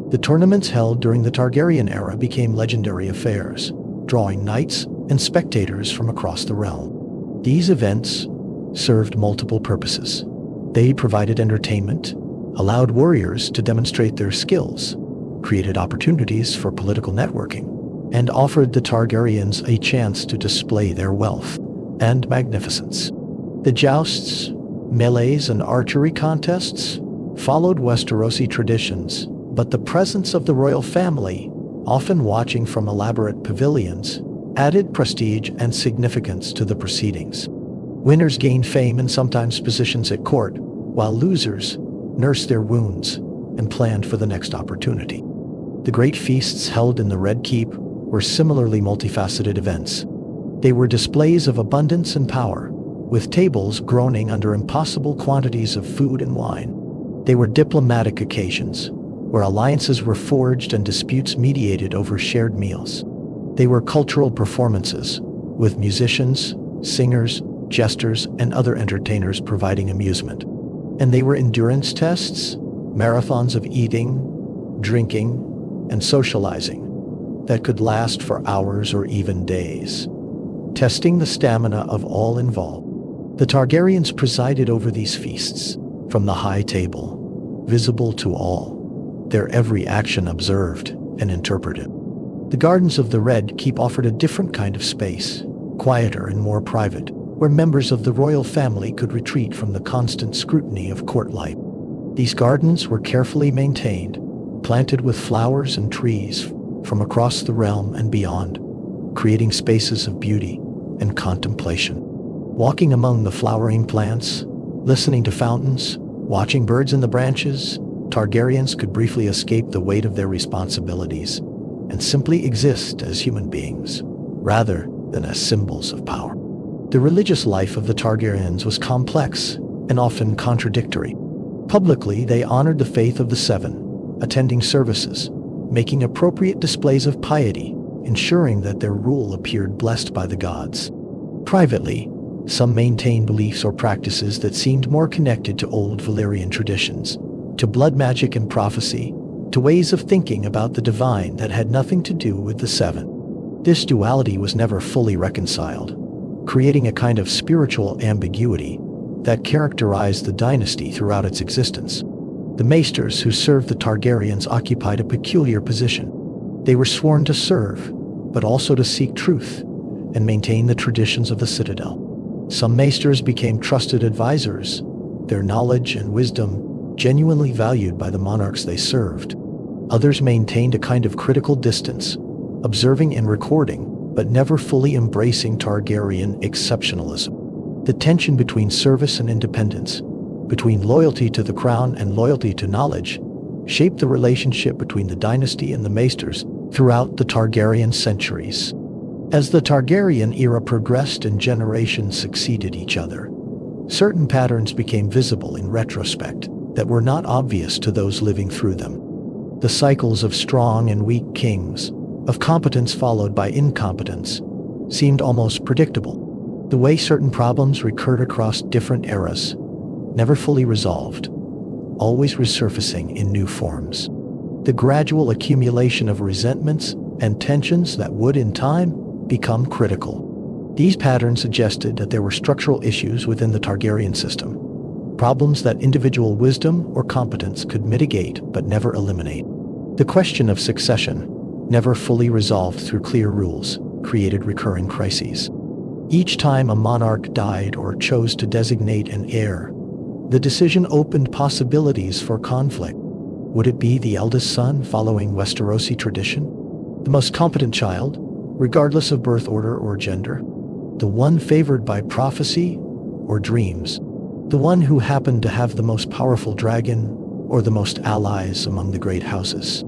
The tournaments held during the Targaryen era became legendary affairs, drawing knights and spectators from across the realm. These events served multiple purposes. They provided entertainment, allowed warriors to demonstrate their skills, created opportunities for political networking, and offered the Targaryens a chance to display their wealth and magnificence. The jousts, melees, and archery contests followed Westerosi traditions, but the presence of the royal family, often watching from elaborate pavilions, added prestige and significance to the proceedings. Winners gained fame and sometimes positions at court, while losers nursed their wounds and planned for the next opportunity. The great feasts held in the Red Keep were similarly multifaceted events. They were displays of abundance and power, with tables groaning under impossible quantities of food and wine. They were diplomatic occasions, where alliances were forged and disputes mediated over shared meals. They were cultural performances, with musicians, singers, jesters, and other entertainers providing amusement. And they were endurance tests, marathons of eating, drinking, and socializing that could last for hours or even days, testing the stamina of all involved. The Targaryens presided over these feasts, from the high table, visible to all, their every action observed and interpreted. The gardens of the Red Keep offered a different kind of space, quieter and more private, where members of the royal family could retreat from the constant scrutiny of court life. These gardens were carefully maintained, planted with flowers and trees from across the realm and beyond, creating spaces of beauty and contemplation. Walking among the flowering plants, listening to fountains, watching birds in the branches, Targaryens could briefly escape the weight of their responsibilities and simply exist as human beings, rather than as symbols of power. The religious life of the Targaryens was complex and often contradictory. Publicly, they honored the faith of the Seven, attending services, making appropriate displays of piety, ensuring that their rule appeared blessed by the gods. Privately, some maintained beliefs or practices that seemed more connected to old Valyrian traditions, to blood magic and prophecy, to ways of thinking about the divine that had nothing to do with the Seven. This duality was never fully reconciled, creating a kind of spiritual ambiguity that characterized the dynasty throughout its existence. The maesters who served the Targaryens occupied a peculiar position. They were sworn to serve, but also to seek truth, and maintain the traditions of the citadel. Some maesters became trusted advisors, their knowledge and wisdom genuinely valued by the monarchs they served. Others maintained a kind of critical distance, observing and recording, but never fully embracing Targaryen exceptionalism. The tension between service and independence, between loyalty to the crown and loyalty to knowledge, shaped the relationship between the dynasty and the maesters throughout the Targaryen centuries. As the Targaryen era progressed and generations succeeded each other, certain patterns became visible in retrospect that were not obvious to those living through them. The cycles of strong and weak kings, of competence followed by incompetence, seemed almost predictable. The way certain problems recurred across different eras, never fully resolved, always resurfacing in new forms. The gradual accumulation of resentments and tensions that would, in time, become critical. These patterns suggested that there were structural issues within the Targaryen system, problems that individual wisdom or competence could mitigate but never eliminate. The question of succession, never fully resolved through clear rules, created recurring crises. Each time a monarch died or chose to designate an heir, the decision opened possibilities for conflict. Would it be the eldest son following Westerosi tradition? The most competent child, regardless of birth order or gender? The one favored by prophecy or dreams? The one who happened to have the most powerful dragon or the most allies among the great houses?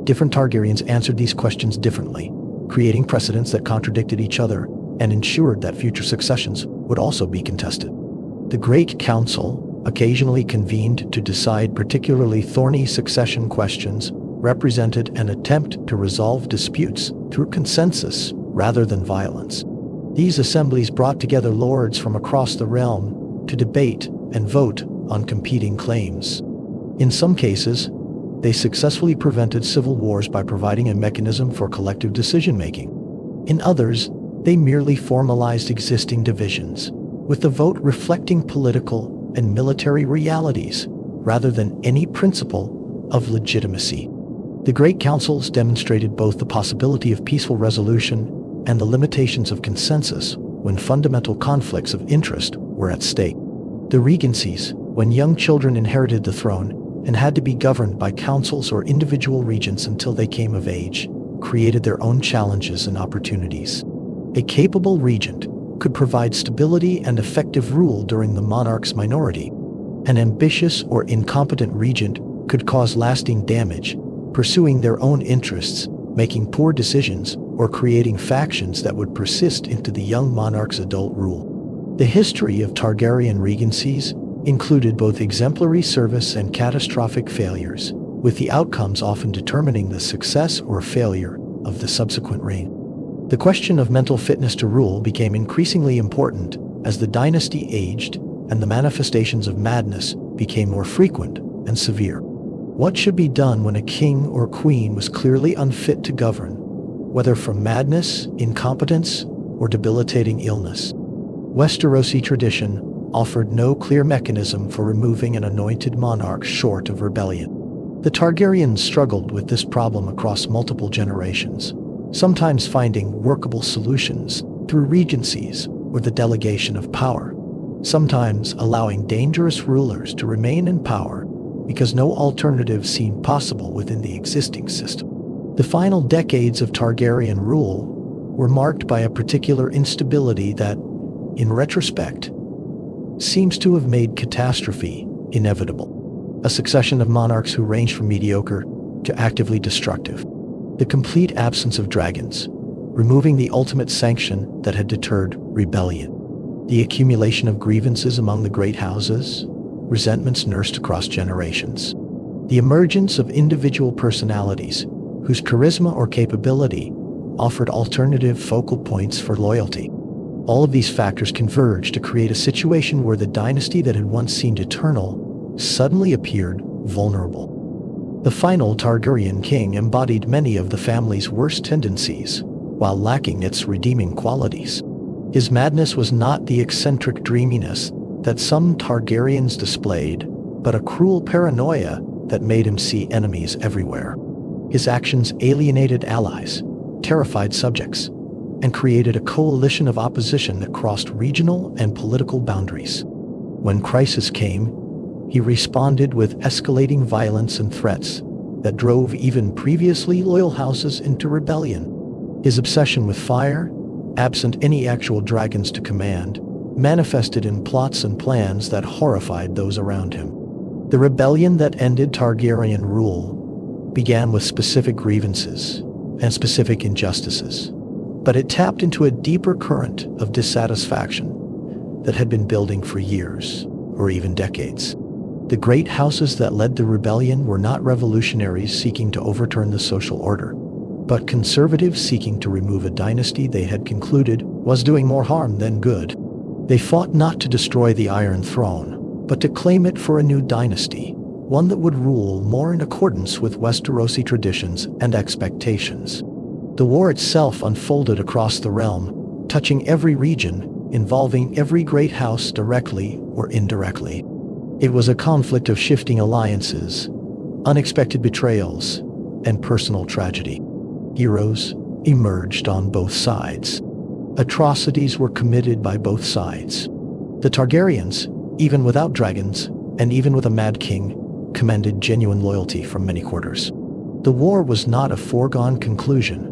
Different Targaryens answered these questions differently, creating precedents that contradicted each other and ensured that future successions would also be contested. The Great Council, occasionally convened to decide particularly thorny succession questions, represented an attempt to resolve disputes through consensus rather than violence. These assemblies brought together lords from across the realm to debate and vote on competing claims. In some cases, they successfully prevented civil wars by providing a mechanism for collective decision-making. In others, they merely formalized existing divisions, with the vote reflecting political and military realities rather than any principle of legitimacy. The Great Councils demonstrated both the possibility of peaceful resolution and the limitations of consensus when fundamental conflicts of interest were at stake. The regencies, when young children inherited the throne and had to be governed by councils or individual regents until they came of age, created their own challenges and opportunities. A capable regent could provide stability and effective rule during the monarch's minority. An ambitious or incompetent regent could cause lasting damage, pursuing their own interests, making poor decisions, or creating factions that would persist into the young monarch's adult rule. The history of Targaryen regencies included both exemplary service and catastrophic failures, with the outcomes often determining the success or failure of the subsequent reign. The question of mental fitness to rule became increasingly important as the dynasty aged and the manifestations of madness became more frequent and severe. What should be done when a king or queen was clearly unfit to govern, whether from madness, incompetence, or debilitating illness? Westerosi tradition offered no clear mechanism for removing an anointed monarch short of rebellion. The Targaryens struggled with this problem across multiple generations, sometimes finding workable solutions through regencies or the delegation of power, sometimes allowing dangerous rulers to remain in power because no alternative seemed possible within the existing system. The final decades of Targaryen rule were marked by a particular instability that, in retrospect, seems to have made catastrophe inevitable. A succession of monarchs who ranged from mediocre to actively destructive. The complete absence of dragons, removing the ultimate sanction that had deterred rebellion. The accumulation of grievances among the great houses, resentments nursed across generations. The emergence of individual personalities whose charisma or capability offered alternative focal points for loyalty. All of these factors converged to create a situation where the dynasty that had once seemed eternal suddenly appeared vulnerable. The final Targaryen king embodied many of the family's worst tendencies, while lacking its redeeming qualities. His madness was not the eccentric dreaminess that some Targaryens displayed, but a cruel paranoia that made him see enemies everywhere. His actions alienated allies, terrified subjects, and created a coalition of opposition that crossed regional and political boundaries. When crisis came, he responded with escalating violence and threats that drove even previously loyal houses into rebellion. His obsession with fire, absent any actual dragons to command, manifested in plots and plans that horrified those around him. The rebellion that ended Targaryen rule began with specific grievances and specific injustices, but it tapped into a deeper current of dissatisfaction that had been building for years, or even decades. The great houses that led the rebellion were not revolutionaries seeking to overturn the social order, but conservatives seeking to remove a dynasty they had concluded was doing more harm than good. They fought not to destroy the Iron Throne, but to claim it for a new dynasty, one that would rule more in accordance with Westerosi traditions and expectations. The war itself unfolded across the realm, touching every region, involving every great house directly or indirectly. It was a conflict of shifting alliances, unexpected betrayals, and personal tragedy. Heroes emerged on both sides. Atrocities were committed by both sides. The Targaryens, even without dragons, and even with a Mad King, commanded genuine loyalty from many quarters. The war was not a foregone conclusion,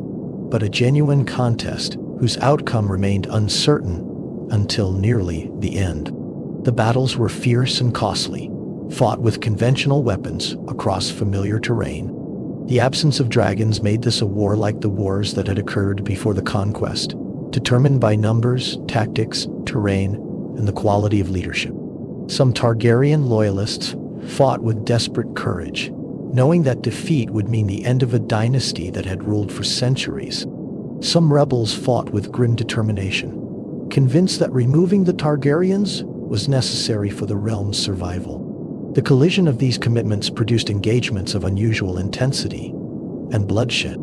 but a genuine contest whose outcome remained uncertain until nearly the end. The battles were fierce and costly, fought with conventional weapons across familiar terrain. The absence of dragons made this a war like the wars that had occurred before the Conquest, determined by numbers, tactics, terrain, and the quality of leadership. Some Targaryen loyalists fought with desperate courage, knowing that defeat would mean the end of a dynasty that had ruled for centuries. Some rebels fought with grim determination, convinced that removing the Targaryens was necessary for the realm's survival. The collision of these commitments produced engagements of unusual intensity and bloodshed.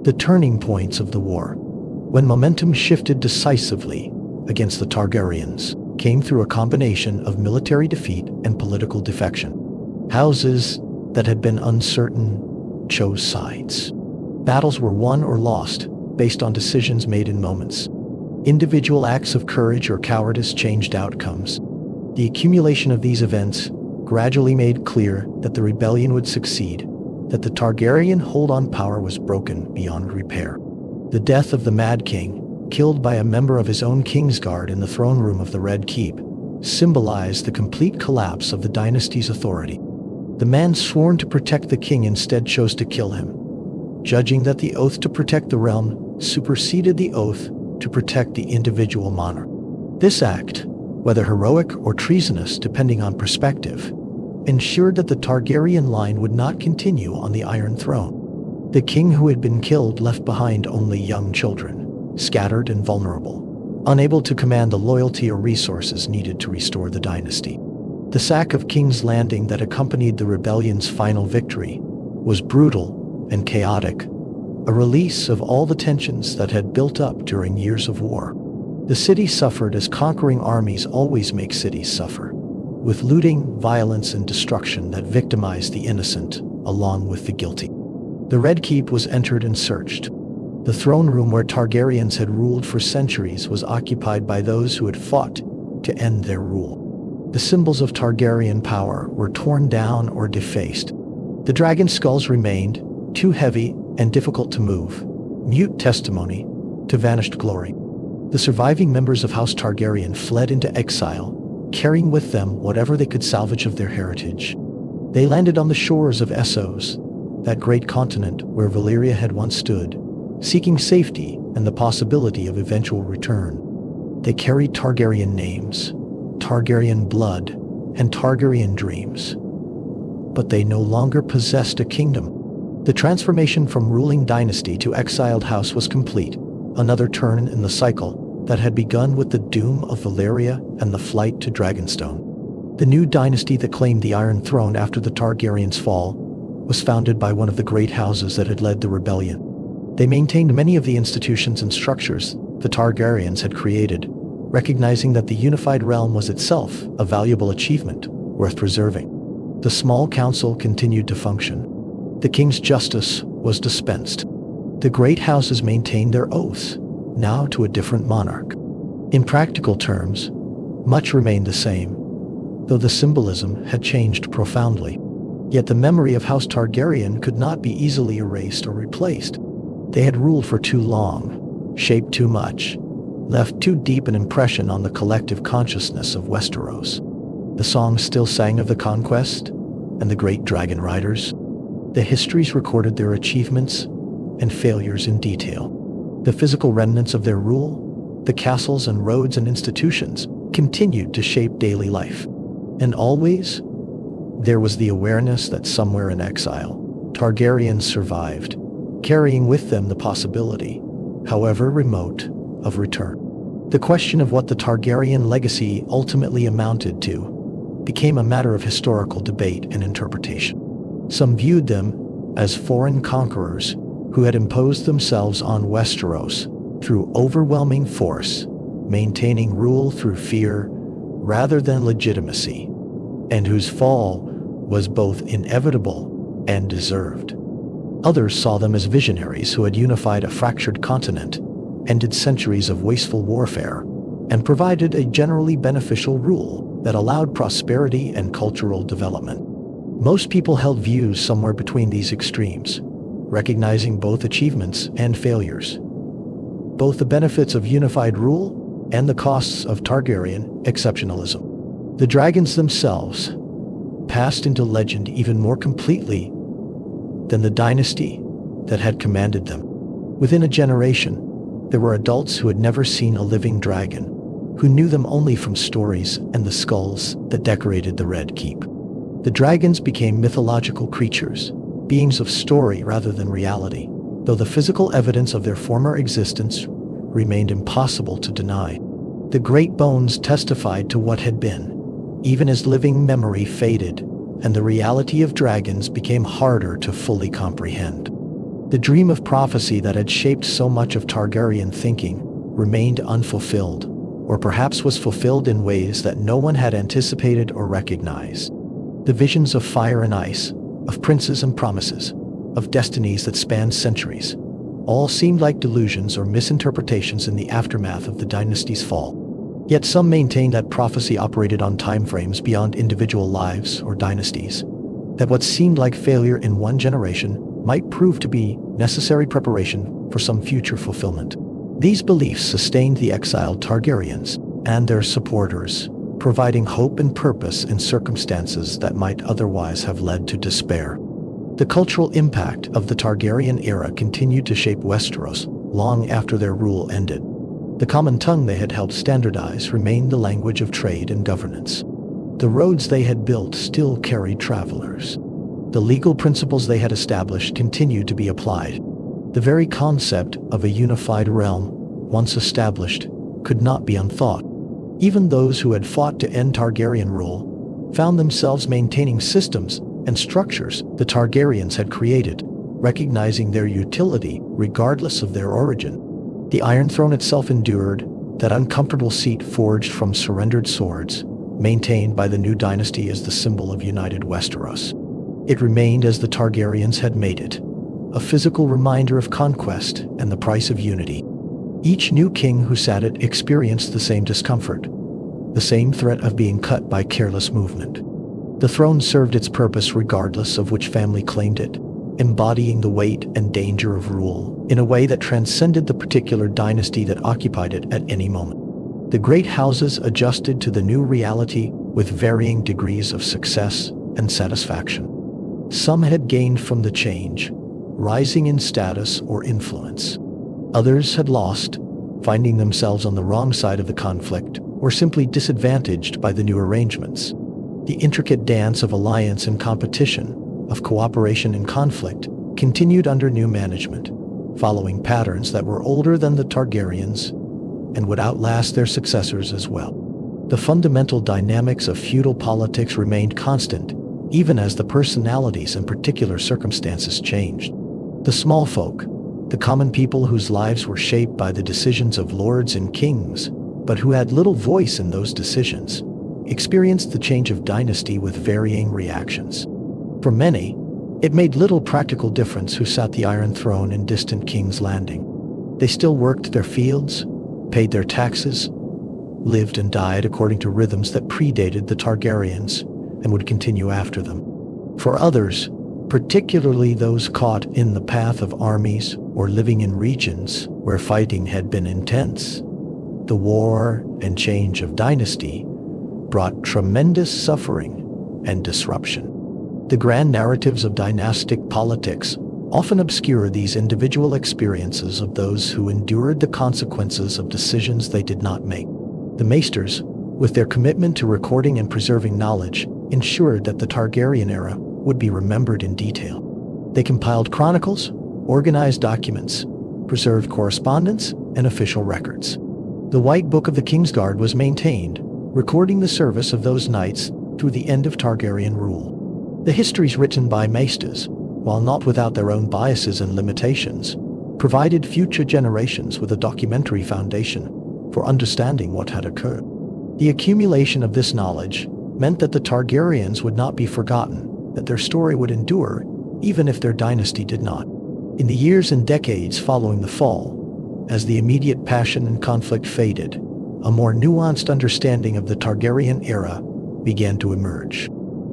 The turning points of the war, when momentum shifted decisively against the Targaryens, came through a combination of military defeat and political defection. Houses that had been uncertain chose sides. Battles were won or lost based on decisions made in moments. Individual acts of courage or cowardice changed outcomes. The accumulation of these events gradually made clear that the rebellion would succeed, that the Targaryen hold on power was broken beyond repair. The death of the Mad King, killed by a member of his own Kingsguard in the throne room of the Red Keep, symbolized the complete collapse of the dynasty's authority. The man sworn to protect the king instead chose to kill him, judging that the oath to protect the realm superseded the oath to protect the individual monarch. This act, whether heroic or treasonous depending on perspective, ensured that the Targaryen line would not continue on the Iron Throne. The king who had been killed left behind only young children, scattered and vulnerable, unable to command the loyalty or resources needed to restore the dynasty. The sack of King's Landing that accompanied the rebellion's final victory was brutal and chaotic, a release of all the tensions that had built up during years of war. The city suffered as conquering armies always make cities suffer, with looting, violence, and destruction that victimized the innocent along with the guilty. The Red Keep was entered and searched. The throne room where Targaryens had ruled for centuries was occupied by those who had fought to end their rule. The symbols of Targaryen power were torn down or defaced. The dragon skulls remained, too heavy and difficult to move, mute testimony to vanished glory. The surviving members of House Targaryen fled into exile, carrying with them whatever they could salvage of their heritage. They landed on the shores of Essos, that great continent where Valyria had once stood, seeking safety and the possibility of eventual return. They carried Targaryen names, Targaryen blood, and Targaryen dreams. But they no longer possessed a kingdom. The transformation from ruling dynasty to exiled house was complete, another turn in the cycle that had begun with the doom of Valyria and the flight to Dragonstone. The new dynasty that claimed the Iron Throne after the Targaryens' fall was founded by one of the great houses that had led the rebellion. They maintained many of the institutions and structures the Targaryens had created, recognizing that the unified realm was itself a valuable achievement worth preserving. The small council continued to function. The king's justice was dispensed. The great houses maintained their oaths, now to a different monarch. In practical terms, much remained the same, though the symbolism had changed profoundly. Yet the memory of House Targaryen could not be easily erased or replaced. They had ruled for too long, shaped too much, left too deep an impression on the collective consciousness of Westeros. The songs still sang of the Conquest and the great dragon riders. The histories recorded their achievements and failures in detail. The physical remnants of their rule, the castles and roads and institutions, continued to shape daily life. And always, there was the awareness that somewhere in exile, Targaryens survived, carrying with them the possibility, however remote, of return. The question of what the Targaryen legacy ultimately amounted to became a matter of historical debate and interpretation. Some viewed them as foreign conquerors who had imposed themselves on Westeros through overwhelming force, maintaining rule through fear rather than legitimacy, and whose fall was both inevitable and deserved. Others saw them as visionaries who had unified a fractured continent, ended centuries of wasteful warfare, and provided a generally beneficial rule that allowed prosperity and cultural development. Most people held views somewhere between these extremes, recognizing both achievements and failures, both the benefits of unified rule and the costs of Targaryen exceptionalism. The dragons themselves passed into legend even more completely than the dynasty that had commanded them. Within a generation, there were adults who had never seen a living dragon, who knew them only from stories and the skulls that decorated the Red Keep. The dragons became mythological creatures, beings of story rather than reality, though the physical evidence of their former existence remained impossible to deny. The great bones testified to what had been, even as living memory faded, and the reality of dragons became harder to fully comprehend. The dream of prophecy that had shaped so much of Targaryen thinking remained unfulfilled, or perhaps was fulfilled in ways that no one had anticipated or recognized. The visions of fire and ice, of princes and promises, of destinies that spanned centuries, all seemed like delusions or misinterpretations in the aftermath of the dynasty's fall. Yet some maintained that prophecy operated on timeframes beyond individual lives or dynasties, that what seemed like failure in one generation might prove to be necessary preparation for some future fulfillment. These beliefs sustained the exiled Targaryens and their supporters, providing hope and purpose in circumstances that might otherwise have led to despair. The cultural impact of the Targaryen era continued to shape Westeros long after their rule ended. The common tongue they had helped standardize remained the language of trade and governance. The roads they had built still carried travelers. The legal principles they had established continued to be applied. The very concept of a unified realm, once established, could not be unthought. Even those who had fought to end Targaryen rule found themselves maintaining systems and structures the Targaryens had created, recognizing their utility regardless of their origin. The Iron Throne itself endured, that uncomfortable seat forged from surrendered swords, maintained by the new dynasty as the symbol of united Westeros. It remained as the Targaryens had made it, a physical reminder of conquest and the price of unity. Each new king who sat it experienced the same discomfort, the same threat of being cut by careless movement. The throne served its purpose regardless of which family claimed it, embodying the weight and danger of rule in a way that transcended the particular dynasty that occupied it at any moment. The great houses adjusted to the new reality with varying degrees of success and satisfaction. Some had gained from the change, rising in status or influence. Others had lost, finding themselves on the wrong side of the conflict or simply disadvantaged by the new arrangements. The intricate dance of alliance and competition, of cooperation and conflict, continued under new management, following patterns that were older than the Targaryens and would outlast their successors as well. The fundamental dynamics of feudal politics remained constant, even as the personalities and particular circumstances changed. The small folk, the common people whose lives were shaped by the decisions of lords and kings, but who had little voice in those decisions, experienced the change of dynasty with varying reactions. For many, it made little practical difference who sat the Iron Throne in distant King's Landing. They still worked their fields, paid their taxes, lived and died according to rhythms that predated the Targaryens and would continue after them. For others, particularly those caught in the path of armies or living in regions where fighting had been intense, the war and change of dynasty brought tremendous suffering and disruption. The grand narratives of dynastic politics often obscure these individual experiences of those who endured the consequences of decisions they did not make. The Maesters, with their commitment to recording and preserving knowledge, ensured that the Targaryen era would be remembered in detail. They compiled chronicles, organized documents, preserved correspondence, and official records. The White Book of the Kingsguard was maintained, recording the service of those knights through the end of Targaryen rule. The histories written by Maesters, while not without their own biases and limitations, provided future generations with a documentary foundation for understanding what had occurred. The accumulation of this knowledge meant that the Targaryens would not be forgotten, that their story would endure, even if their dynasty did not. In the years and decades following the fall, as the immediate passion and conflict faded, a more nuanced understanding of the Targaryen era began to emerge.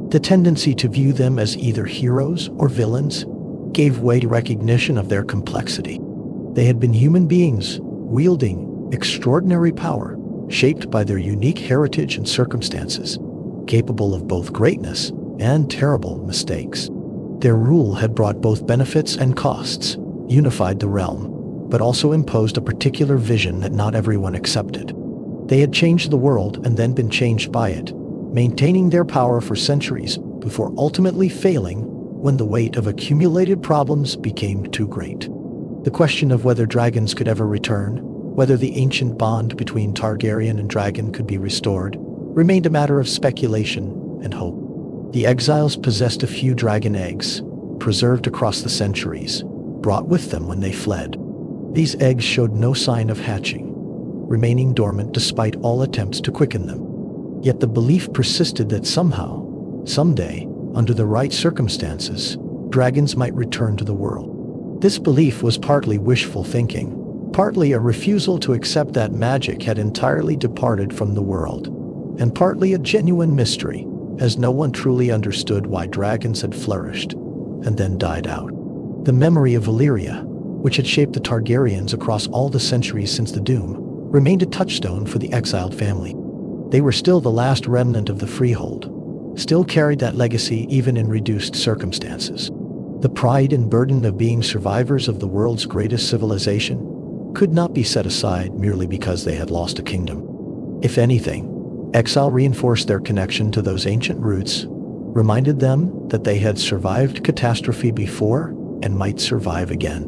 The tendency to view them as either heroes or villains gave way to recognition of their complexity. They had been human beings, wielding extraordinary power, shaped by their unique heritage and circumstances, capable of both greatness and terrible mistakes. Their rule had brought both benefits and costs, unified the realm, but also imposed a particular vision that not everyone accepted. They had changed the world and then been changed by it, maintaining their power for centuries before ultimately failing when the weight of accumulated problems became too great. The question of whether dragons could ever return, whether the ancient bond between Targaryen and dragon could be restored, remained a matter of speculation and hope. The exiles possessed a few dragon eggs, preserved across the centuries, brought with them when they fled. These eggs showed no sign of hatching, remaining dormant despite all attempts to quicken them. Yet the belief persisted that somehow, someday, under the right circumstances, dragons might return to the world. This belief was partly wishful thinking, partly a refusal to accept that magic had entirely departed from the world, and partly a genuine mystery, as no one truly understood why dragons had flourished and then died out. The memory of Valyria, which had shaped the Targaryens across all the centuries since the Doom, remained a touchstone for the exiled family. They were still the last remnant of the Freehold, still carried that legacy even in reduced circumstances. The pride and burden of being survivors of the world's greatest civilization could not be set aside merely because they had lost a kingdom. If anything, exile reinforced their connection to those ancient roots, reminded them that they had survived catastrophe before and might survive again.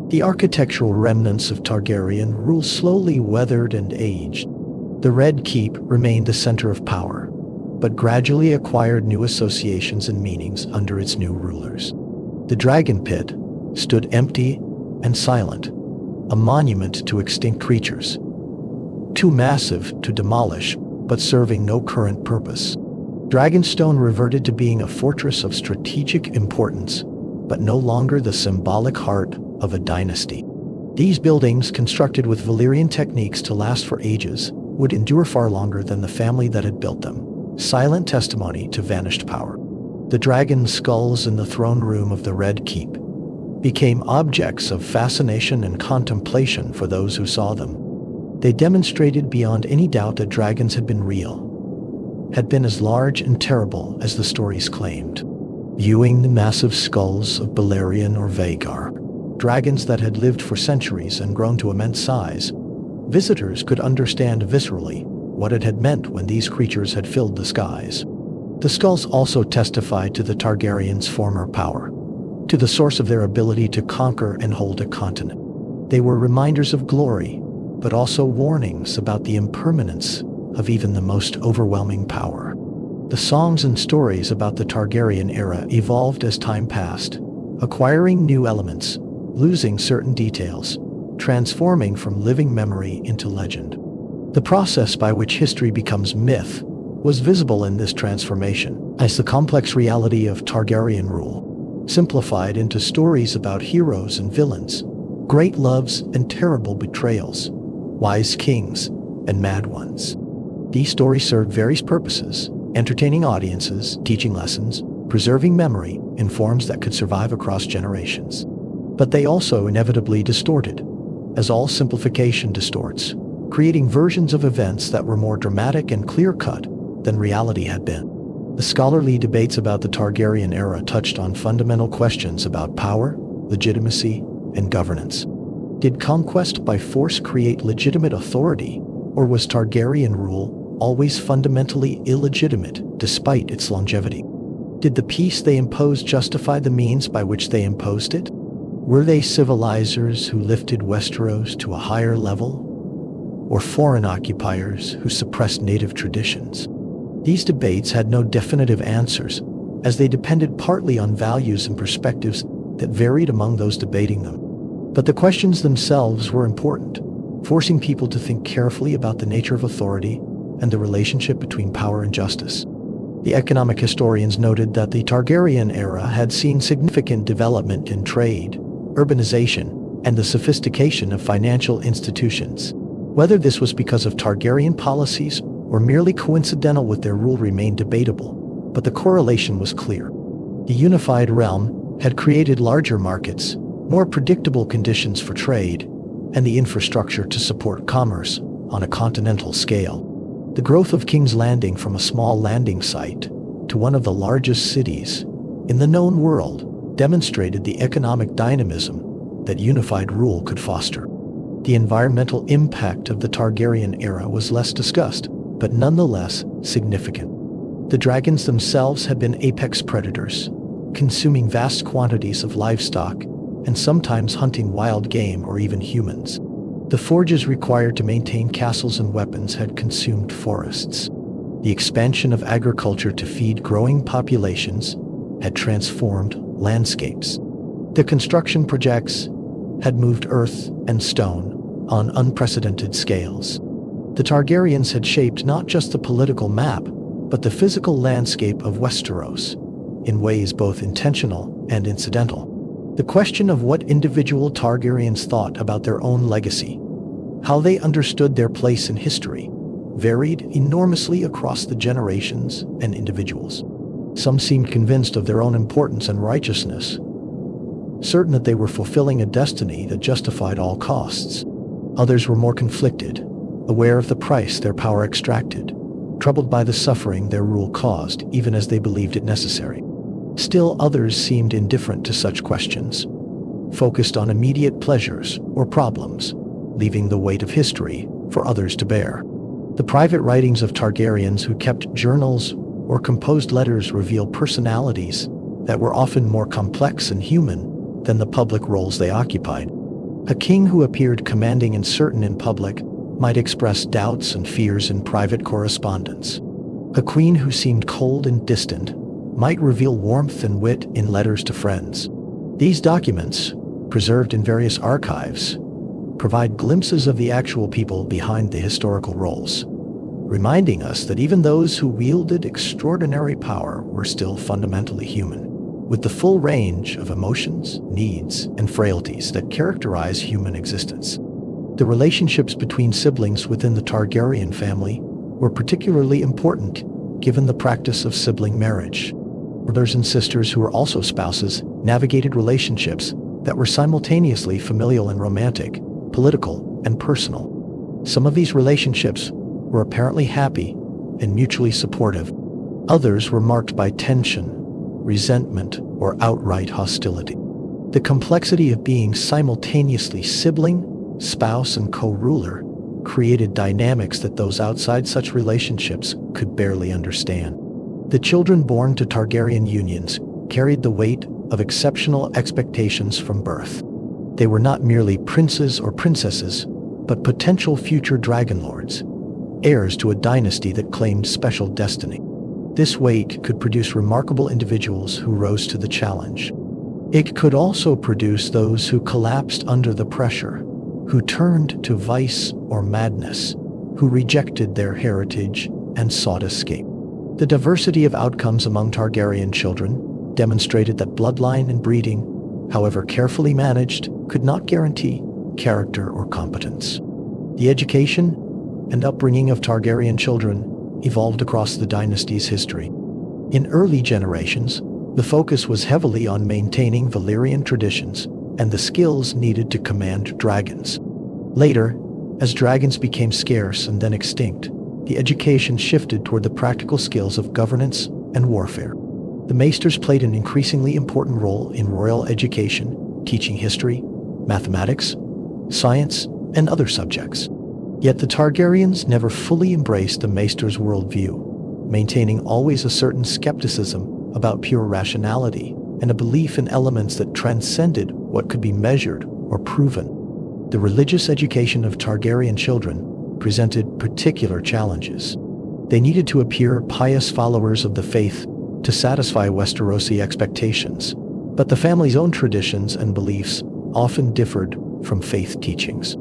The architectural remnants of Targaryen rule slowly weathered and aged. The Red Keep remained the center of power, but gradually acquired new associations and meanings under its new rulers. The Dragon Pit stood empty and silent, a monument to extinct creatures, too massive to demolish, but serving no current purpose. Dragonstone reverted to being a fortress of strategic importance, but no longer the symbolic heart of a dynasty. These buildings, constructed with Valyrian techniques to last for ages, would endure far longer than the family that had built them, silent testimony to vanished power. The dragon skulls in the throne room of the Red Keep became objects of fascination and contemplation for those who saw them. They demonstrated beyond any doubt that dragons had been real, had been as large and terrible as the stories claimed. Viewing the massive skulls of Balerion or Vhagar, dragons that had lived for centuries and grown to immense size, visitors could understand viscerally what it had meant when these creatures had filled the skies. The skulls also testified to the Targaryens' former power, to the source of their ability to conquer and hold a continent. They were reminders of glory, but also warnings about the impermanence of even the most overwhelming power. The songs and stories about the Targaryen era evolved as time passed, acquiring new elements, losing certain details, transforming from living memory into legend. The process by which history becomes myth was visible in this transformation, as the complex reality of Targaryen rule simplified into stories about heroes and villains, great loves and terrible betrayals, wise kings and mad ones. These stories served various purposes, entertaining audiences, teaching lessons, preserving memory in forms that could survive across generations. But they also inevitably distorted, as all simplification distorts, creating versions of events that were more dramatic and clear-cut than reality had been. The scholarly debates about the Targaryen era touched on fundamental questions about power, legitimacy, and governance. Did conquest by force create legitimate authority, or was Targaryen rule always fundamentally illegitimate despite its longevity? Did the peace they imposed justify the means by which they imposed it? Were they civilizers who lifted Westeros to a higher level, or foreign occupiers who suppressed native traditions? These debates had no definitive answers, as they depended partly on values and perspectives that varied among those debating them. But the questions themselves were important, forcing people to think carefully about the nature of authority and the relationship between power and justice. The economic historians noted that the Targaryen era had seen significant development in trade, urbanization, and the sophistication of financial institutions. Whether this was because of Targaryen policies or merely coincidental with their rule remained debatable, but the correlation was clear. The unified realm had created larger markets, more predictable conditions for trade, and the infrastructure to support commerce on a continental scale. The growth of King's Landing from a small landing site to one of the largest cities in the known world demonstrated the economic dynamism that unified rule could foster. The environmental impact of the Targaryen era was less discussed, but nonetheless significant. The dragons themselves had been apex predators, consuming vast quantities of livestock and sometimes hunting wild game or even humans. The forges required to maintain castles and weapons had consumed forests. The expansion of agriculture to feed growing populations had transformed landscapes. The construction projects had moved earth and stone on unprecedented scales. The Targaryens had shaped not just the political map, but the physical landscape of Westeros, in ways both intentional and incidental. The question of what individual Targaryens thought about their own legacy, how they understood their place in history, varied enormously across the generations and individuals. Some seemed convinced of their own importance and righteousness, certain that they were fulfilling a destiny that justified all costs. Others were more conflicted, aware of the price their power extracted, troubled by the suffering their rule caused, even as they believed it necessary. Still others seemed indifferent to such questions, focused on immediate pleasures or problems, leaving the weight of history for others to bear. The private writings of Targaryens who kept journals or composed letters reveal personalities that were often more complex and human than the public roles they occupied. A king who appeared commanding and certain in public might express doubts and fears in private correspondence. A queen who seemed cold and distant might reveal warmth and wit in letters to friends. These documents, preserved in various archives, provide glimpses of the actual people behind the historical roles, reminding us that even those who wielded extraordinary power were still fundamentally human, with the full range of emotions, needs, and frailties that characterize human existence. The relationships between siblings within the Targaryen family were particularly important, given the practice of sibling marriage. Brothers and sisters who were also spouses navigated relationships that were simultaneously familial and romantic, political and personal. Some of these relationships were apparently happy and mutually supportive. Others were marked by tension, resentment, or outright hostility. The complexity of being simultaneously sibling, spouse, and co-ruler created dynamics that those outside such relationships could barely understand. The children born to Targaryen unions carried the weight of exceptional expectations from birth. They were not merely princes or princesses, but potential future dragonlords, heirs to a dynasty that claimed special destiny. This weight could produce remarkable individuals who rose to the challenge. It could also produce those who collapsed under the pressure, who turned to vice or madness, who rejected their heritage and sought escape. The diversity of outcomes among Targaryen children demonstrated that bloodline and breeding however carefully managed, could not guarantee character or competence. The education and upbringing of Targaryen children evolved across the dynasty's history. In early generations, the focus was heavily on maintaining Valyrian traditions and the skills needed to command dragons. Later, as dragons became scarce and then extinct, the education shifted toward the practical skills of governance and warfare. The maesters played an increasingly important role in royal education, teaching history, mathematics, science, and other subjects. Yet the Targaryens never fully embraced the maesters' worldview, maintaining always a certain skepticism about pure rationality and a belief in elements that transcended what could be measured or proven. The religious education of Targaryen children presented particular challenges. They needed to appear pious followers of the faith to satisfy Westerosi expectations, but the family's own traditions and beliefs often differed from faith teachings.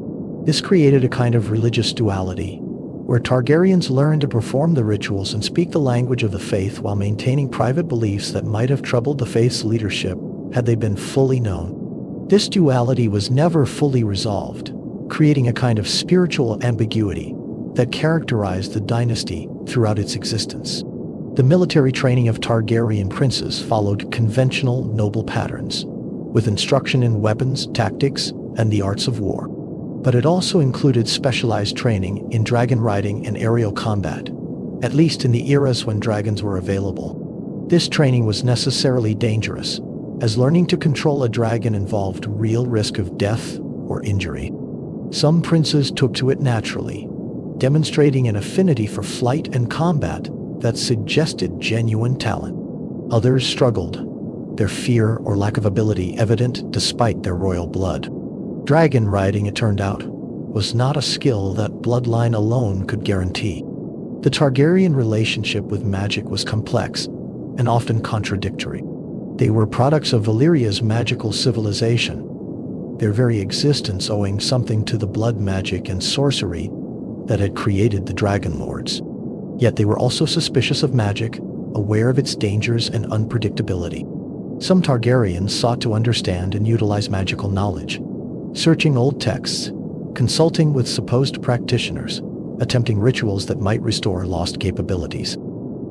This created a kind of religious duality, where Targaryens learned to perform the rituals and speak the language of the faith while maintaining private beliefs that might have troubled the faith's leadership had they been fully known. This duality was never fully resolved, creating a kind of spiritual ambiguity that characterized the dynasty throughout its existence. The military training of Targaryen princes followed conventional noble patterns, with instruction in weapons, tactics, and the arts of war. But it also included specialized training in dragon riding and aerial combat, at least in the eras when dragons were available. This training was necessarily dangerous, as learning to control a dragon involved real risk of death or injury. Some princes took to it naturally, demonstrating an affinity for flight and combat that suggested genuine talent. Others struggled, their fear or lack of ability evident despite their royal blood. Dragon riding, it turned out, was not a skill that bloodline alone could guarantee. The Targaryen relationship with magic was complex and often contradictory. They were products of Valyria's magical civilization, their very existence owing something to the blood magic and sorcery that had created the dragonlords. Yet they were also suspicious of magic, aware of its dangers and unpredictability. Some Targaryens sought to understand and utilize magical knowledge, searching old texts, consulting with supposed practitioners, attempting rituals that might restore lost capabilities.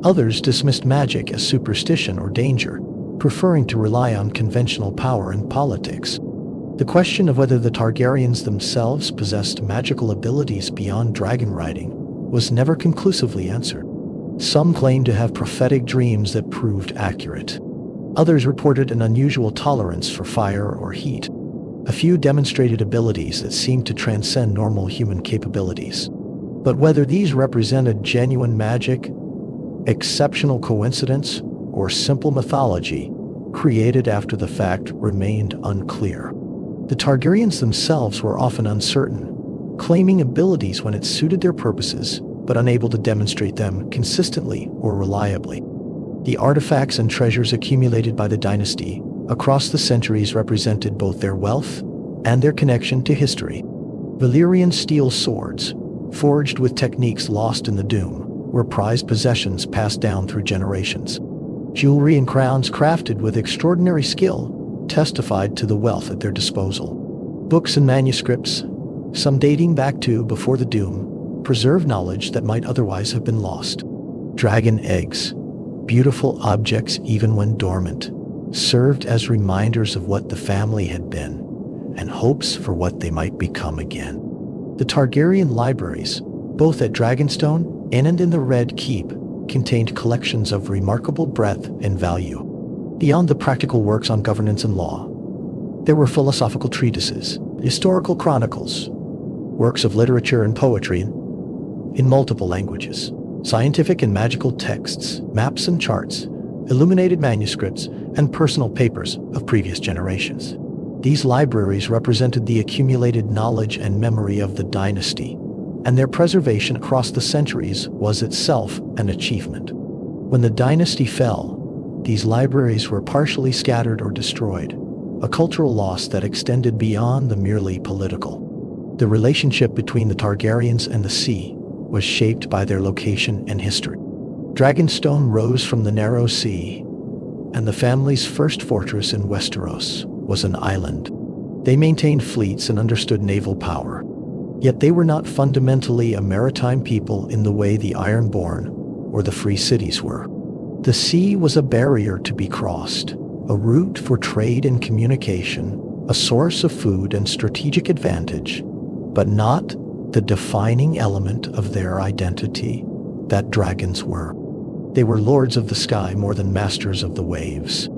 Others dismissed magic as superstition or danger, preferring to rely on conventional power and politics. The question of whether the Targaryens themselves possessed magical abilities beyond dragon riding was never conclusively answered. Some claimed to have prophetic dreams that proved accurate. Others reported an unusual tolerance for fire or heat. A few demonstrated abilities that seemed to transcend normal human capabilities. But whether these represented genuine magic, exceptional coincidence, or simple mythology created after the fact remained unclear. The Targaryens themselves were often uncertain, claiming abilities when it suited their purposes, but unable to demonstrate them consistently or reliably. The artifacts and treasures accumulated by the dynasty across the centuries represented both their wealth and their connection to history. Valyrian steel swords, forged with techniques lost in the Doom, were prized possessions passed down through generations. Jewelry and crowns crafted with extraordinary skill testified to the wealth at their disposal. Books and manuscripts, some dating back to before the Doom, preserved knowledge that might otherwise have been lost. Dragon eggs, beautiful objects even when dormant, served as reminders of what the family had been and hopes for what they might become again. The Targaryen libraries, both at Dragonstone and in the Red Keep, contained collections of remarkable breadth and value. Beyond the practical works on governance and law, there were philosophical treatises, historical chronicles, works of literature and poetry in multiple languages, scientific and magical texts, maps and charts, illuminated manuscripts, and personal papers of previous generations. These libraries represented the accumulated knowledge and memory of the dynasty, and their preservation across the centuries was itself an achievement. When the dynasty fell, these libraries were partially scattered or destroyed, a cultural loss that extended beyond the merely political. The relationship between the Targaryens and the sea was shaped by their location and history. Dragonstone rose from the narrow sea, and the family's first fortress in Westeros was an island. They maintained fleets and understood naval power. Yet they were not fundamentally a maritime people in the way the Ironborn or the Free Cities were. The sea was a barrier to be crossed, a route for trade and communication, a source of food and strategic advantage, but not the defining element of their identity that dragons were. They were lords of the sky more than masters of the waves.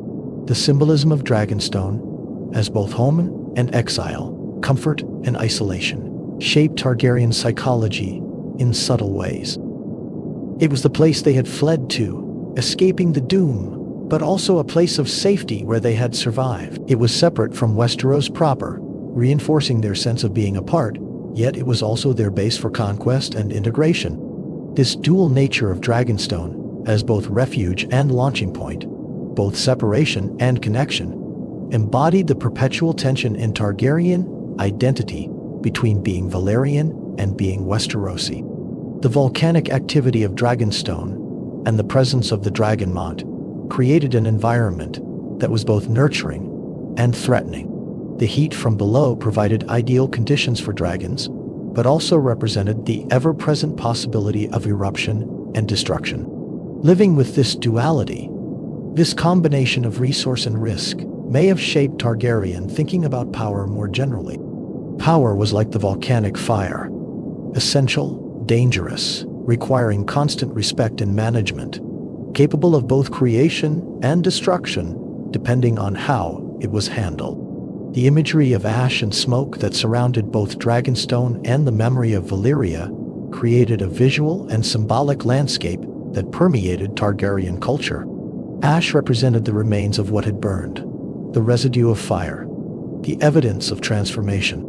The symbolism of Dragonstone, as both home and exile, comfort and isolation, shaped Targaryen psychology in subtle ways. It was the place they had fled to, escaping the doom, but also a place of safety where they had survived. It was separate from Westeros proper, reinforcing their sense of being apart, yet it was also their base for conquest and integration. This dual nature of Dragonstone, as both refuge and launching point, both separation and connection, embodied the perpetual tension in Targaryen identity between being Valyrian and being Westerosi. The volcanic activity of Dragonstone and the presence of the Dragonmont created an environment that was both nurturing and threatening. The heat from below provided ideal conditions for dragons, but also represented the ever-present possibility of eruption and destruction. Living with this duality, this combination of resource and risk, may have shaped Targaryen thinking about power more generally. Power was like the volcanic fire, essential, dangerous, requiring constant respect and management, capable of both creation and destruction, depending on how it was handled. The imagery of ash and smoke that surrounded both Dragonstone and the memory of Valyria created a visual and symbolic landscape that permeated Targaryen culture. Ash represented the remains of what had burned, the residue of fire, the evidence of transformation.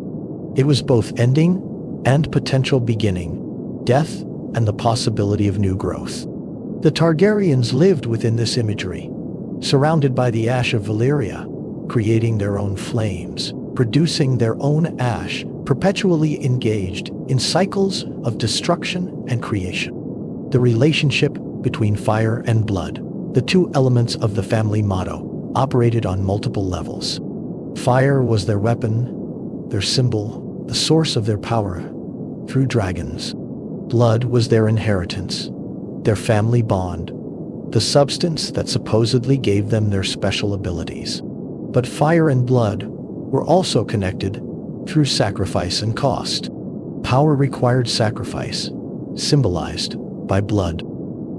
It was both ending and potential beginning, death and the possibility of new growth. The Targaryens lived within this imagery, surrounded by the ash of Valyria, creating their own flames, producing their own ash, perpetually engaged in cycles of destruction and creation. The relationship between fire and blood, the two elements of the family motto, operated on multiple levels. Fire was their weapon, their symbol, the source of their power through dragons. Blood was their inheritance, their family bond, the substance that supposedly gave them their special abilities. But fire and blood were also connected through sacrifice and cost. Power required sacrifice, symbolized by blood.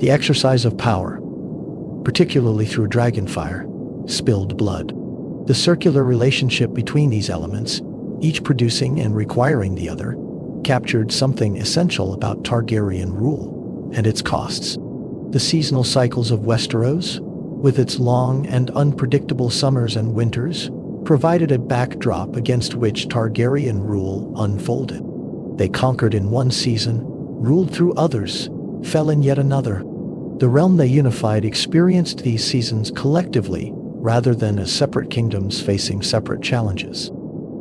The exercise of power, particularly through dragonfire, spilled blood. The circular relationship between these elements, each producing and requiring the other, captured something essential about Targaryen rule and its costs. The seasonal cycles of Westeros, with its long and unpredictable summers and winters, provided a backdrop against which Targaryen rule unfolded. They conquered in one season, ruled through others, fell in yet another. The realm they unified experienced these seasons collectively, rather than as separate kingdoms facing separate challenges.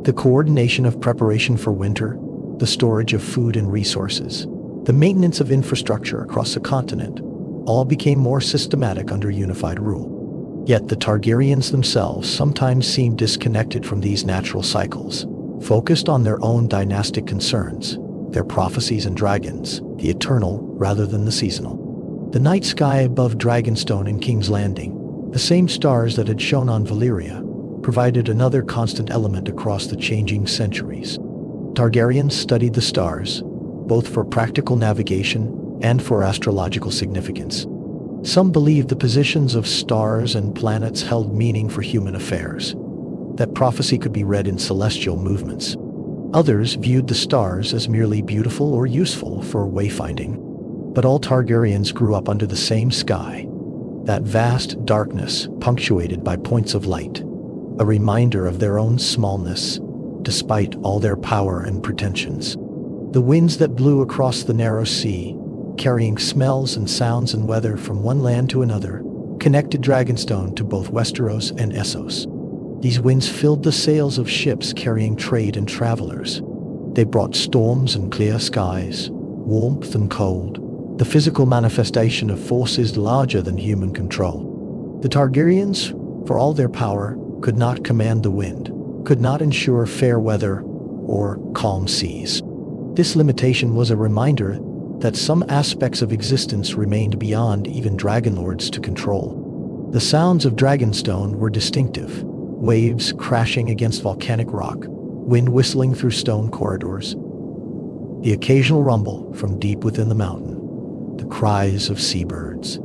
The coordination of preparation for winter, the storage of food and resources, the maintenance of infrastructure across the continent, all became more systematic under unified rule. Yet the Targaryens themselves sometimes seemed disconnected from these natural cycles, focused on their own dynastic concerns, their prophecies and dragons, the eternal rather than the seasonal. The night sky above Dragonstone and King's Landing, the same stars that had shone on Valyria, provided another constant element across the changing centuries. Targaryens studied the stars, both for practical navigation and for astrological significance. Some believed the positions of stars and planets held meaning for human affairs, that prophecy could be read in celestial movements. Others viewed the stars as merely beautiful or useful for wayfinding. But all Targaryens grew up under the same sky, that vast darkness punctuated by points of light, a reminder of their own smallness, despite all their power and pretensions. The winds that blew across the narrow sea, carrying smells and sounds and weather from one land to another, connected Dragonstone to both Westeros and Essos. These winds filled the sails of ships carrying trade and travelers. They brought storms and clear skies, warmth and cold, the physical manifestation of forces larger than human control. The Targaryens, for all their power, could not command the wind, could not ensure fair weather or calm seas. This limitation was a reminder that some aspects of existence remained beyond even dragonlords to control. The sounds of Dragonstone were distinctive: waves crashing against volcanic rock, wind whistling through stone corridors, the occasional rumble from deep within the mountain, the cries of seabirds,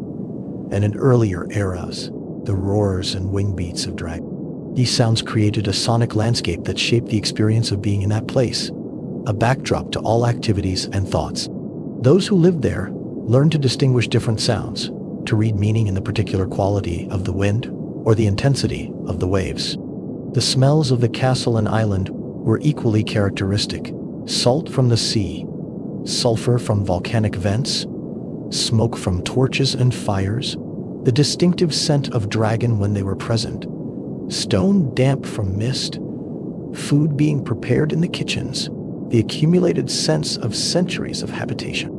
and in earlier eras, the roars and wing beats of dragons. These sounds created a sonic landscape that shaped the experience of being in that place, a backdrop to all activities and thoughts. Those who lived there learned to distinguish different sounds, to read meaning in the particular quality of the wind or the intensity of the waves. The smells of the castle and island were equally characteristic: salt from the sea, sulfur from volcanic vents, smoke from torches and fires, the distinctive scent of dragon when they were present, stone damp from mist, food being prepared in the kitchens, the accumulated sense of centuries of habitation.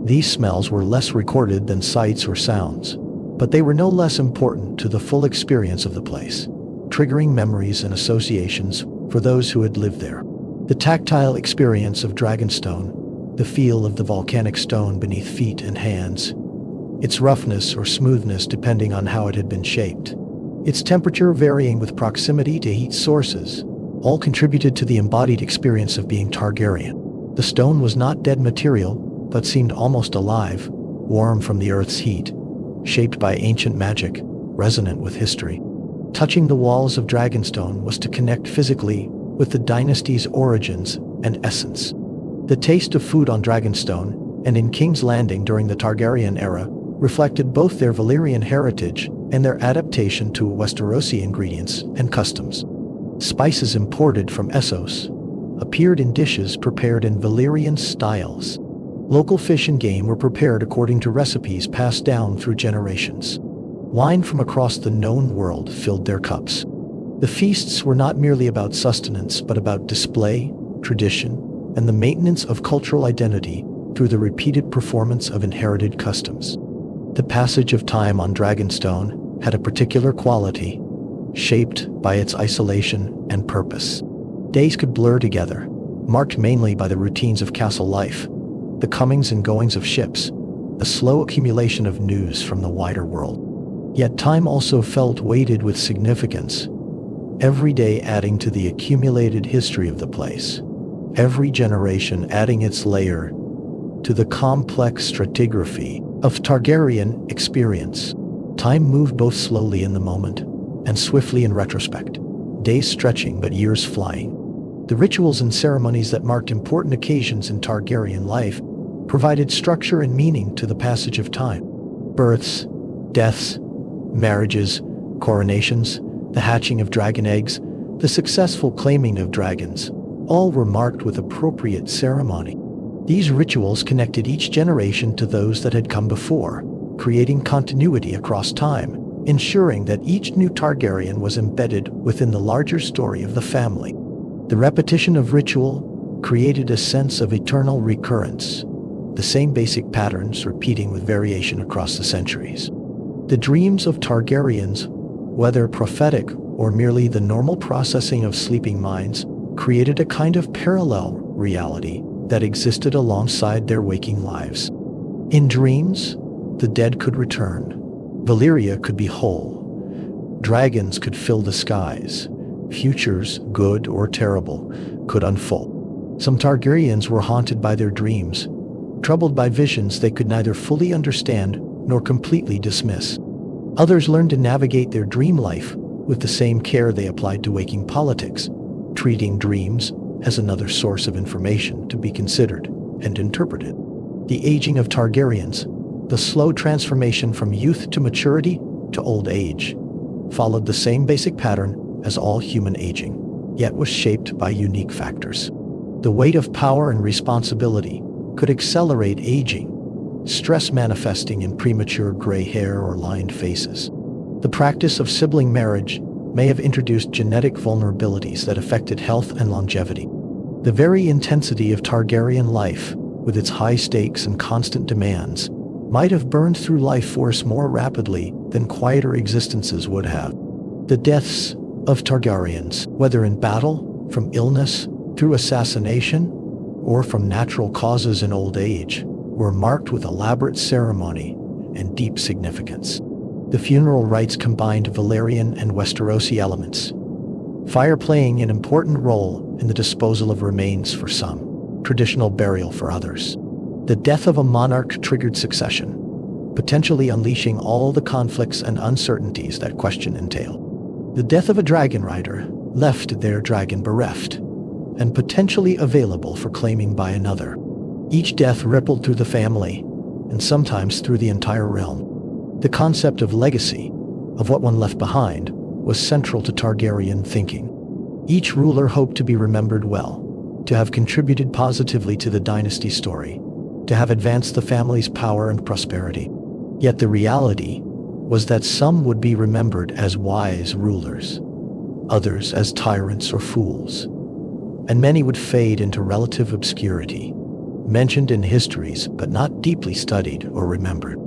These smells were less recorded than sights or sounds, but they were no less important to the full experience of the place, triggering memories and associations for those who had lived there. The tactile experience of Dragonstone, the feel of the volcanic stone beneath feet and hands, its roughness or smoothness depending on how it had been shaped, its temperature varying with proximity to heat sources, all contributed to the embodied experience of being Targaryen. The stone was not dead material, but seemed almost alive, warm from the earth's heat, shaped by ancient magic, resonant with history. Touching the walls of Dragonstone was to connect physically with the dynasty's origins and essence. The taste of food on Dragonstone and in King's Landing during the Targaryen era reflected both their Valyrian heritage and their adaptation to Westerosi ingredients and customs. Spices imported from Essos appeared in dishes prepared in Valyrian styles. Local fish and game were prepared according to recipes passed down through generations. Wine from across the known world filled their cups. The feasts were not merely about sustenance, but about display, tradition, and the maintenance of cultural identity through the repeated performance of inherited customs. The passage of time on Dragonstone had a particular quality, shaped by its isolation and purpose. Days could blur together, marked mainly by the routines of castle life, the comings and goings of ships, a slow accumulation of news from the wider world. Yet time also felt weighted with significance, every day adding to the accumulated history of the place, every generation adding its layer to the complex stratigraphy of Targaryen experience. Time moved both slowly in the moment and swiftly in retrospect, days stretching but years flying. The rituals and ceremonies that marked important occasions in Targaryen life provided structure and meaning to the passage of time. Births, deaths, marriages, coronations, the hatching of dragon eggs, the successful claiming of dragons, all were marked with appropriate ceremony. These rituals connected each generation to those that had come before, creating continuity across time, ensuring that each new Targaryen was embedded within the larger story of the family. The repetition of ritual created a sense of eternal recurrence, the same basic patterns repeating with variation across the centuries. The dreams of Targaryens, whether prophetic or merely the normal processing of sleeping minds, created a kind of parallel reality that existed alongside their waking lives. In dreams, the dead could return. Valyria could be whole. Dragons could fill the skies. Futures, good or terrible, could unfold. Some Targaryens were haunted by their dreams, troubled by visions they could neither fully understand nor completely dismiss. Others learned to navigate their dream life with the same care they applied to waking politics, treating dreams as another source of information to be considered and interpreted. The aging of Targaryens, the slow transformation from youth to maturity to old age, followed the same basic pattern as all human aging, yet was shaped by unique factors. The weight of power and responsibility could accelerate aging, stress manifesting in premature gray hair or lined faces. The practice of sibling marriage may have introduced genetic vulnerabilities that affected health and longevity. The very intensity of Targaryen life, with its high stakes and constant demands, might have burned through life force more rapidly than quieter existences would have. The deaths of Targaryens, whether in battle, from illness, through assassination, or from natural causes in old age, were marked with elaborate ceremony and deep significance. The funeral rites combined Valyrian and Westerosi elements, fire playing an important role in the disposal of remains for some, traditional burial for others. The death of a monarch triggered succession, potentially unleashing all the conflicts and uncertainties that question entail. The death of a dragon rider left their dragon bereft and potentially available for claiming by another. Each death rippled through the family and sometimes through the entire realm. The concept of legacy, of what one left behind, was central to Targaryen thinking. Each ruler hoped to be remembered well, to have contributed positively to the dynasty story, to have advanced the family's power and prosperity. Yet the reality was that some would be remembered as wise rulers, others as tyrants or fools, and many would fade into relative obscurity, mentioned in histories but not deeply studied or remembered.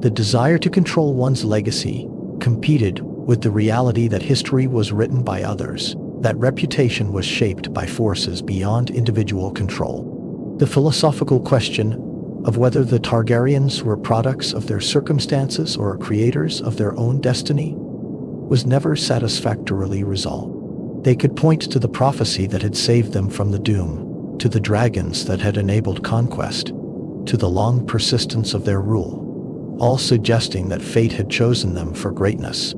The desire to control one's legacy competed with the reality that history was written by others, that reputation was shaped by forces beyond individual control. The philosophical question of whether the Targaryens were products of their circumstances or creators of their own destiny was never satisfactorily resolved. They could point to the prophecy that had saved them from the doom, to the dragons that had enabled conquest, to the long persistence of their rule, all suggesting that fate had chosen them for greatness.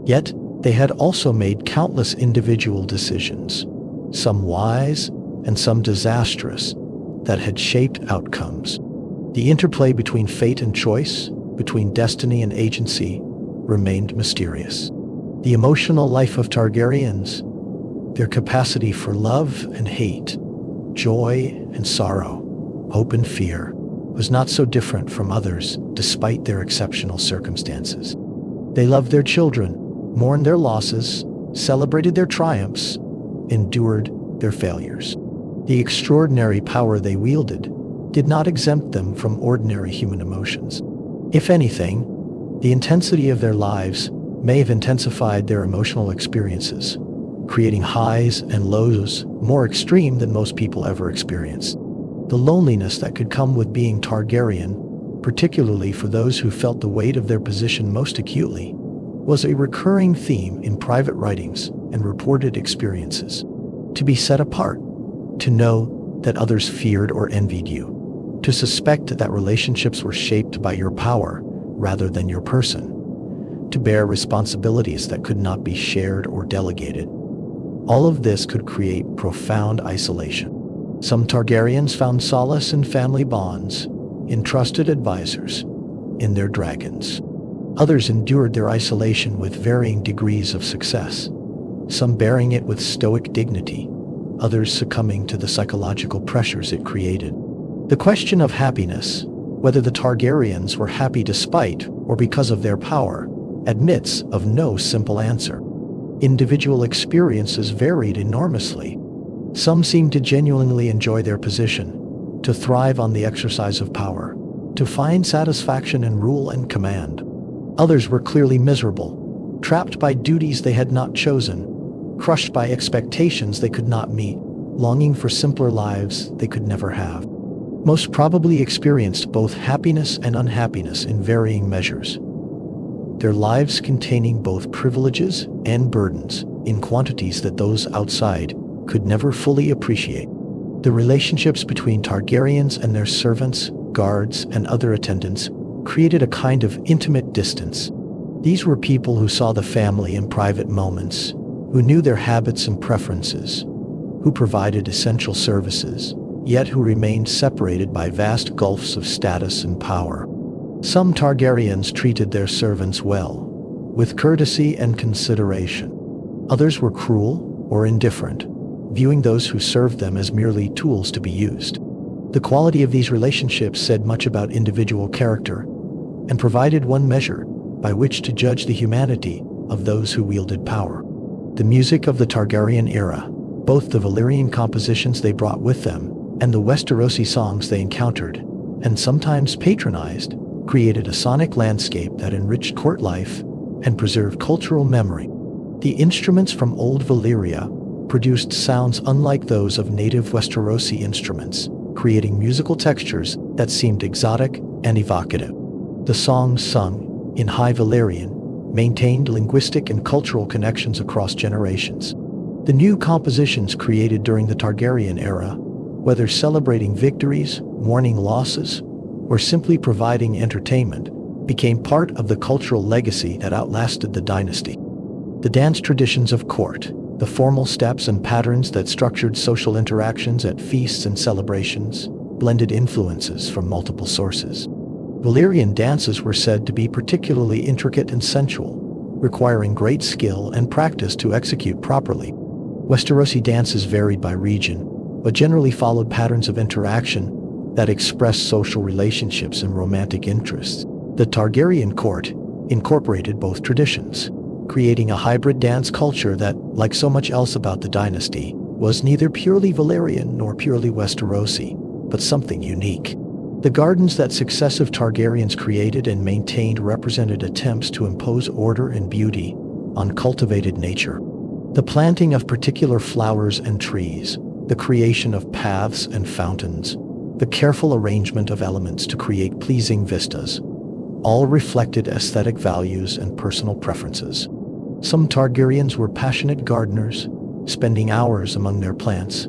Yet, they had also made countless individual decisions, some wise and some disastrous, that had shaped outcomes. The interplay between fate and choice, between destiny and agency, remained mysterious. The emotional life of Targaryens, their capacity for love and hate, joy and sorrow, hope and fear, was not so different from others despite their exceptional circumstances. They loved their children, mourned their losses, celebrated their triumphs, endured their failures. The extraordinary power they wielded did not exempt them from ordinary human emotions. If anything, the intensity of their lives may have intensified their emotional experiences, creating highs and lows more extreme than most people ever experienced. The loneliness that could come with being Targaryen, particularly for those who felt the weight of their position most acutely, was a recurring theme in private writings and reported experiences. To be set apart, to know that others feared or envied you, to suspect that relationships were shaped by your power rather than your person, to bear responsibilities that could not be shared or delegated. All of this could create profound isolation. Some Targaryens found solace in family bonds, in trusted advisors, in their dragons. Others endured their isolation with varying degrees of success, some bearing it with stoic dignity, others succumbing to the psychological pressures it created. The question of happiness, whether the Targaryens were happy despite or because of their power, admits of no simple answer. Individual experiences varied enormously. Some seemed to genuinely enjoy their position, to thrive on the exercise of power, to find satisfaction in rule and command. Others were clearly miserable, trapped by duties they had not chosen, crushed by expectations they could not meet, longing for simpler lives they could never have. Most probably experienced both happiness and unhappiness in varying measures, their lives containing both privileges and burdens in quantities that those outside could never fully appreciate. The relationships between Targaryens and their servants, guards, and other attendants created a kind of intimate distance. These were people who saw the family in private moments, who knew their habits and preferences, who provided essential services, yet who remained separated by vast gulfs of status and power. Some Targaryens treated their servants well, with courtesy and consideration. Others were cruel or indifferent, viewing those who served them as merely tools to be used. The quality of these relationships said much about individual character and provided one measure by which to judge the humanity of those who wielded power. The music of the Targaryen era, both the Valyrian compositions they brought with them and the Westerosi songs they encountered, and sometimes patronized, created a sonic landscape that enriched court life and preserved cultural memory. The instruments from old Valyria produced sounds unlike those of native Westerosi instruments, creating musical textures that seemed exotic and evocative. The songs sung in High Valyrian maintained linguistic and cultural connections across generations. The new compositions created during the Targaryen era, whether celebrating victories, mourning losses, or simply providing entertainment, became part of the cultural legacy that outlasted the dynasty. The dance traditions of court, the formal steps and patterns that structured social interactions at feasts and celebrations, blended influences from multiple sources. Valyrian dances were said to be particularly intricate and sensual, requiring great skill and practice to execute properly. Westerosi dances varied by region, but generally followed patterns of interaction that expressed social relationships and romantic interests. The Targaryen court incorporated both traditions, creating a hybrid dance culture that, like so much else about the dynasty, was neither purely Valyrian nor purely Westerosi, but something unique. The gardens that successive Targaryens created and maintained represented attempts to impose order and beauty on cultivated nature. The planting of particular flowers and trees, the creation of paths and fountains, the careful arrangement of elements to create pleasing vistas, all reflected aesthetic values and personal preferences. Some Targaryens were passionate gardeners, spending hours among their plants,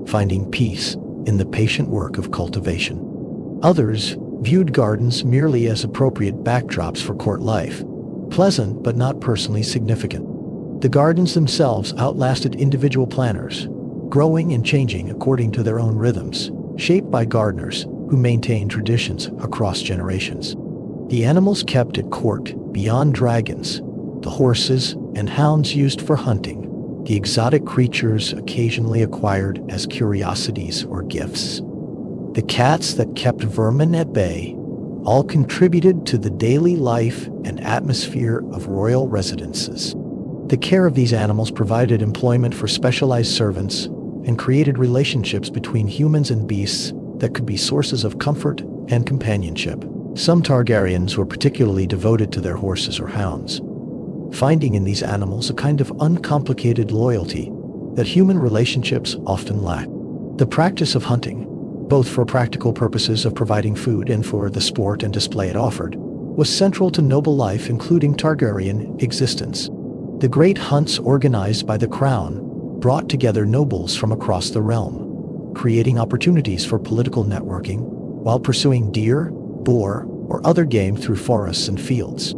finding peace in the patient work of cultivation. Others viewed gardens merely as appropriate backdrops for court life, pleasant but not personally significant. The gardens themselves outlasted individual planners, growing and changing according to their own rhythms, shaped by gardeners who maintained traditions across generations. The animals kept at court, beyond dragons, the horses and hounds used for hunting, the exotic creatures occasionally acquired as curiosities or gifts, the cats that kept vermin at bay, all contributed to the daily life and atmosphere of royal residences. The care of these animals provided employment for specialized servants and created relationships between humans and beasts that could be sources of comfort and companionship. Some Targaryens were particularly devoted to their horses or hounds, finding in these animals a kind of uncomplicated loyalty that human relationships often lack. The practice of hunting, both for practical purposes of providing food and for the sport and display it offered, was central to noble life, including Targaryen existence. The great hunts organized by the crown brought together nobles from across the realm, creating opportunities for political networking while pursuing deer, boar, or other game through forests and fields.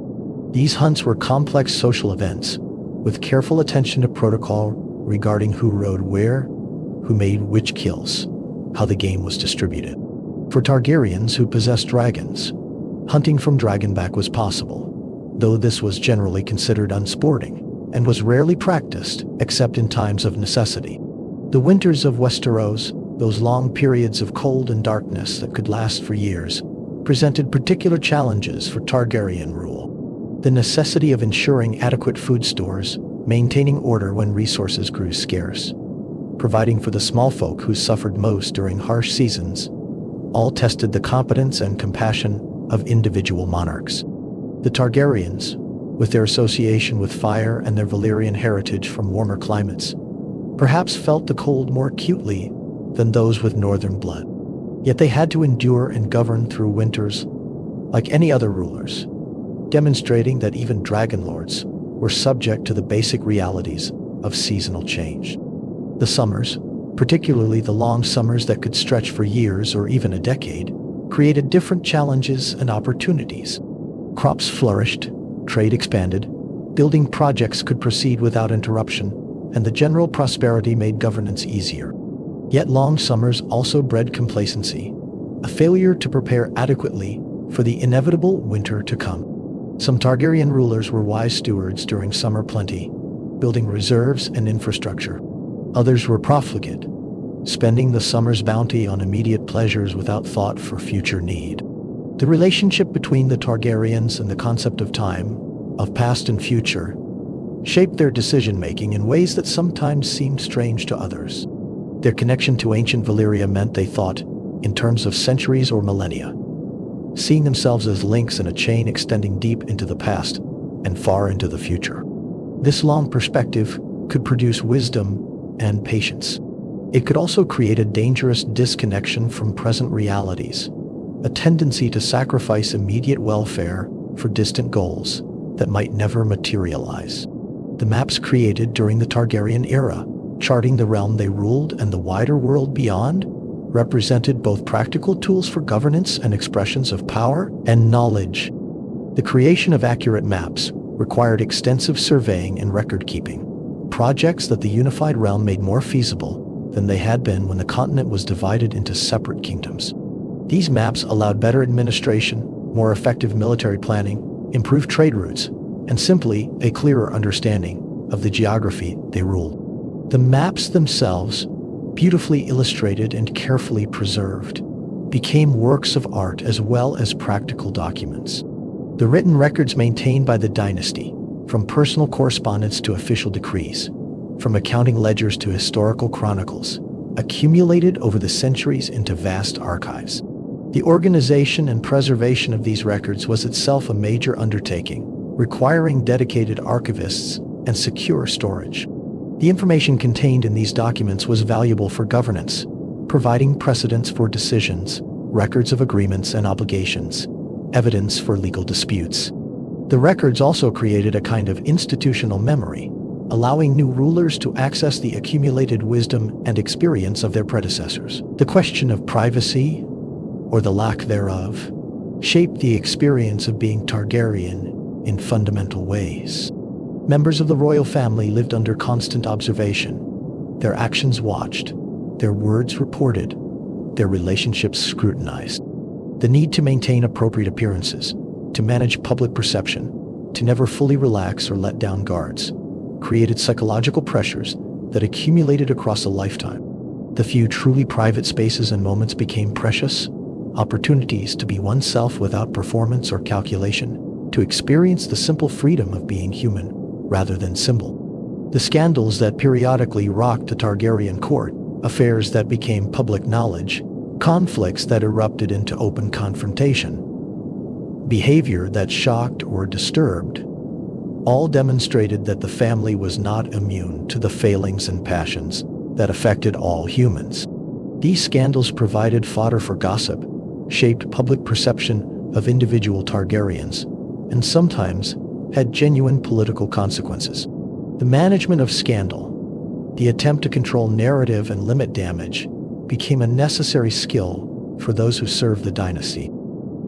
These hunts were complex social events, with careful attention to protocol regarding who rode where, who made which kills, how the game was distributed. For Targaryens who possessed dragons, hunting from dragonback was possible, though this was generally considered unsporting and was rarely practiced except in times of necessity. The winters of Westeros, those long periods of cold and darkness that could last for years, presented particular challenges for Targaryen rule. The necessity of ensuring adequate food stores, maintaining order when resources grew scarce, providing for the small folk who suffered most during harsh seasons, all tested the competence and compassion of individual monarchs. The Targaryens, with their association with fire and their Valyrian heritage from warmer climates, perhaps felt the cold more acutely than those with northern blood. Yet they had to endure and govern through winters like any other rulers, demonstrating that even dragonlords were subject to the basic realities of seasonal change. The summers, particularly the long summers that could stretch for years or even a decade, created different challenges and opportunities. Crops flourished, trade expanded, building projects could proceed without interruption, and the general prosperity made governance easier. Yet long summers also bred complacency, a failure to prepare adequately for the inevitable winter to come. Some Targaryen rulers were wise stewards during summer plenty, building reserves and infrastructure. Others were profligate, spending the summer's bounty on immediate pleasures without thought for future need. The relationship between the Targaryens and the concept of time, of past and future, shaped their decision-making in ways that sometimes seemed strange to others. Their connection to ancient Valyria meant they thought in terms of centuries or millennia, seeing themselves as links in a chain extending deep into the past and far into the future. This long perspective could produce wisdom and patience. It could also create a dangerous disconnection from present realities, a tendency to sacrifice immediate welfare for distant goals that might never materialize. The maps created during the Targaryen era, charting the realm they ruled and the wider world beyond, represented both practical tools for governance and expressions of power and knowledge. The creation of accurate maps required extensive surveying and record-keeping, projects that the unified realm made more feasible than they had been when the continent was divided into separate kingdoms. These maps allowed better administration, more effective military planning, improved trade routes, and simply a clearer understanding of the geography they ruled. The maps themselves, beautifully illustrated and carefully preserved, became works of art as well as practical documents. The written records maintained by the dynasty, from personal correspondence to official decrees, from accounting ledgers to historical chronicles, accumulated over the centuries into vast archives. The organization and preservation of these records was itself a major undertaking, requiring dedicated archivists and secure storage. The information contained in these documents was valuable for governance, providing precedents for decisions, records of agreements and obligations, evidence for legal disputes. The records also created a kind of institutional memory, allowing new rulers to access the accumulated wisdom and experience of their predecessors. The question of privacy, or the lack thereof, shaped the experience of being Targaryen in fundamental ways. Members of the royal family lived under constant observation, their actions watched, their words reported, their relationships scrutinized. The need to maintain appropriate appearances, to manage public perception, to never fully relax or let down guards, created psychological pressures that accumulated across a lifetime. The few truly private spaces and moments became precious, opportunities to be oneself without performance or calculation, to experience the simple freedom of being human rather than symbol. The scandals that periodically rocked the Targaryen court, affairs that became public knowledge, conflicts that erupted into open confrontation, behavior that shocked or disturbed, all demonstrated that the family was not immune to the failings and passions that affected all humans. These scandals provided fodder for gossip, shaped public perception of individual Targaryens, and sometimes had genuine political consequences. The management of scandal, the attempt to control narrative and limit damage, became a necessary skill for those who served the dynasty.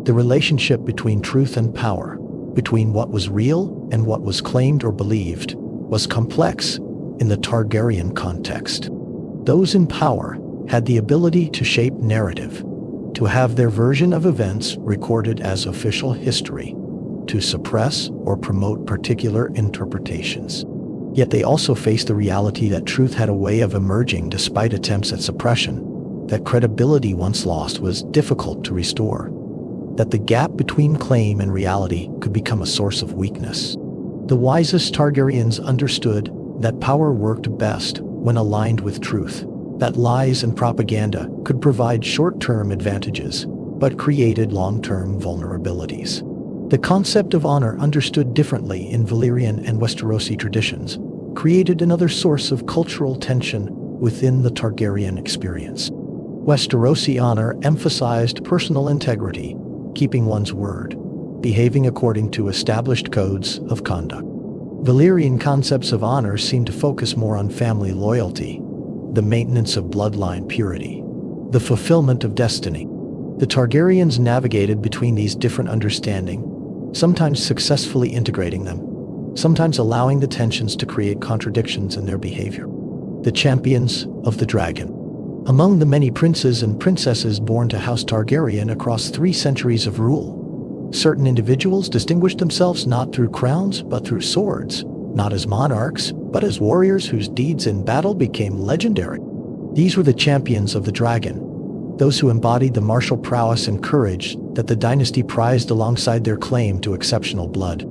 The relationship between truth and power, between what was real and what was claimed or believed, was complex in the Targaryen context. Those in power had the ability to shape narrative, to have their version of events recorded as official history, to suppress or promote particular interpretations. Yet they also faced the reality that truth had a way of emerging despite attempts at suppression, that credibility once lost was difficult to restore, that the gap between claim and reality could become a source of weakness. The wisest Targaryens understood that power worked best when aligned with truth, that lies and propaganda could provide short-term advantages, but created long-term vulnerabilities. The concept of honor, understood differently in Valyrian and Westerosi traditions, created another source of cultural tension within the Targaryen experience. Westerosi honor emphasized personal integrity, keeping one's word, behaving according to established codes of conduct. Valyrian concepts of honor seemed to focus more on family loyalty, the maintenance of bloodline purity, the fulfillment of destiny. The Targaryens navigated between these different understandings, sometimes successfully integrating them, sometimes allowing the tensions to create contradictions in their behavior. The champions of the dragon. Among the many princes and princesses born to House Targaryen across 3 centuries of rule, certain individuals distinguished themselves not through crowns but through swords, not as monarchs, but as warriors whose deeds in battle became legendary. These were the champions of the dragon, those who embodied the martial prowess and courage that the dynasty prized alongside their claim to exceptional blood.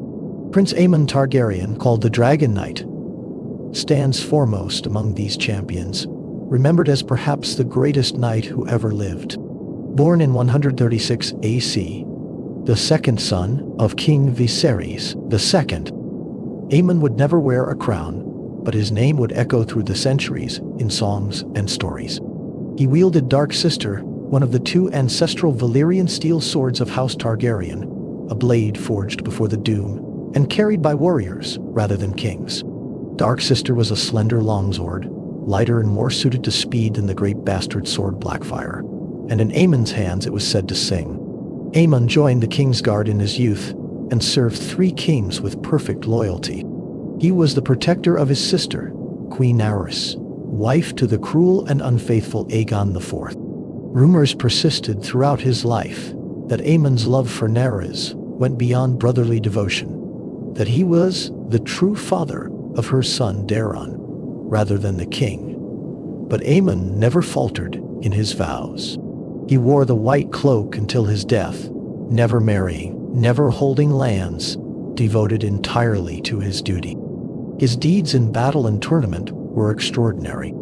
Prince Aemon Targaryen, called the Dragon Knight, stands foremost among these champions, remembered as perhaps the greatest knight who ever lived. Born in 136 AC, the second son of King Viserys II, Aemon would never wear a crown, but his name would echo through the centuries in songs and stories. He wielded Dark Sister, one of the two ancestral Valyrian steel swords of House Targaryen, a blade forged before the Doom and carried by warriors rather than kings. Dark Sister was a slender longsword, lighter and more suited to speed than the great bastard sword Blackfyre, and in Aemon's hands it was said to sing. Aemon joined the Kingsguard in his youth and served 3 kings with perfect loyalty. He was the protector of his sister, Queen Aerys, wife to the cruel and unfaithful Aegon IV. Rumors persisted throughout his life that Aemon's love for Aerys went beyond brotherly devotion, that he was the true father of her son Daeron, rather than the king. But Aemon never faltered in his vows. He wore the white cloak until his death, never marrying, never holding lands, devoted entirely to his duty. His deeds in battle and tournament were extraordinary.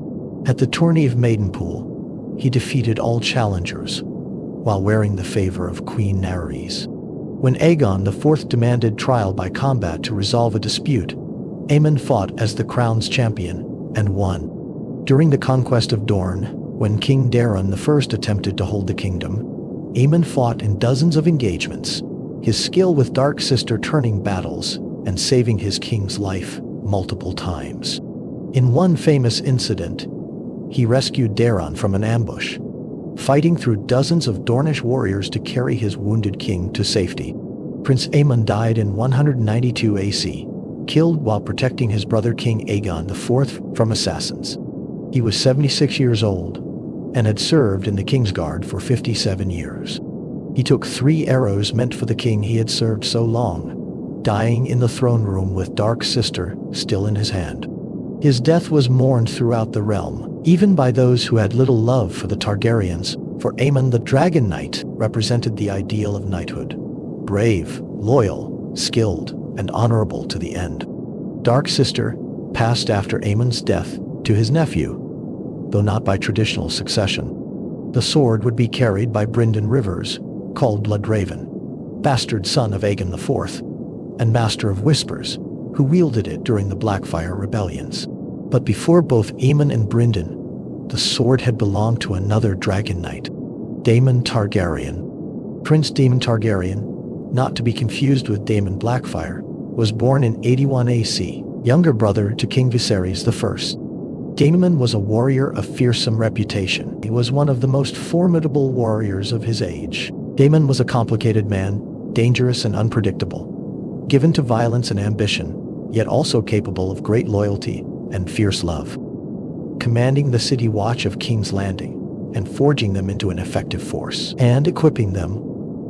At the tourney of Maidenpool, he defeated all challengers, while wearing the favor of Queen Aerys. When Aegon IV demanded trial by combat to resolve a dispute, Aemon fought as the crown's champion and won. During the Conquest of Dorne, when King Daeron I attempted to hold the kingdom, Aemon fought in dozens of engagements, his skill with Dark Sister turning battles and saving his king's life multiple times. In one famous incident, he rescued Daeron from an ambush, fighting through dozens of Dornish warriors to carry his wounded king to safety. Prince Aemon died in 192 AC, killed while protecting his brother King Aegon IV from assassins. He was 76 years old and had served in the Kingsguard for 57 years. He took 3 arrows meant for the king he had served so long, dying in the throne room with Dark Sister still in his hand. His death was mourned throughout the realm, even by those who had little love for the Targaryens, for Aemon the Dragon Knight represented the ideal of knighthood: brave, loyal, skilled, and honorable to the end. Dark Sister passed after Aemon's death to his nephew, though not by traditional succession. The sword would be carried by Brynden Rivers, called Bloodraven, bastard son of Aegon IV, and Master of Whispers, who wielded it during the Blackfyre rebellions. But before both Aemon and Brynden, the sword had belonged to another dragon knight, Daemon Targaryen. Prince Daemon Targaryen, not to be confused with Daemon Blackfyre, was born in 81 AC, younger brother to King Viserys I. Daemon was a warrior of fearsome reputation. He was one of the most formidable warriors of his age. Daemon was a complicated man, dangerous and unpredictable, given to violence and ambition, yet also capable of great loyalty and fierce love, commanding the city watch of King's Landing and forging them into an effective force, and equipping them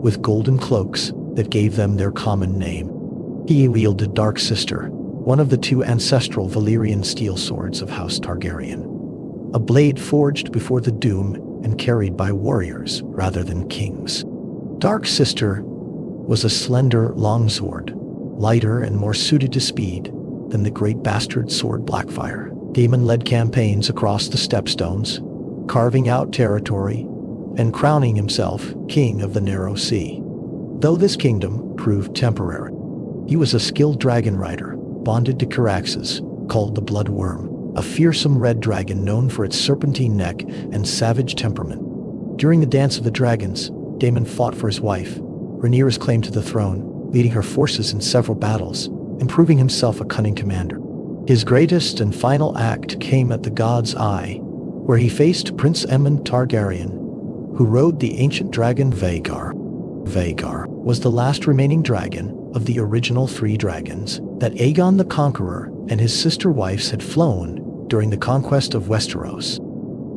with golden cloaks that gave them their common name. He wielded Dark Sister, one of the 2 ancestral Valyrian steel swords of House Targaryen, a blade forged before the Doom and carried by warriors rather than kings. Dark Sister was a slender longsword, lighter and more suited to speed than the great bastard sword Blackfyre. Daemon led campaigns across the Stepstones, carving out territory and crowning himself king of the Narrow Sea, though this kingdom proved temporary. He was a skilled dragon rider, bonded to Caraxes, called the Bloodworm, a fearsome red dragon known for its serpentine neck and savage temperament. During the Dance of the Dragons, Daemon fought for his wife, Rhaenyra's claim to the throne, leading her forces in several battles, and proving himself a cunning commander. His greatest and final act came at the God's Eye, where he faced Prince Aemon Targaryen, who rode the ancient dragon Vhagar. Vhagar was the last remaining dragon of the original 3 dragons that Aegon the Conqueror and his sister wives had flown during the conquest of Westeros.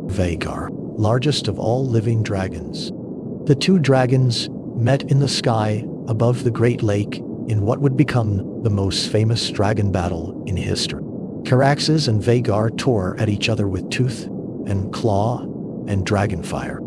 Vhagar, largest of all living dragons. The 2 dragons met in the sky above the Great Lake in what would become the most famous dragon battle in history. Caraxes and Vhagar tore at each other with tooth and claw and dragonfire.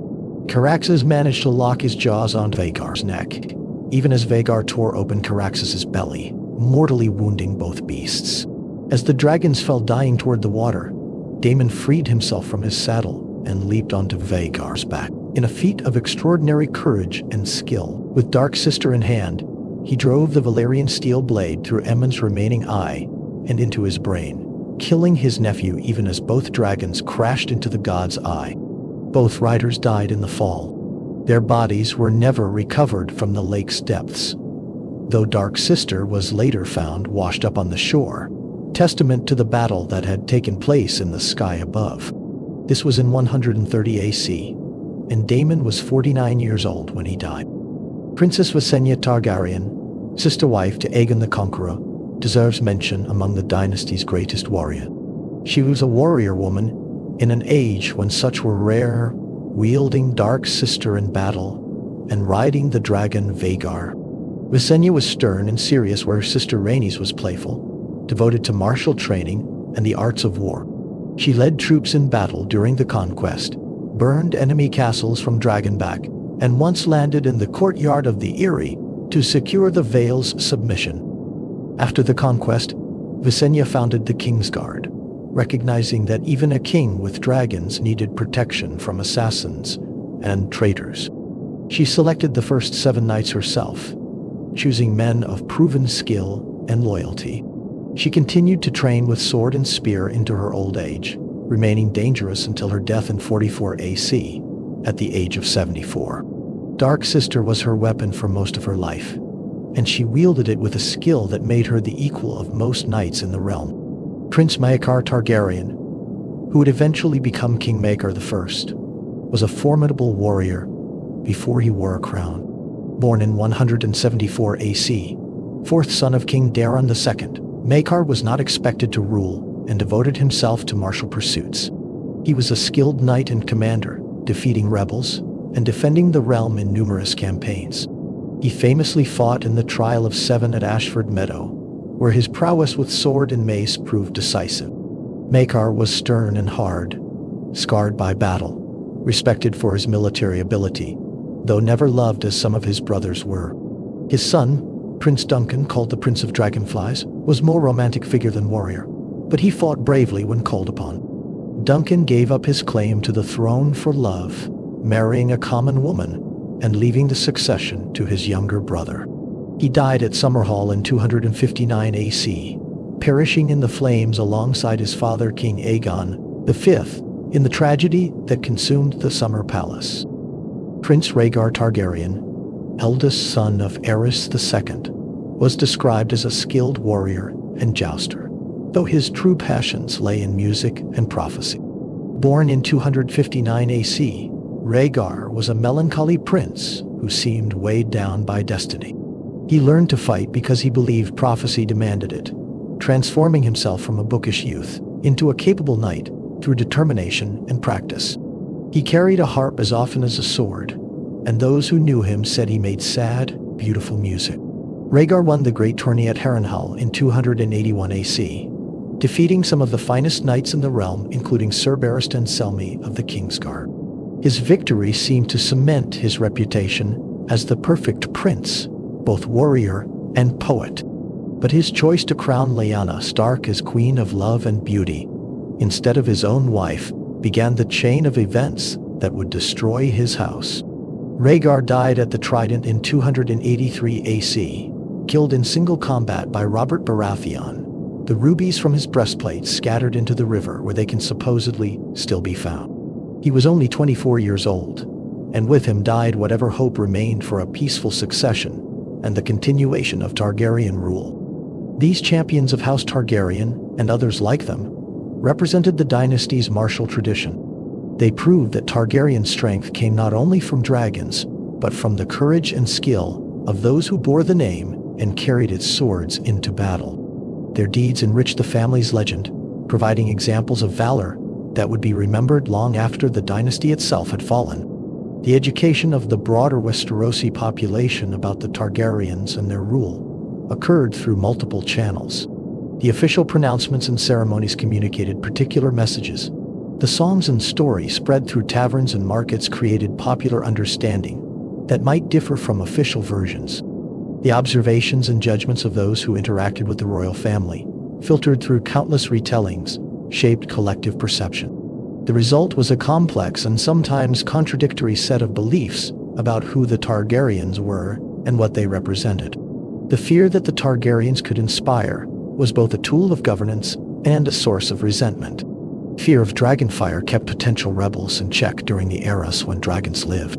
Caraxes managed to lock his jaws on Vhagar's neck, even as Vhagar tore open Caraxes' belly, mortally wounding both beasts. As the dragons fell dying toward the water, Daemon freed himself from his saddle and leaped onto Vhagar's back. In a feat of extraordinary courage and skill, with Dark Sister in hand, He drove the Valyrian steel blade through Aemon's remaining eye and into his brain, killing his nephew even as both dragons crashed into the god's eye. Both riders died in the fall. Their bodies were never recovered from the lake's depths, though Dark Sister was later found washed up on the shore, testament to the battle that had taken place in the sky above. This was in 130 AC, and Daemon was 49 years old when he died. Princess Visenya Targaryen, sister wife to Aegon the Conqueror, deserves mention among the dynasty's greatest warrior. She was a warrior woman in an age when such were rare, wielding Dark Sister in battle and riding the dragon Vhagar. Visenya was stern and serious, where her sister Aenys was playful, devoted to martial training and the arts of war. She led troops in battle during the Conquest, burned enemy castles from Dragonback, and once landed in the courtyard of the Eyrie to secure the Vale's submission. After the Conquest, Visenya founded the Kingsguard, recognizing that even a king with dragons needed protection from assassins and traitors. She selected the first 7 knights herself, choosing men of proven skill and loyalty. She continued to train with sword and spear into her old age, remaining dangerous until her death in 44 AC, at the age of 74. Dark Sister was her weapon for most of her life, and she wielded it with a skill that made her the equal of most knights in the realm. Prince Maegor Targaryen, who would eventually become King Maegor I, was a formidable warrior before he wore a crown. Born in 174 AC, fourth son of King Daeron II, Maegor was not expected to rule and devoted himself to martial pursuits. He was a skilled knight and commander, defeating rebels and defending the realm in numerous campaigns. He famously fought in the Trial of 7 at Ashford Meadow, where his prowess with sword and mace proved decisive. Maegor was stern and hard, scarred by battle, respected for his military ability, though never loved as some of his brothers were. His son, Prince Duncan, called the Prince of Dragonflies, was more romantic figure than warrior, but he fought bravely when called upon. Duncan gave up his claim to the throne for love, marrying a common woman and leaving the succession to his younger brother. He died at Summerhall in 259 AC, perishing in the flames alongside his father King Aegon V in the tragedy that consumed the Summer Palace. Prince Rhaegar Targaryen, eldest son of Aerys II, was described as a skilled warrior and jouster, though his true passions lay in music and prophecy. Born in 259 AC, Rhaegar was a melancholy prince who seemed weighed down by destiny. He learned to fight because he believed prophecy demanded it, transforming himself from a bookish youth into a capable knight through determination and practice. He carried a harp as often as a sword, and those who knew him said he made sad, beautiful music. Rhaegar won the Great Tourney at Harrenhal in 281 AC, defeating some of the finest knights in the realm, including Sir Barristan Selmy of the Kingsguard. His victory seemed to cement his reputation as the perfect prince, both warrior and poet. But his choice to crown Lyanna Stark as Queen of Love and Beauty, instead of his own wife, began the chain of events that would destroy his house. Rhaegar died at the Trident in 283 AC, killed in single combat by Robert Baratheon. The rubies from his breastplate scattered into the river where they can supposedly still be found. He was only 24 years old, and with him died whatever hope remained for a peaceful succession and the continuation of Targaryen rule. These champions of House Targaryen, and others like them, represented the dynasty's martial tradition. They proved that Targaryen strength came not only from dragons, but from the courage and skill of those who bore the name and carried its swords into battle. Their deeds enriched the family's legend, providing examples of valor that would be remembered long after the dynasty itself had fallen. The education of the broader Westerosi population about the Targaryens and their rule occurred through multiple channels. The official pronouncements and ceremonies communicated particular messages. The songs and stories spread through taverns and markets created popular understanding that might differ from official versions. The observations and judgments of those who interacted with the royal family, filtered through countless retellings, shaped collective perception. The result was a complex and sometimes contradictory set of beliefs about who the Targaryens were and what they represented. The fear that the Targaryens could inspire was both a tool of governance and a source of resentment. Fear of dragonfire kept potential rebels in check during the eras when dragons lived.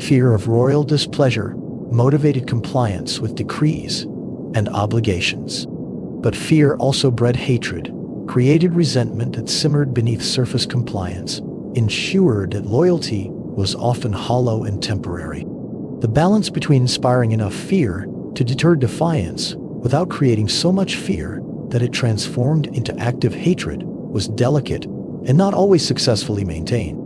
Fear of royal displeasure motivated compliance with decrees and obligations. But fear also bred hatred, created resentment that simmered beneath surface compliance, ensured that loyalty was often hollow and temporary. The balance between inspiring enough fear to deter defiance without creating so much fear that it transformed into active hatred was delicate and not always successfully maintained.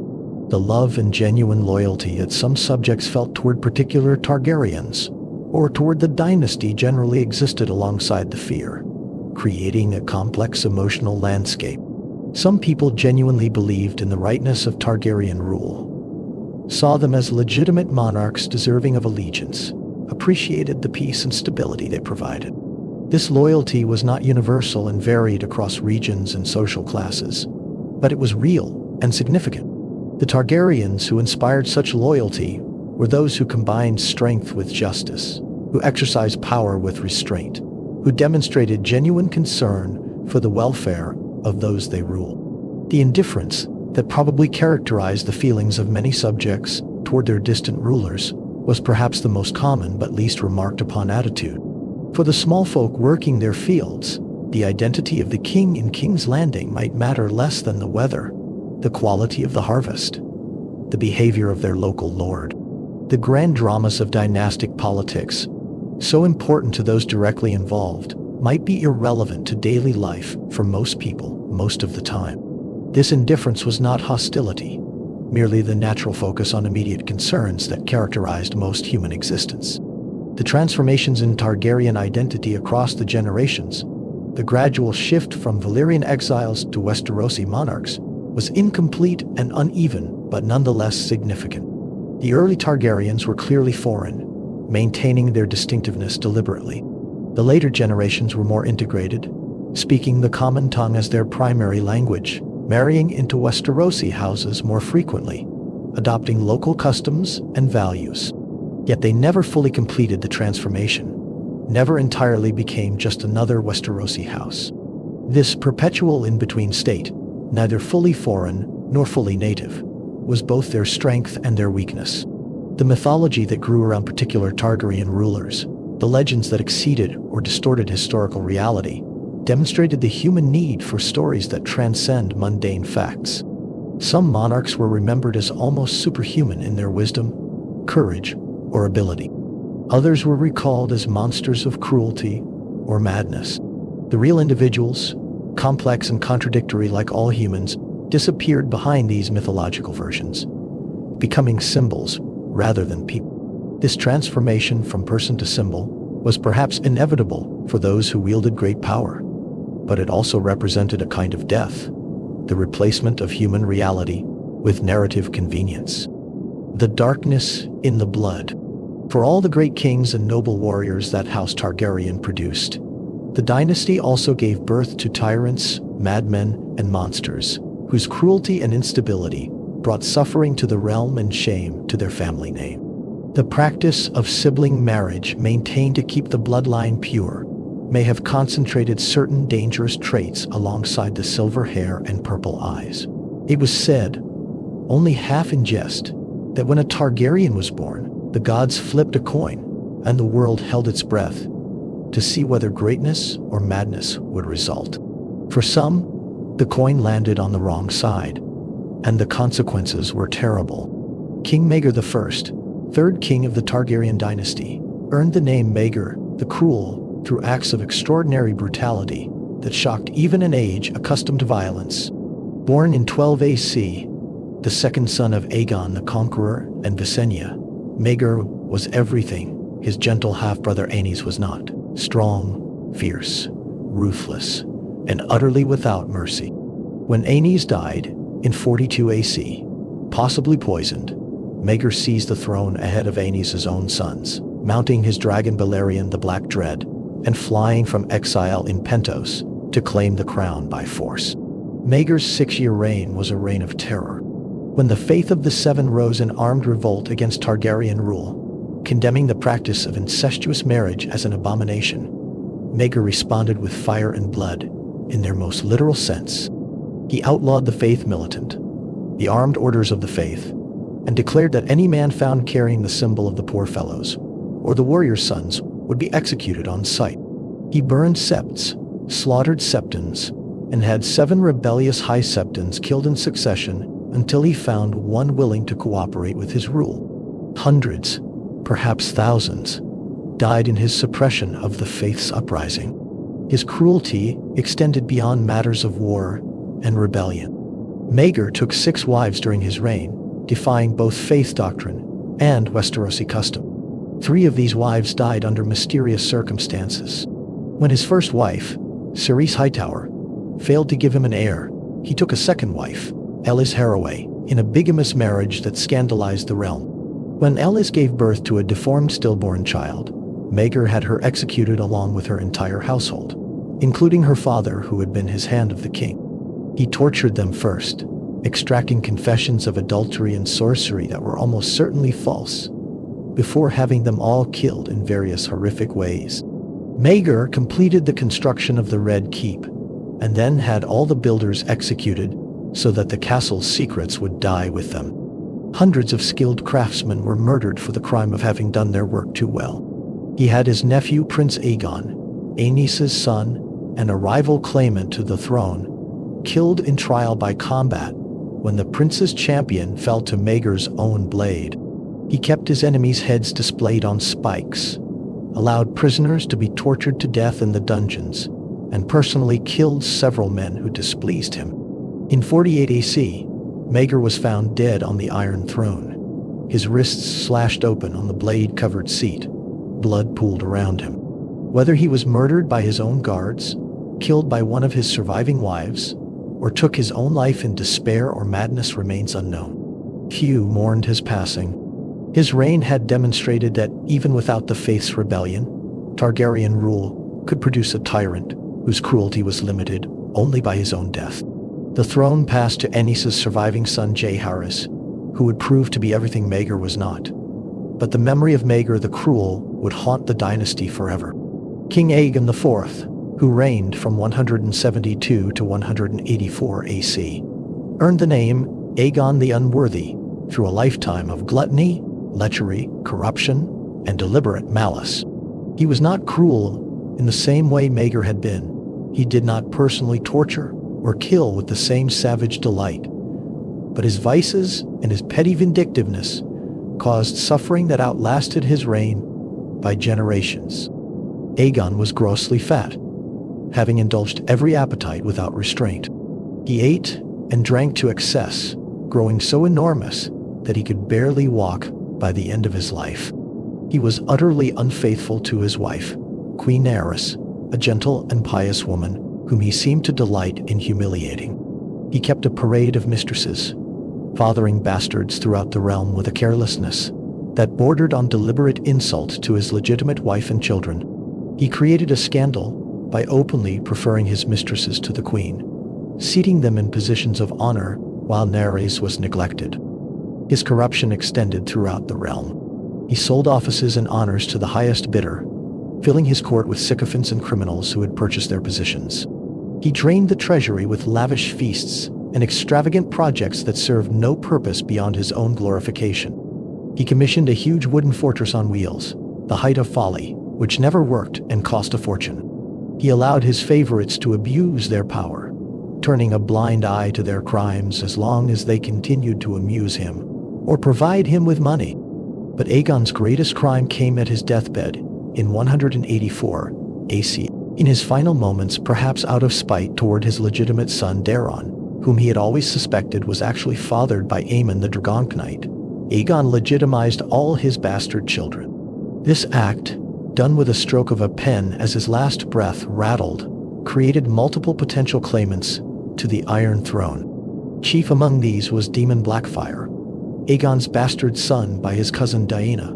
The love and genuine loyalty that some subjects felt toward particular Targaryens or toward the dynasty generally existed alongside the fear, creating a complex emotional landscape. Some people genuinely believed in the rightness of Targaryen rule, saw them as legitimate monarchs deserving of allegiance, appreciated the peace and stability they provided. This loyalty was not universal and varied across regions and social classes, but it was real and significant. The Targaryens who inspired such loyalty were those who combined strength with justice, who exercised power with restraint, who demonstrated genuine concern for the welfare of those they ruled. The indifference that probably characterized the feelings of many subjects toward their distant rulers was perhaps the most common but least remarked upon attitude. For the small folk working their fields, the identity of the king in King's Landing might matter less than the weather, the quality of the harvest, the behavior of their local lord. The grand dramas of dynastic politics, so important to those directly involved, might be irrelevant to daily life for most people most of the time. This indifference was not hostility, merely the natural focus on immediate concerns that characterized most human existence. The transformations in Targaryen identity across the generations, the gradual shift from Valyrian exiles to Westerosi monarchs, was incomplete and uneven, but nonetheless significant. The early Targaryens were clearly foreign, maintaining their distinctiveness deliberately. The later generations were more integrated, speaking the common tongue as their primary language, marrying into Westerosi houses more frequently, adopting local customs and values. Yet they never fully completed the transformation, never entirely became just another Westerosi house. This perpetual in-between state, neither fully foreign nor fully native, was both their strength and their weakness. The mythology that grew around particular Targaryen rulers, the legends that exceeded or distorted historical reality, demonstrated the human need for stories that transcend mundane facts. Some monarchs were remembered as almost superhuman in their wisdom, courage, or ability. Others were recalled as monsters of cruelty or madness. The real individuals, complex and contradictory like all humans, disappeared behind these mythological versions, becoming symbols rather than people. This transformation from person to symbol was perhaps inevitable for those who wielded great power, but it also represented a kind of death, the replacement of human reality with narrative convenience. The darkness in the blood. For all the great kings and noble warriors that House Targaryen produced, the dynasty also gave birth to tyrants, madmen, and monsters, whose cruelty and instability brought suffering to the realm and shame to their family name. The practice of sibling marriage maintained to keep the bloodline pure may have concentrated certain dangerous traits alongside the silver hair and purple eyes. It was said, only half in jest, that when a Targaryen was born, the gods flipped a coin, and the world held its breath to see whether greatness or madness would result. For some, the coin landed on the wrong side, and the consequences were terrible. King Maegor I, third king of the Targaryen dynasty, earned the name Maegor the Cruel through acts of extraordinary brutality that shocked even an age accustomed to violence. Born in 12 AC, the second son of Aegon the Conqueror and Visenya, Maegor was everything his gentle half-brother Aenys was not: strong, fierce, ruthless, and utterly without mercy. When Aenys died in 42 AC, possibly poisoned, Maegor seized the throne ahead of Aenys' own sons, mounting his dragon Valyrian the Black Dread, and flying from exile in Pentos to claim the crown by force. Maegor's 6-year reign was a reign of terror. When the Faith of the Seven rose in armed revolt against Targaryen rule, condemning the practice of incestuous marriage as an abomination. Maegor responded with fire and blood, in their most literal sense. He outlawed the faith militant, the armed orders of the faith, and declared that any man found carrying the symbol of the poor fellows, or the warrior's sons, would be executed on sight. He burned septs, slaughtered septons, and had 7 rebellious high septons killed in succession until he found one willing to cooperate with his rule. Hundreds, perhaps thousands, died in his suppression of the faith's uprising. His cruelty extended beyond matters of war and rebellion. Maegor took 6 wives during his reign, defying both faith doctrine and Westerosi custom. 3 of these wives died under mysterious circumstances. When his first wife, Aerys Hightower, failed to give him an heir, he took a second wife, Aelys Haraway, in a bigamous marriage that scandalized the realm. When Aelys gave birth to a deformed stillborn child, Maegor had her executed along with her entire household, including her father who had been his hand of the king. He tortured them first, extracting confessions of adultery and sorcery that were almost certainly false, before having them all killed in various horrific ways. Maegor completed the construction of the Red Keep, and then had all the builders executed so that the castle's secrets would die with them. Hundreds of skilled craftsmen were murdered for the crime of having done their work too well. He had his nephew Prince Aegon, Aenys' son, and a rival claimant to the throne, killed in trial by combat when the prince's champion fell to Maegor's own blade. He kept his enemies' heads displayed on spikes, allowed prisoners to be tortured to death in the dungeons, and personally killed several men who displeased him. In 48 AC, Maegor was found dead on the Iron Throne, his wrists slashed open on the blade-covered seat, blood pooled around him. Whether he was murdered by his own guards, killed by one of his surviving wives, or took his own life in despair or madness remains unknown. Few mourned his passing. His reign had demonstrated that even without the faith's rebellion, Targaryen rule could produce a tyrant whose cruelty was limited only by his own death. The throne passed to Aenys' surviving son Jaehaerys, who would prove to be everything Maegor was not. But the memory of Maegor the Cruel would haunt the dynasty forever. King Aegon IV, who reigned from 172 to 184 AC, earned the name Aegon the Unworthy through a lifetime of gluttony, lechery, corruption, and deliberate malice. He was not cruel in the same way Maegor had been. He did not personally torture or kill with the same savage delight, but his vices and his petty vindictiveness caused suffering that outlasted his reign by generations. Aegon was grossly fat, having indulged every appetite without restraint. He ate and drank to excess, growing so enormous that he could barely walk by the end of his life. He was utterly unfaithful to his wife, Queen Aerys, a gentle and pious woman whom he seemed to delight in humiliating. He kept a parade of mistresses, fathering bastards throughout the realm with a carelessness that bordered on deliberate insult to his legitimate wife and children. He created a scandal by openly preferring his mistresses to the queen, seating them in positions of honor while Aerys was neglected. His corruption extended throughout the realm. He sold offices and honors to the highest bidder, filling his court with sycophants and criminals who had purchased their positions. He drained the treasury with lavish feasts and extravagant projects that served no purpose beyond his own glorification. He commissioned a huge wooden fortress on wheels, the height of folly, which never worked and cost a fortune. He allowed his favorites to abuse their power, turning a blind eye to their crimes as long as they continued to amuse him or provide him with money. But Aegon's greatest crime came at his deathbed in 184 AC. In his final moments, perhaps out of spite toward his legitimate son Daeron, whom he had always suspected was actually fathered by Aemon the Dragonknight, Aegon legitimized all his bastard children. This act, done with a stroke of a pen as his last breath rattled, created multiple potential claimants to the Iron Throne. Chief among these was Daemon Blackfyre, Aegon's bastard son by his cousin Diana,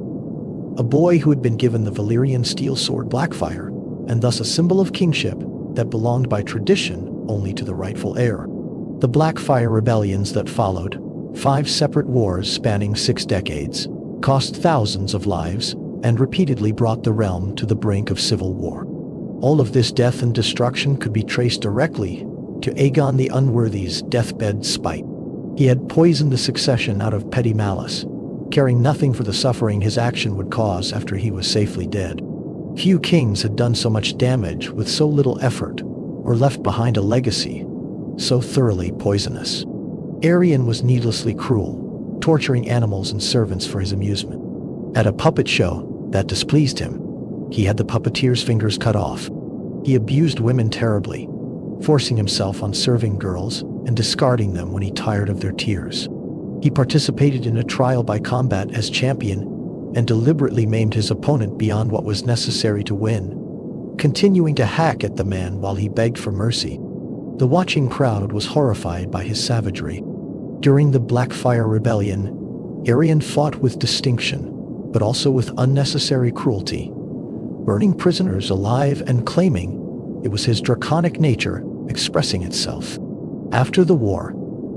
a boy who had been given the Valyrian steel sword Blackfyre, and thus a symbol of kingship that belonged by tradition only to the rightful heir. The Blackfyre rebellions that followed, 5 separate wars spanning 6 decades, cost thousands of lives and repeatedly brought the realm to the brink of civil war. All of this death and destruction could be traced directly to Aegon the Unworthy's deathbed spite. He had poisoned the succession out of petty malice, caring nothing for the suffering his action would cause after he was safely dead. Few kings had done so much damage with so little effort, or left behind a legacy so thoroughly poisonous. Aerys was needlessly cruel, torturing animals and servants for his amusement. At a puppet show that displeased him, he had the puppeteer's fingers cut off. He abused women terribly, forcing himself on serving girls and discarding them when he tired of their tears. He participated in a trial by combat as champion and deliberately maimed his opponent beyond what was necessary to win, continuing to hack at the man while he begged for mercy. The watching crowd was horrified by his savagery. During the Blackfyre Rebellion, Aerys fought with distinction, but also with unnecessary cruelty, burning prisoners alive and claiming it was his draconic nature expressing itself. After the war,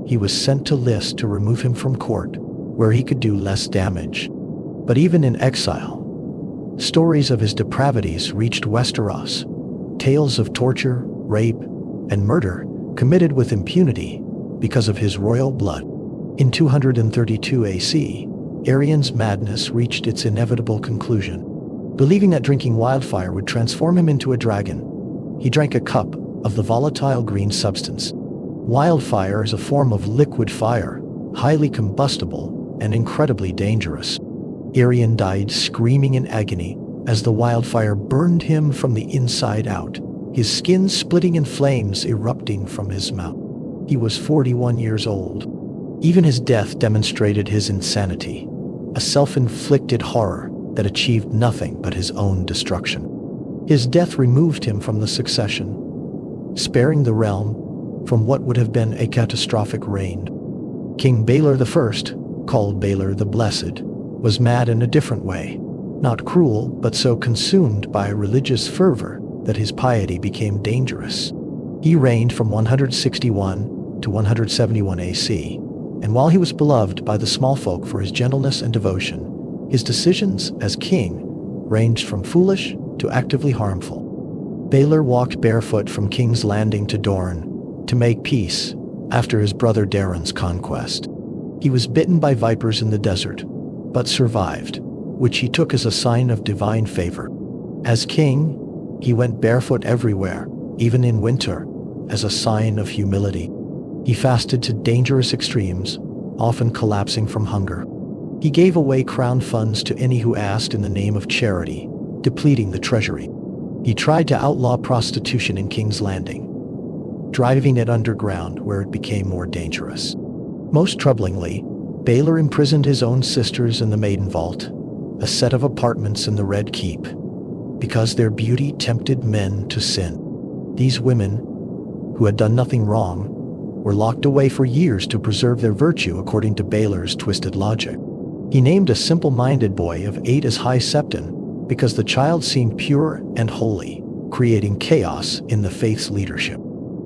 he was sent to Lys to remove him from court, where he could do less damage. But even in exile, stories of his depravities reached Westeros, tales of torture, rape, and murder committed with impunity because of his royal blood. In 232 AC, Aerys' madness reached its inevitable conclusion. Believing that drinking wildfire would transform him into a dragon, he drank a cup of the volatile green substance. Wildfire is a form of liquid fire, highly combustible and incredibly dangerous. Aerys died screaming in agony as the wildfire burned him from the inside out, his skin splitting and flames erupting from his mouth. He was 41 years old. Even his death demonstrated his insanity, a self-inflicted horror that achieved nothing but his own destruction. His death removed him from the succession, sparing the realm from what would have been a catastrophic reign. King Baelor I, called Baelor the Blessed, was mad in a different way, not cruel but so consumed by religious fervor that his piety became dangerous. He reigned from 161 to 171 AC, and while he was beloved by the small folk for his gentleness and devotion, his decisions as king ranged from foolish to actively harmful. Baelor walked barefoot from King's Landing to Dorne to make peace after his brother Daeron's conquest. He was bitten by vipers in the desert, but survived, which he took as a sign of divine favor. As king, he went barefoot everywhere, even in winter, as a sign of humility. He fasted to dangerous extremes, often collapsing from hunger. He gave away crown funds to any who asked in the name of charity, depleting the treasury. He tried to outlaw prostitution in King's Landing, driving it underground where it became more dangerous. Most troublingly, Baelor imprisoned his own sisters in the Maiden Vault, a set of apartments in the Red Keep, because their beauty tempted men to sin. These women, who had done nothing wrong, were locked away for years to preserve their virtue according to Baelor's twisted logic. He named a simple-minded boy of 8 as High Septon because the child seemed pure and holy, creating chaos in the faith's leadership.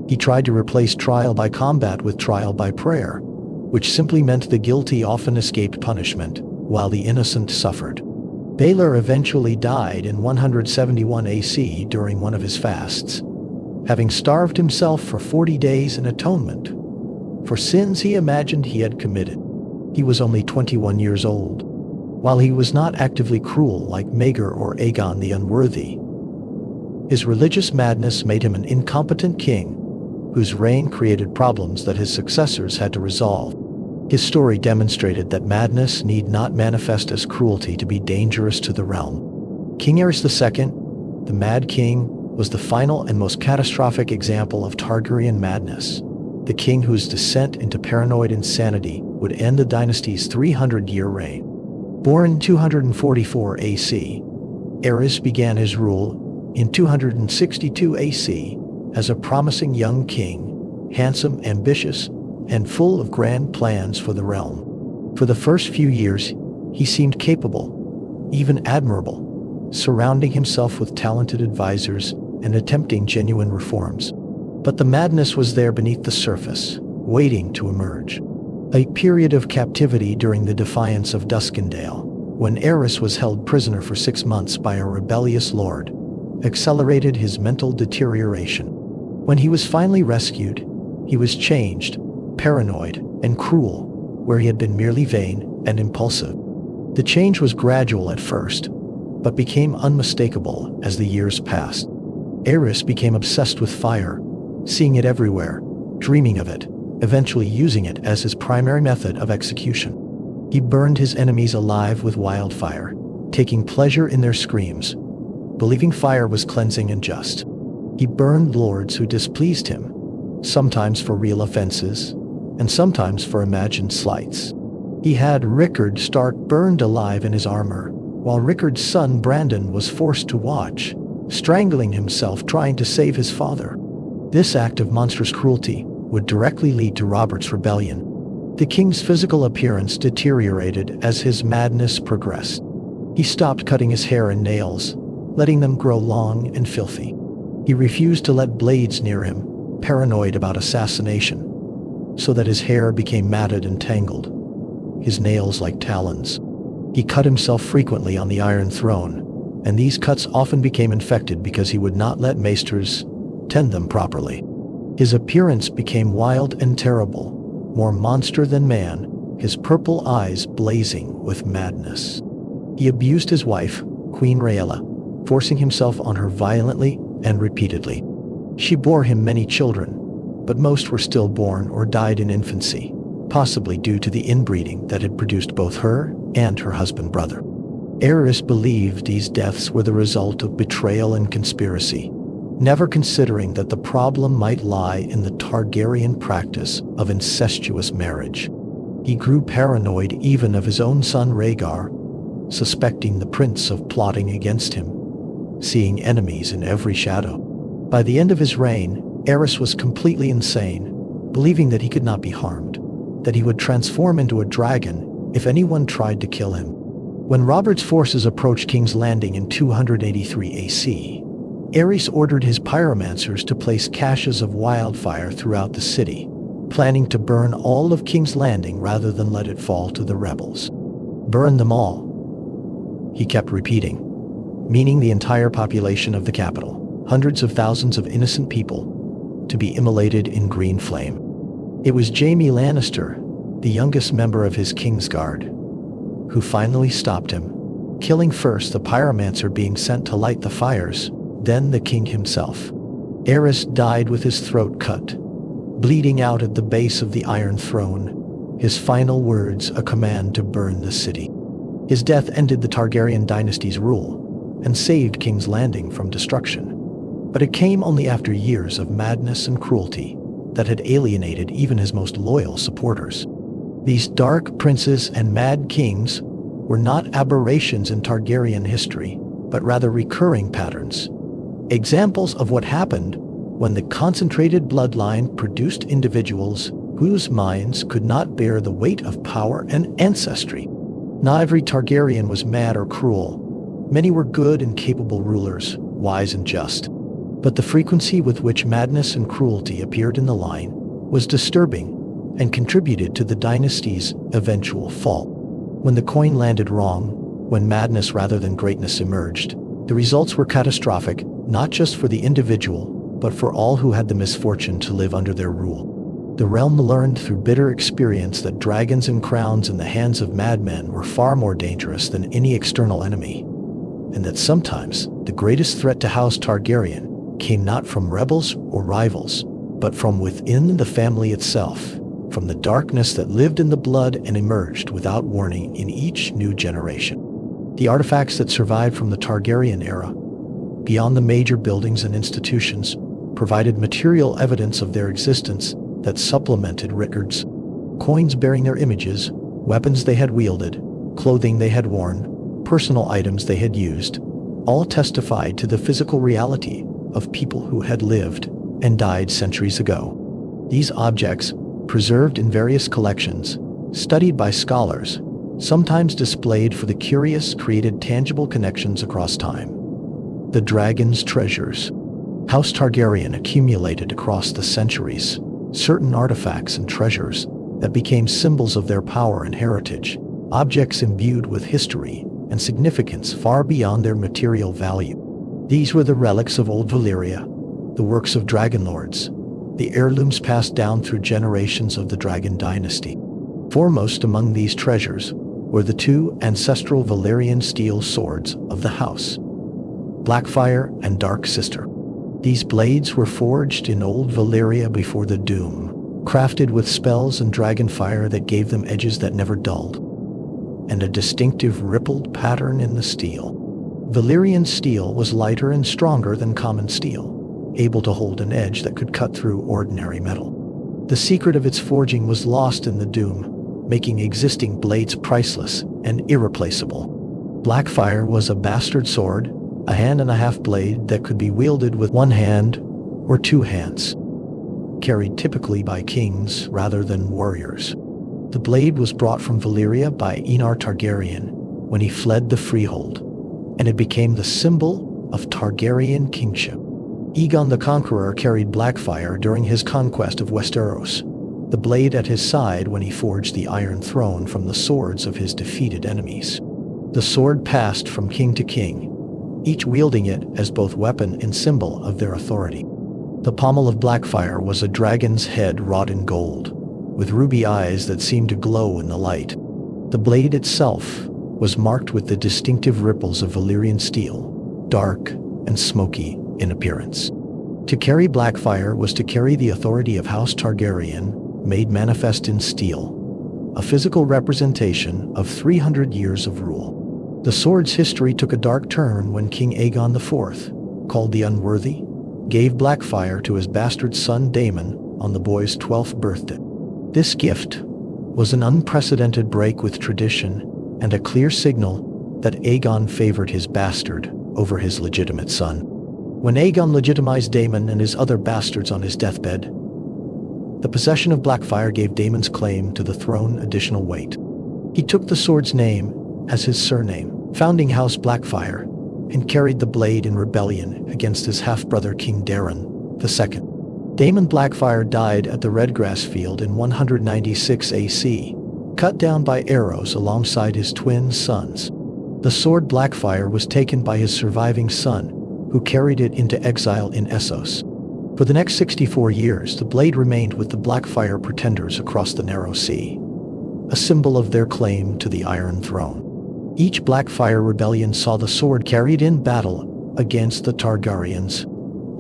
He tried to replace trial by combat with trial by prayer, which simply meant the guilty often escaped punishment, while the innocent suffered. Baelor eventually died in 171 AC during one of his fasts, having starved himself for 40 days in atonement for sins he imagined he had committed. He was only 21 years old. While he was not actively cruel like Maegor or Aegon the Unworthy, his religious madness made him an incompetent king whose reign created problems that his successors had to resolve. His story demonstrated that madness need not manifest as cruelty to be dangerous to the realm. King Aerys II, the Mad King, was the final and most catastrophic example of Targaryen madness, the king whose descent into paranoid insanity would end the dynasty's 300-year reign. Born in 244 AC, Aerys began his rule in 262 AC as a promising young king, handsome, ambitious, and full of grand plans for the realm. For the first few years, he seemed capable, even admirable, surrounding himself with talented advisors and attempting genuine reforms. But the madness was there beneath the surface, waiting to emerge. A period of captivity during the defiance of Duskendale, when Aerys was held prisoner for 6 months by a rebellious lord, accelerated his mental deterioration. When he was finally rescued, he was changed, paranoid, and cruel, where he had been merely vain and impulsive. The change was gradual at first, but became unmistakable as the years passed. Aerys became obsessed with fire, seeing it everywhere, dreaming of it, eventually using it as his primary method of execution. He burned his enemies alive with wildfire, taking pleasure in their screams, believing fire was cleansing and just. He burned lords who displeased him, sometimes for real offenses, and sometimes for imagined slights. He had Rickard Stark burned alive in his armor, while Rickard's son Brandon was forced to watch, strangling himself trying to save his father. This act of monstrous cruelty would directly lead to Robert's rebellion. The king's physical appearance deteriorated as his madness progressed. He stopped cutting his hair and nails, letting them grow long and filthy. He refused to let blades near him, paranoid about assassination, so that his hair became matted and tangled, his nails like talons. He cut himself frequently on the Iron Throne, and these cuts often became infected because he would not let maesters tend them properly. His appearance became wild and terrible, more monster than man, his purple eyes blazing with madness. He abused his wife, Queen Rhaella, forcing himself on her violently and repeatedly. She bore him many children, but most were stillborn or died in infancy, possibly due to the inbreeding that had produced both her and her husband-brother. Aerys believed these deaths were the result of betrayal and conspiracy, never considering that the problem might lie in the Targaryen practice of incestuous marriage. He grew paranoid even of his own son Rhaegar, suspecting the prince of plotting against him, seeing enemies in every shadow. By the end of his reign, Aerys was completely insane, believing that he could not be harmed, that he would transform into a dragon if anyone tried to kill him. When Robert's forces approached King's Landing in 283 AC, Aerys ordered his pyromancers to place caches of wildfire throughout the city, planning to burn all of King's Landing rather than let it fall to the rebels. "Burn them all," he kept repeating, meaning the entire population of the capital, hundreds of thousands of innocent people, to be immolated in green flame. It was Jaime Lannister, the youngest member of his Kingsguard, who finally stopped him, killing first the pyromancer being sent to light the fires, then the king himself. Aerys died with his throat cut, bleeding out at the base of the Iron Throne, his final words a command to burn the city. His death ended the Targaryen dynasty's rule and saved King's Landing from destruction, but it came only after years of madness and cruelty that had alienated even his most loyal supporters. These dark princes and mad kings were not aberrations in Targaryen history, but rather recurring patterns, examples of what happened when the concentrated bloodline produced individuals whose minds could not bear the weight of power and ancestry. Not every Targaryen was mad or cruel. Many were good and capable rulers, wise and just. But the frequency with which madness and cruelty appeared in the line was disturbing and contributed to the dynasty's eventual fall. When the coin landed wrong, when madness rather than greatness emerged, the results were catastrophic, not just for the individual, but for all who had the misfortune to live under their rule. The realm learned through bitter experience that dragons and crowns in the hands of madmen were far more dangerous than any external enemy, and that sometimes the greatest threat to House Targaryen came not from rebels or rivals, but from within the family itself, from the darkness that lived in the blood and emerged without warning in each new generation. The artifacts that survived from the Targaryen era, beyond the major buildings and institutions, provided material evidence of their existence that supplemented Rickard's. Coins bearing their images, weapons they had wielded, clothing they had worn, personal items they had used, all testified to the physical reality of people who had lived and died centuries ago. These objects, preserved in various collections, studied by scholars, sometimes displayed for the curious, created tangible connections across time. The dragon's treasures. House Targaryen accumulated across the centuries certain artifacts and treasures that became symbols of their power and heritage, objects imbued with history and significance far beyond their material value. These were the relics of old Valyria, the works of dragonlords, the heirlooms passed down through generations of the Dragon dynasty. Foremost among these treasures were the two ancestral Valyrian steel swords of the house, Blackfyre and Dark Sister. These blades were forged in old Valyria before the Doom, crafted with spells and dragonfire that gave them edges that never dulled, and a distinctive rippled pattern in the steel. Valyrian steel was lighter and stronger than common steel, able to hold an edge that could cut through ordinary metal. The secret of its forging was lost in the Doom, making existing blades priceless and irreplaceable. Blackfyre was a bastard sword, a hand-and-a-half blade that could be wielded with one hand or two hands, carried typically by kings rather than warriors. The blade was brought from Valyria by Aegon Targaryen when he fled the Freehold, and it became the symbol of Targaryen kingship. Aegon the Conqueror carried Blackfyre during his conquest of Westeros, the blade at his side when he forged the Iron Throne from the swords of his defeated enemies. The sword passed from king to king, each wielding it as both weapon and symbol of their authority. The pommel of Blackfyre was a dragon's head wrought in gold, with ruby eyes that seemed to glow in the light. The blade itself was marked with the distinctive ripples of Valyrian steel, dark and smoky in appearance. To carry Blackfyre was to carry the authority of House Targaryen, made manifest in steel, a physical representation of 300 years of rule. The sword's history took a dark turn when King Aegon IV, called the Unworthy, gave Blackfyre to his bastard son Daemon on the boy's 12th birthday. This gift was an unprecedented break with tradition and a clear signal that Aegon favored his bastard over his legitimate son. When Aegon legitimized Daemon and his other bastards on his deathbed, the possession of Blackfyre gave Daemon's claim to the throne additional weight. He took the sword's name as his surname, founding House Blackfyre, and carried the blade in rebellion against his half-brother King Daeron II. Daemon Blackfyre died at the Redgrass Field in 196 AC, cut down by arrows alongside his twin sons. The sword Blackfyre was taken by his surviving son, who carried it into exile in Essos. For the next 64 years, the blade remained with the Blackfyre pretenders across the Narrow Sea, a symbol of their claim to the Iron Throne. Each Blackfyre rebellion saw the sword carried in battle against the Targaryens,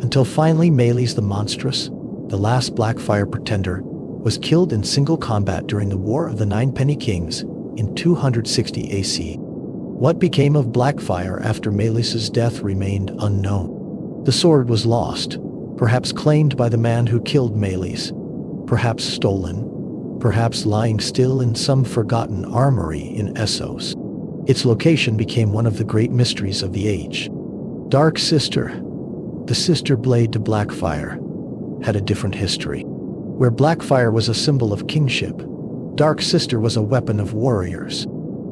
until finally Maelys the Monstrous, the last Blackfyre pretender, was killed in single combat during the War of the Ninepenny Kings in 260 AC. What became of Blackfyre after Maelys' death remained unknown. The sword was lost, perhaps claimed by the man who killed Maelys, perhaps stolen, perhaps lying still in some forgotten armory in Essos. Its location became one of the great mysteries of the age. Dark Sister, the sister blade to Blackfyre, had a different history. Where Blackfyre was a symbol of kingship, Dark Sister was a weapon of warriors.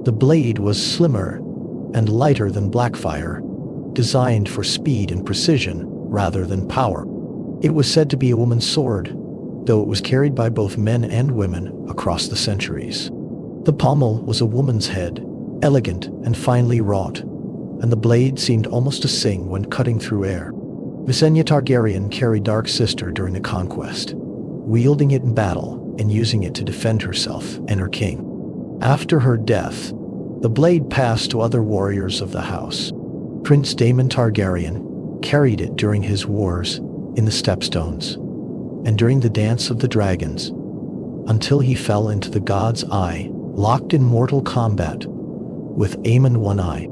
The blade was slimmer and lighter than Blackfyre, designed for speed and precision rather than power. It was said to be a woman's sword, though it was carried by both men and women across the centuries. The pommel was a woman's head, elegant and finely wrought, and the blade seemed almost to sing when cutting through air. Visenya Targaryen carried Dark Sister during the Conquest, wielding it in battle and using it to defend herself and her king. After her death, the blade passed to other warriors of the house. Prince Daemon Targaryen carried it during his wars in the Stepstones and during the Dance of the Dragons, until he fell into the God's Eye, locked in mortal combat with Aemon One Eye.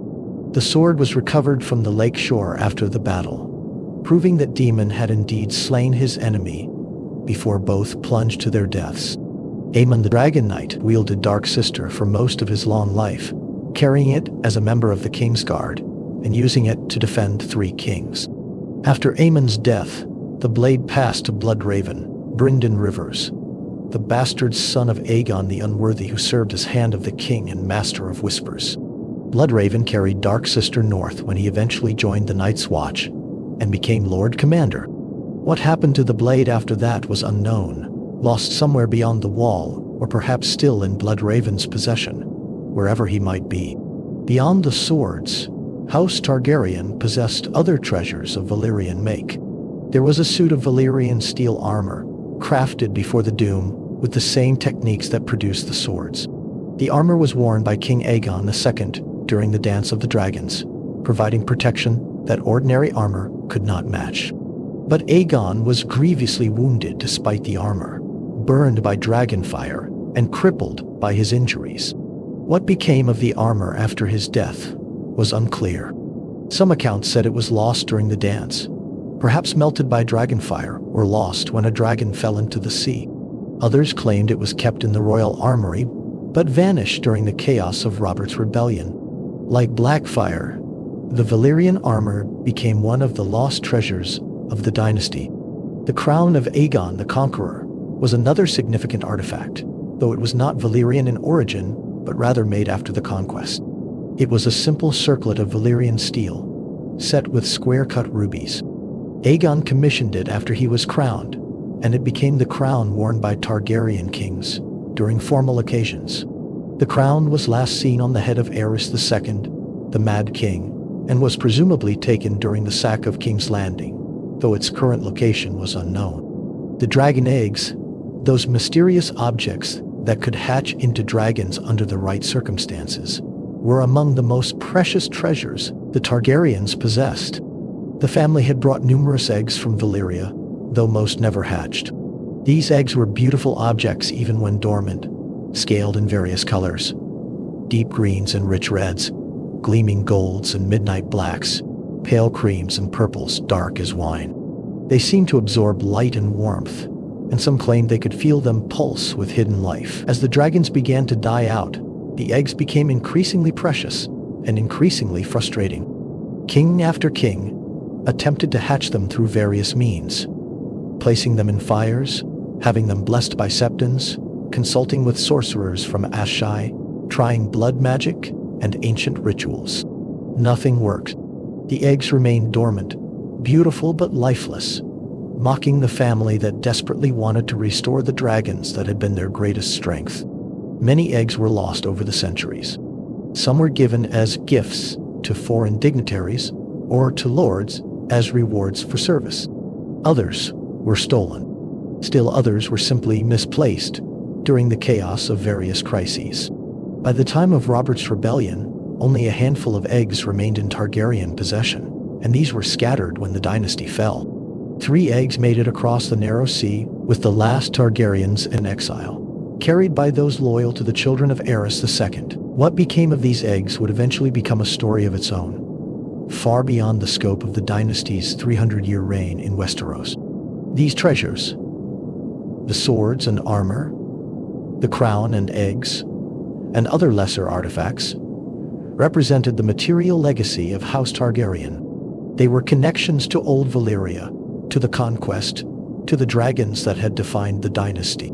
The sword was recovered from the lake shore after the battle, proving that Daemon had indeed slain his enemy before both plunged to their deaths. Aemon the Dragon Knight wielded Dark Sister for most of his long life, carrying it as a member of the King's Guard and using it to defend 3 kings. After Aemon's death, the blade passed to Bloodraven, Brynden Rivers, the bastard son of Aegon the Unworthy, who served as Hand of the King and Master of Whispers. Bloodraven carried Dark Sister north when he eventually joined the Night's Watch and became Lord Commander. What happened to the blade after that was unknown, lost somewhere beyond the wall, or perhaps still in Bloodraven's possession, wherever he might be. Beyond the swords, House Targaryen possessed other treasures of Valyrian make. There was a suit of Valyrian steel armor, crafted before the Doom with the same techniques that produced the swords. The armor was worn by King Aegon II during the Dance of the Dragons, providing protection that ordinary armor could not match. But Aegon was grievously wounded despite the armor, burned by dragonfire, and crippled by his injuries. What became of the armor after his death was unclear. Some accounts said it was lost during the dance, perhaps melted by dragonfire or lost when a dragon fell into the sea. Others claimed it was kept in the royal armory, but vanished during the chaos of Robert's rebellion. Like Blackfyre, the Valyrian armor became one of the lost treasures of the dynasty. The crown of Aegon the Conqueror was another significant artifact, though it was not Valyrian in origin, but rather made after the Conquest. It was a simple circlet of Valyrian steel, set with square-cut rubies. Aegon commissioned it after he was crowned, and it became the crown worn by Targaryen kings during formal occasions. The crown was last seen on the head of Aerys II, the Mad King, and was presumably taken during the sack of King's Landing, though its current location was unknown. The dragon eggs, those mysterious objects that could hatch into dragons under the right circumstances, were among the most precious treasures the Targaryens possessed. The family had brought numerous eggs from Valyria, though most never hatched. These eggs were beautiful objects even when dormant, scaled in various colors: deep greens and rich reds, gleaming golds and midnight blacks, pale creams and purples dark as wine. They seemed to absorb light and warmth, and some claimed they could feel them pulse with hidden life. As the dragons began to die out, the eggs became increasingly precious and increasingly frustrating. King after king attempted to hatch them through various means, placing them in fires, having them blessed by septons, consulting with sorcerers from Ashai, trying blood magic and ancient rituals. Nothing worked. The eggs remained dormant, beautiful but lifeless, mocking the family that desperately wanted to restore the dragons that had been their greatest strength. Many eggs were lost over the centuries. Some were given as gifts to foreign dignitaries or to lords as rewards for service. Others were stolen. Still others were simply misplaced during the chaos of various crises. By the time of Robert's rebellion, only a handful of eggs remained in Targaryen possession, and these were scattered when the dynasty fell. 3 eggs made it across the narrow sea, with the last Targaryens in exile, carried by those loyal to the children of Aerys II. What became of these eggs would eventually become a story of its own, far beyond the scope of the dynasty's 300-year reign in Westeros. These treasures, the swords and armor, the crown and eggs, and other lesser artifacts, represented the material legacy of House Targaryen. They were connections to old Valyria, to the Conquest, to the dragons that had defined the dynasty.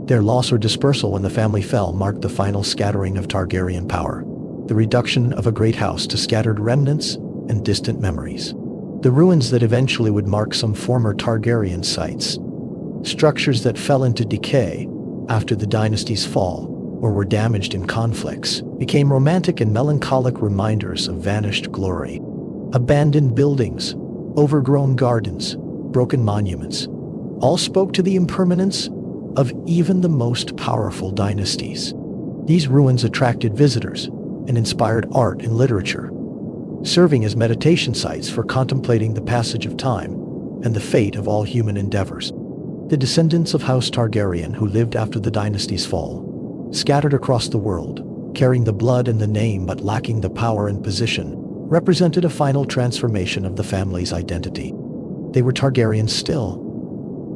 Their loss or dispersal when the family fell marked the final scattering of Targaryen power, the reduction of a great house to scattered remnants and distant memories. The ruins that eventually would mark some former Targaryen sites, structures that fell into decay after the dynasty's fall or were damaged in conflicts, became romantic and melancholic reminders of vanished glory. Abandoned buildings, overgrown gardens, broken monuments, all spoke to the impermanence of even the most powerful dynasties. These ruins attracted visitors and inspired art and literature, serving as meditation sites for contemplating the passage of time and the fate of all human endeavors. The descendants of House Targaryen who lived after the dynasty's fall, scattered across the world, carrying the blood and the name but lacking the power and position, represented a final transformation of the family's identity. They were Targaryens still,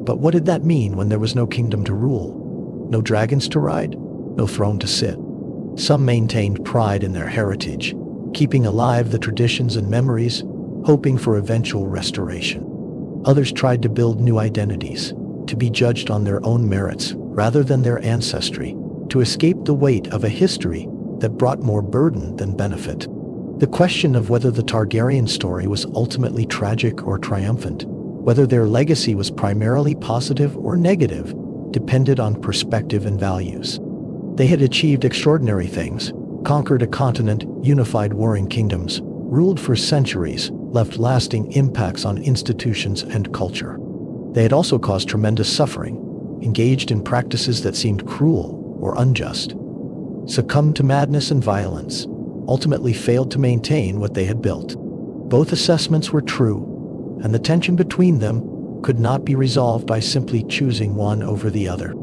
but what did that mean when there was no kingdom to rule, no dragons to ride, no throne to sit? Some maintained pride in their heritage, keeping alive the traditions and memories, hoping for eventual restoration. Others tried to build new identities, to be judged on their own merits rather than their ancestry, to escape the weight of a history that brought more burden than benefit. The question of whether the Targaryen story was ultimately tragic or triumphant, whether their legacy was primarily positive or negative, depended on perspective and values. They had achieved extraordinary things, conquered a continent, unified warring kingdoms, ruled for centuries, left lasting impacts on institutions and culture. They had also caused tremendous suffering, engaged in practices that seemed cruel or unjust, succumbed to madness and violence, ultimately failed to maintain what they had built. Both assessments were true, and the tension between them could not be resolved by simply choosing one over the other.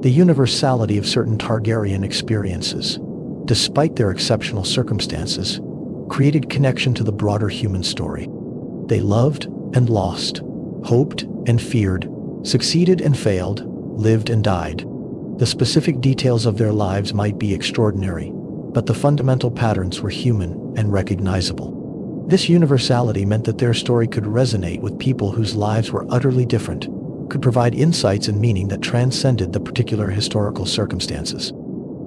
The universality of certain Targaryen experiences, despite their exceptional circumstances, created connection to the broader human story. They loved and lost, hoped and feared, succeeded and failed, lived and died. The specific details of their lives might be extraordinary, but the fundamental patterns were human and recognizable. This universality meant that their story could resonate with people whose lives were utterly different, could provide insights and meaning that transcended the particular historical circumstances.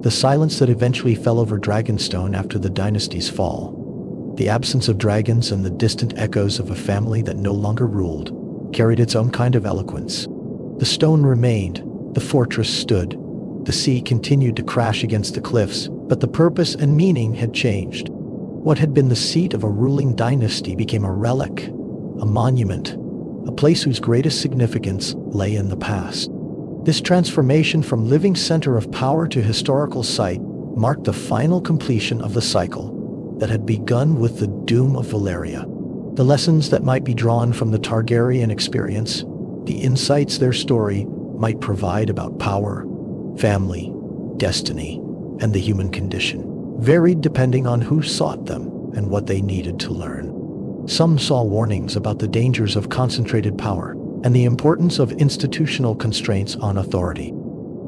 The silence that eventually fell over Dragonstone after the dynasty's fall, the absence of dragons and the distant echoes of a family that no longer ruled, carried its own kind of eloquence. The stone remained, the fortress stood, the sea continued to crash against the cliffs, but the purpose and meaning had changed. What had been the seat of a ruling dynasty became a relic, a monument, a place whose greatest significance lay in the past. This transformation from living center of power to historical site marked the final completion of the cycle that had begun with the doom of Valyria. The lessons that might be drawn from the Targaryen experience, the insights their story might provide about power, family, destiny, and the human condition, varied depending on who sought them and what they needed to learn. Some saw warnings about the dangers of concentrated power and the importance of institutional constraints on authority.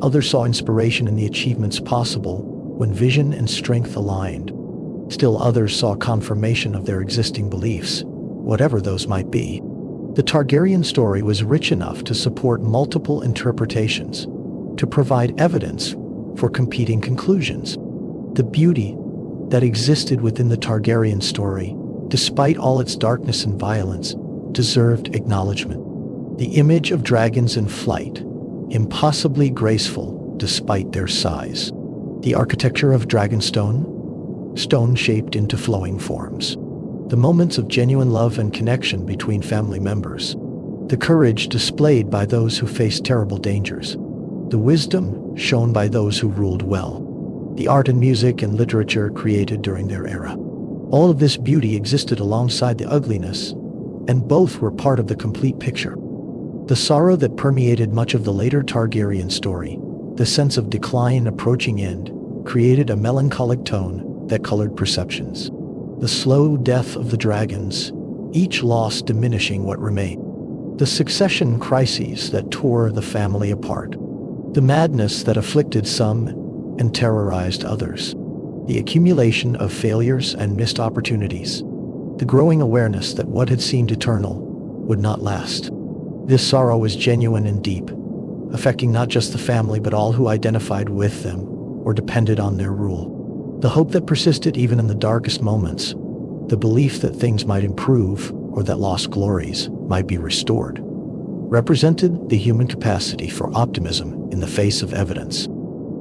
Others saw inspiration in the achievements possible when vision and strength aligned. Still others saw confirmation of their existing beliefs, whatever those might be. The Targaryen story was rich enough to support multiple interpretations, to provide evidence for competing conclusions. The beauty that existed within the Targaryen story, despite all its darkness and violence, deserved acknowledgement. The image of dragons in flight, impossibly graceful despite their size. The architecture of Dragonstone, stone shaped into flowing forms. The moments of genuine love and connection between family members. The courage displayed by those who faced terrible dangers. The wisdom shown by those who ruled well. The art and music and literature created during their era. All of this beauty existed alongside the ugliness, and both were part of the complete picture. The sorrow that permeated much of the later Targaryen story, the sense of decline approaching end, created a melancholic tone that colored perceptions. The slow death of the dragons, each loss diminishing what remained. The succession crises that tore the family apart. The madness that afflicted some and terrorized others. The accumulation of failures and missed opportunities. The growing awareness that what had seemed eternal would not last. This sorrow was genuine and deep, affecting not just the family but all who identified with them or depended on their rule. The hope that persisted even in the darkest moments, the belief that things might improve or that lost glories might be restored, represented the human capacity for optimism in the face of evidence.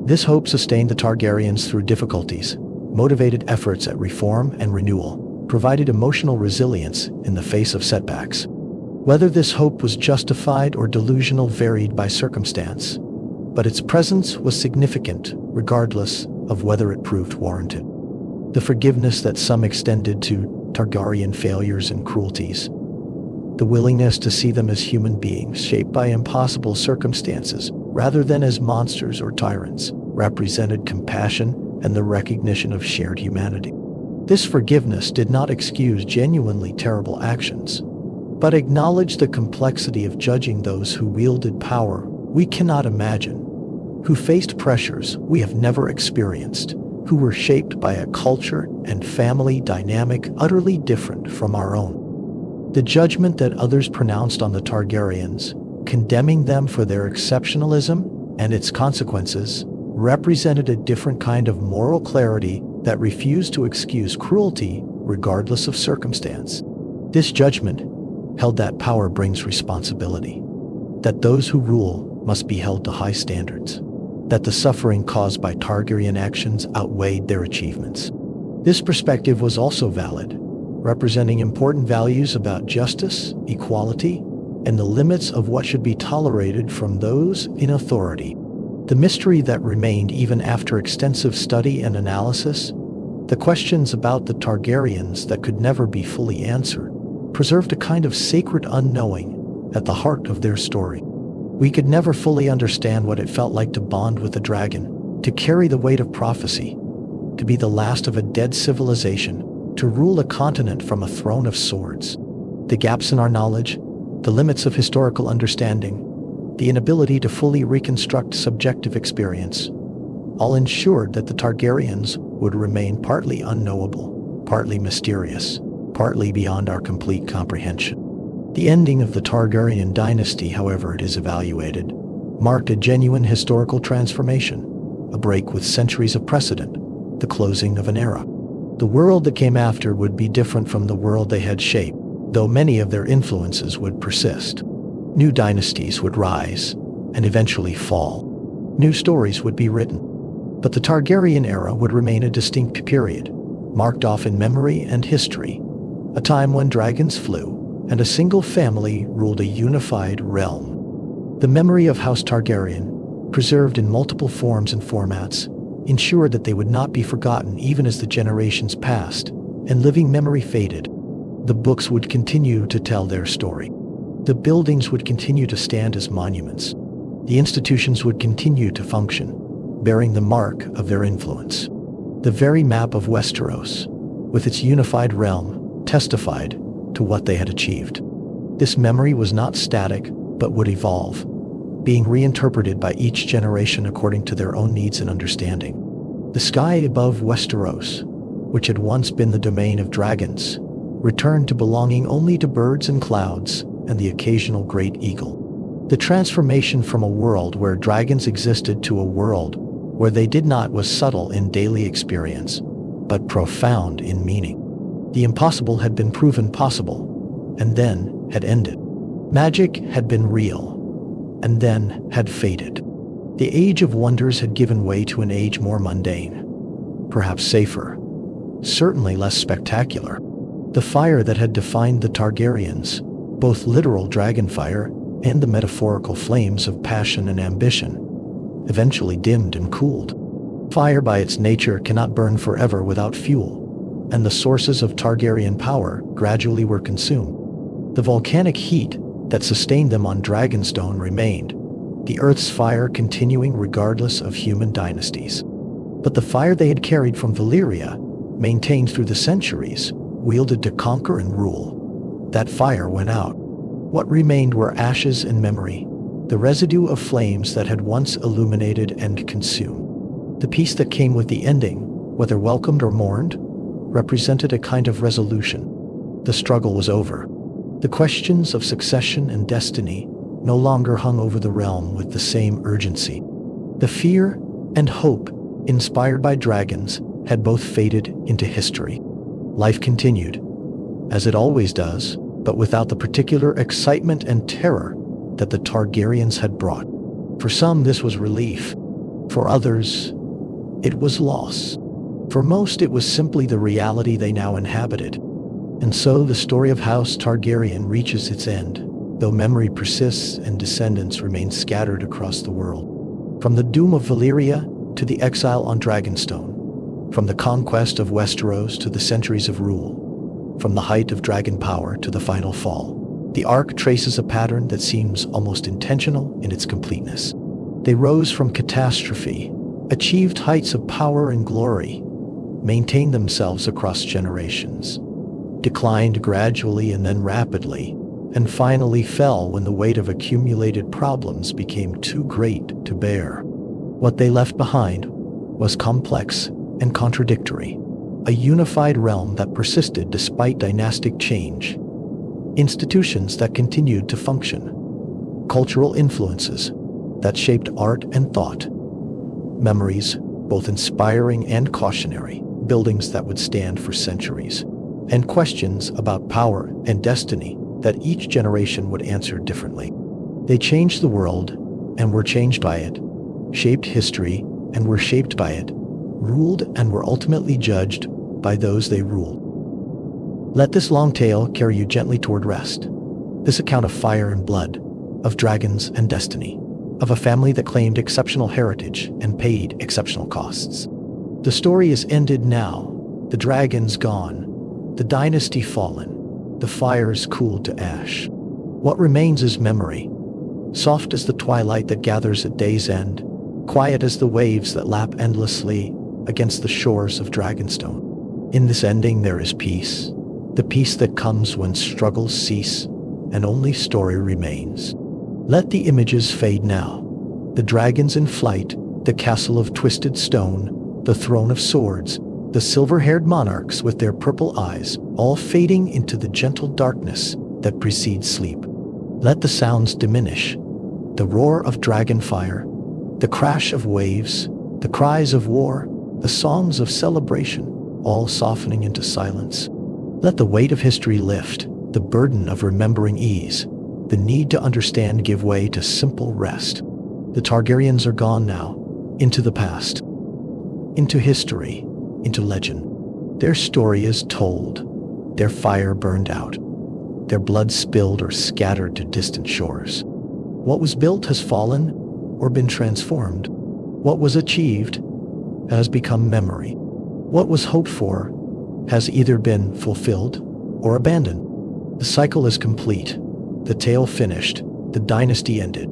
This hope sustained the Targaryens through difficulties, motivated efforts at reform and renewal, provided emotional resilience in the face of setbacks. Whether this hope was justified or delusional varied by circumstance, but its presence was significant regardless of whether it proved warranted. The forgiveness that some extended to Targaryen failures and cruelties, the willingness to see them as human beings shaped by impossible circumstances rather than as monsters or tyrants, represented compassion and the recognition of shared humanity. This forgiveness did not excuse genuinely terrible actions, but acknowledged the complexity of judging those who wielded power we cannot imagine, who faced pressures we have never experienced, who were shaped by a culture and family dynamic utterly different from our own. The judgment that others pronounced on the Targaryens, condemning them for their exceptionalism and its consequences, represented a different kind of moral clarity that refused to excuse cruelty regardless of circumstance. This judgment held that power brings responsibility, that those who rule must be held to high standards, that the suffering caused by Targaryen actions outweighed their achievements. This perspective was also valid, representing important values about justice, equality, and the limits of what should be tolerated from those in authority. The mystery that remained even after extensive study and analysis, the questions about the Targaryens that could never be fully answered, preserved a kind of sacred unknowing at the heart of their story. We could never fully understand what it felt like to bond with a dragon, to carry the weight of prophecy, to be the last of a dead civilization, to rule a continent from a throne of swords. The gaps in our knowledge, the limits of historical understanding, the inability to fully reconstruct subjective experience, all ensured that the Targaryens would remain partly unknowable, partly mysterious, partly beyond our complete comprehension. The ending of the Targaryen dynasty, however it is evaluated, marked a genuine historical transformation, a break with centuries of precedent, the closing of an era. The world that came after would be different from the world they had shaped, though many of their influences would persist. New dynasties would rise and eventually fall. New stories would be written. But the Targaryen era would remain a distinct period, marked off in memory and history, a time when dragons flew and a single family ruled a unified realm. The memory of House Targaryen, preserved in multiple forms and formats, ensured that they would not be forgotten even as the generations passed and living memory faded. The books would continue to tell their story. The buildings would continue to stand as monuments. The institutions would continue to function, bearing the mark of their influence. The very map of Westeros, with its unified realm, testified to what they had achieved. This memory was not static, but would evolve, being reinterpreted by each generation according to their own needs and understanding. The sky above Westeros, which had once been the domain of dragons, returned to belonging only to birds and clouds and the occasional great eagle. The transformation from a world where dragons existed to a world where they did not was subtle in daily experience, but profound in meaning. The impossible had been proven possible, and then had ended. Magic had been real, and then had faded. The age of wonders had given way to an age more mundane, perhaps safer, certainly less spectacular. The fire that had defined the Targaryens, both literal dragon fire and the metaphorical flames of passion and ambition, eventually dimmed and cooled. Fire by its nature cannot burn forever without fuel, and the sources of Targaryen power gradually were consumed. The volcanic heat that sustained them on Dragonstone remained, the earth's fire continuing regardless of human dynasties. But the fire they had carried from Valyria, maintained through the centuries, wielded to conquer and rule. That fire went out. What remained were ashes and memory, the residue of flames that had once illuminated and consumed. The peace that came with the ending, whether welcomed or mourned, represented a kind of resolution. The struggle was over. The questions of succession and destiny no longer hung over the realm with the same urgency. The fear and hope, inspired by dragons, had both faded into history. Life continued, as it always does, but without the particular excitement and terror that the Targaryens had brought. For some, this was relief. For others, it was loss. For most, it was simply the reality they now inhabited. And so the story of House Targaryen reaches its end, though memory persists and descendants remain scattered across the world. From the doom of Valyria to the exile on Dragonstone, from the conquest of Westeros to the centuries of rule, from the height of dragon power to the final fall, the arc traces a pattern that seems almost intentional in its completeness. They rose from catastrophe, achieved heights of power and glory, maintained themselves across generations, declined gradually and then rapidly, and finally fell when the weight of accumulated problems became too great to bear. What they left behind was complex and contradictory, a unified realm that persisted despite dynastic change, institutions that continued to function, cultural influences that shaped art and thought, memories, both inspiring and cautionary, buildings that would stand for centuries, and questions about power and destiny that each generation would answer differently. They changed the world and were changed by it, shaped history and were shaped by it, ruled and were ultimately judged by those they ruled. Let this long tale carry you gently toward rest. This account of fire and blood, of dragons and destiny, of a family that claimed exceptional heritage and paid exceptional costs. The story is ended now, the dragons gone, the dynasty fallen, the fires cooled to ash. What remains is memory, soft as the twilight that gathers at day's end, quiet as the waves that lap endlessly against the shores of Dragonstone. In this ending there is peace, the peace that comes when struggles cease and only story remains. Let the images fade now, the dragons in flight, the castle of twisted stone, the throne of swords, the silver-haired monarchs with their purple eyes, all fading into the gentle darkness that precedes sleep. Let the sounds diminish, the roar of dragon fire, the crash of waves, the cries of war, the songs of celebration, all softening into silence. Let the weight of history lift, the burden of remembering ease, the need to understand give way to simple rest. The Targaryens are gone now, into the past, into history, into legend. Their story is told, their fire burned out, their blood spilled or scattered to distant shores. What was built has fallen or been transformed. What was achieved has become memory. What was hoped for has either been fulfilled or abandoned. The cycle is complete, the tale finished, the dynasty ended.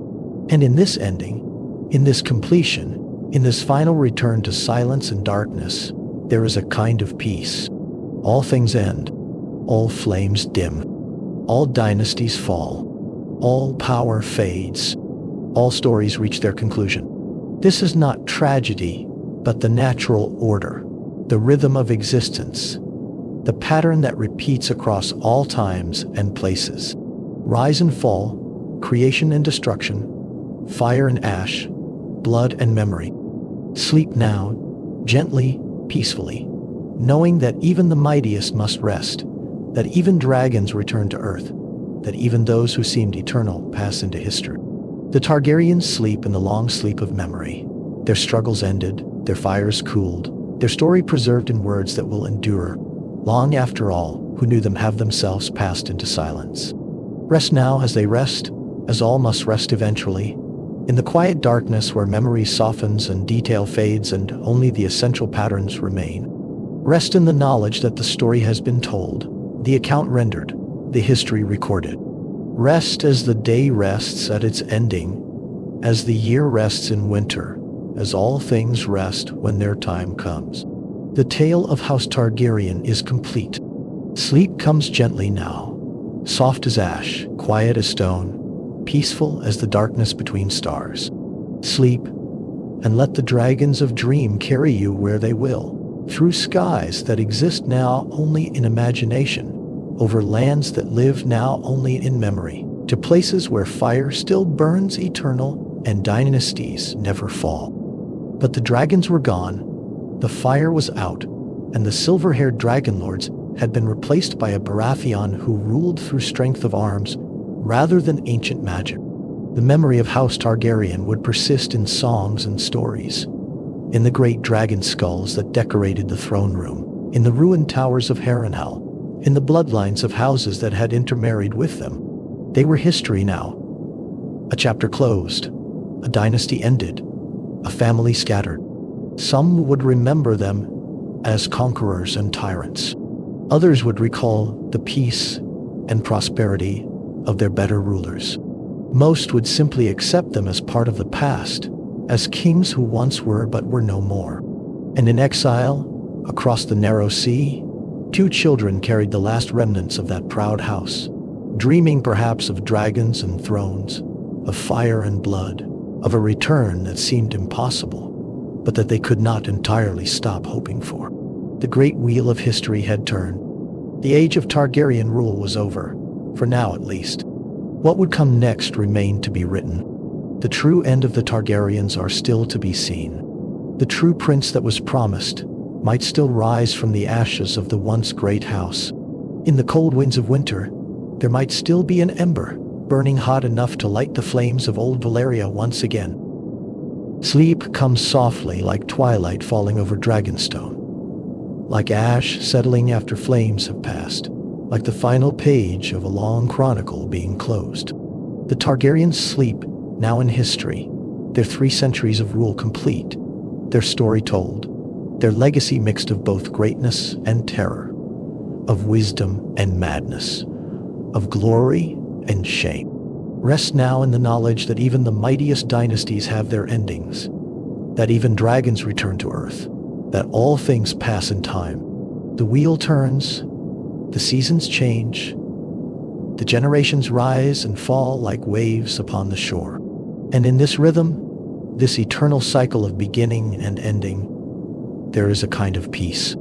And in this ending, in this completion, in this final return to silence and darkness, there is a kind of peace. All things end, all flames dim, all dynasties fall, all power fades, all stories reach their conclusion. This is not tragedy, but the natural order, the rhythm of existence, the pattern that repeats across all times and places. Rise and fall, creation and destruction, fire and ash, blood and memory. Sleep now, gently, peacefully, knowing that even the mightiest must rest, that even dragons return to earth, that even those who seemed eternal pass into history. The Targaryens sleep in the long sleep of memory. Their struggles ended, their fires cooled, their story preserved in words that will endure, long after all who knew them have themselves passed into silence. Rest now as they rest, as all must rest eventually, in the quiet darkness where memory softens and detail fades and only the essential patterns remain. Rest in the knowledge that the story has been told, the account rendered, the history recorded. Rest as the day rests at its ending, as the year rests in winter, as all things rest when their time comes. The tale of House Targaryen is complete. Sleep comes gently now, soft as ash, quiet as stone, peaceful as the darkness between stars. Sleep, and let the dragons of dream carry you where they will, through skies that exist now only in imagination, over lands that live now only in memory, to places where fire still burns eternal and dynasties never fall. But the dragons were gone, the fire was out, and the silver-haired dragonlords had been replaced by a Baratheon who ruled through strength of arms rather than ancient magic. The memory of House Targaryen would persist in songs and stories, in the great dragon skulls that decorated the throne room, in the ruined towers of Harrenhal, in the bloodlines of houses that had intermarried with them. They were history now. A chapter closed, a dynasty ended, a family scattered. Some would remember them as conquerors and tyrants. Others would recall the peace and prosperity of their better rulers. Most would simply accept them as part of the past, as kings who once were but were no more. And in exile, across the narrow sea, 2 children carried the last remnants of that proud house, dreaming perhaps of dragons and thrones, of fire and blood, of a return that seemed impossible, but that they could not entirely stop hoping for. The great wheel of history had turned. The age of Targaryen rule was over, for now at least. What would come next remained to be written. The true end of the Targaryens are still to be seen. The true prince that was promised might still rise from the ashes of the once great house. In the cold winds of winter, there might still be an ember, burning hot enough to light the flames of old Valyria once again. Sleep comes softly like twilight falling over Dragonstone, like ash settling after flames have passed, like the final page of a long chronicle being closed. The Targaryens sleep, now in history, their 3 centuries of rule complete, their story told, their legacy mixed of both greatness and terror, of wisdom and madness, of glory and shame. Rest now in the knowledge that even the mightiest dynasties have their endings, that even dragons return to earth, that all things pass in time. The wheel turns, the seasons change, the generations rise and fall like waves upon the shore. And in this rhythm, this eternal cycle of beginning and ending, there is a kind of peace.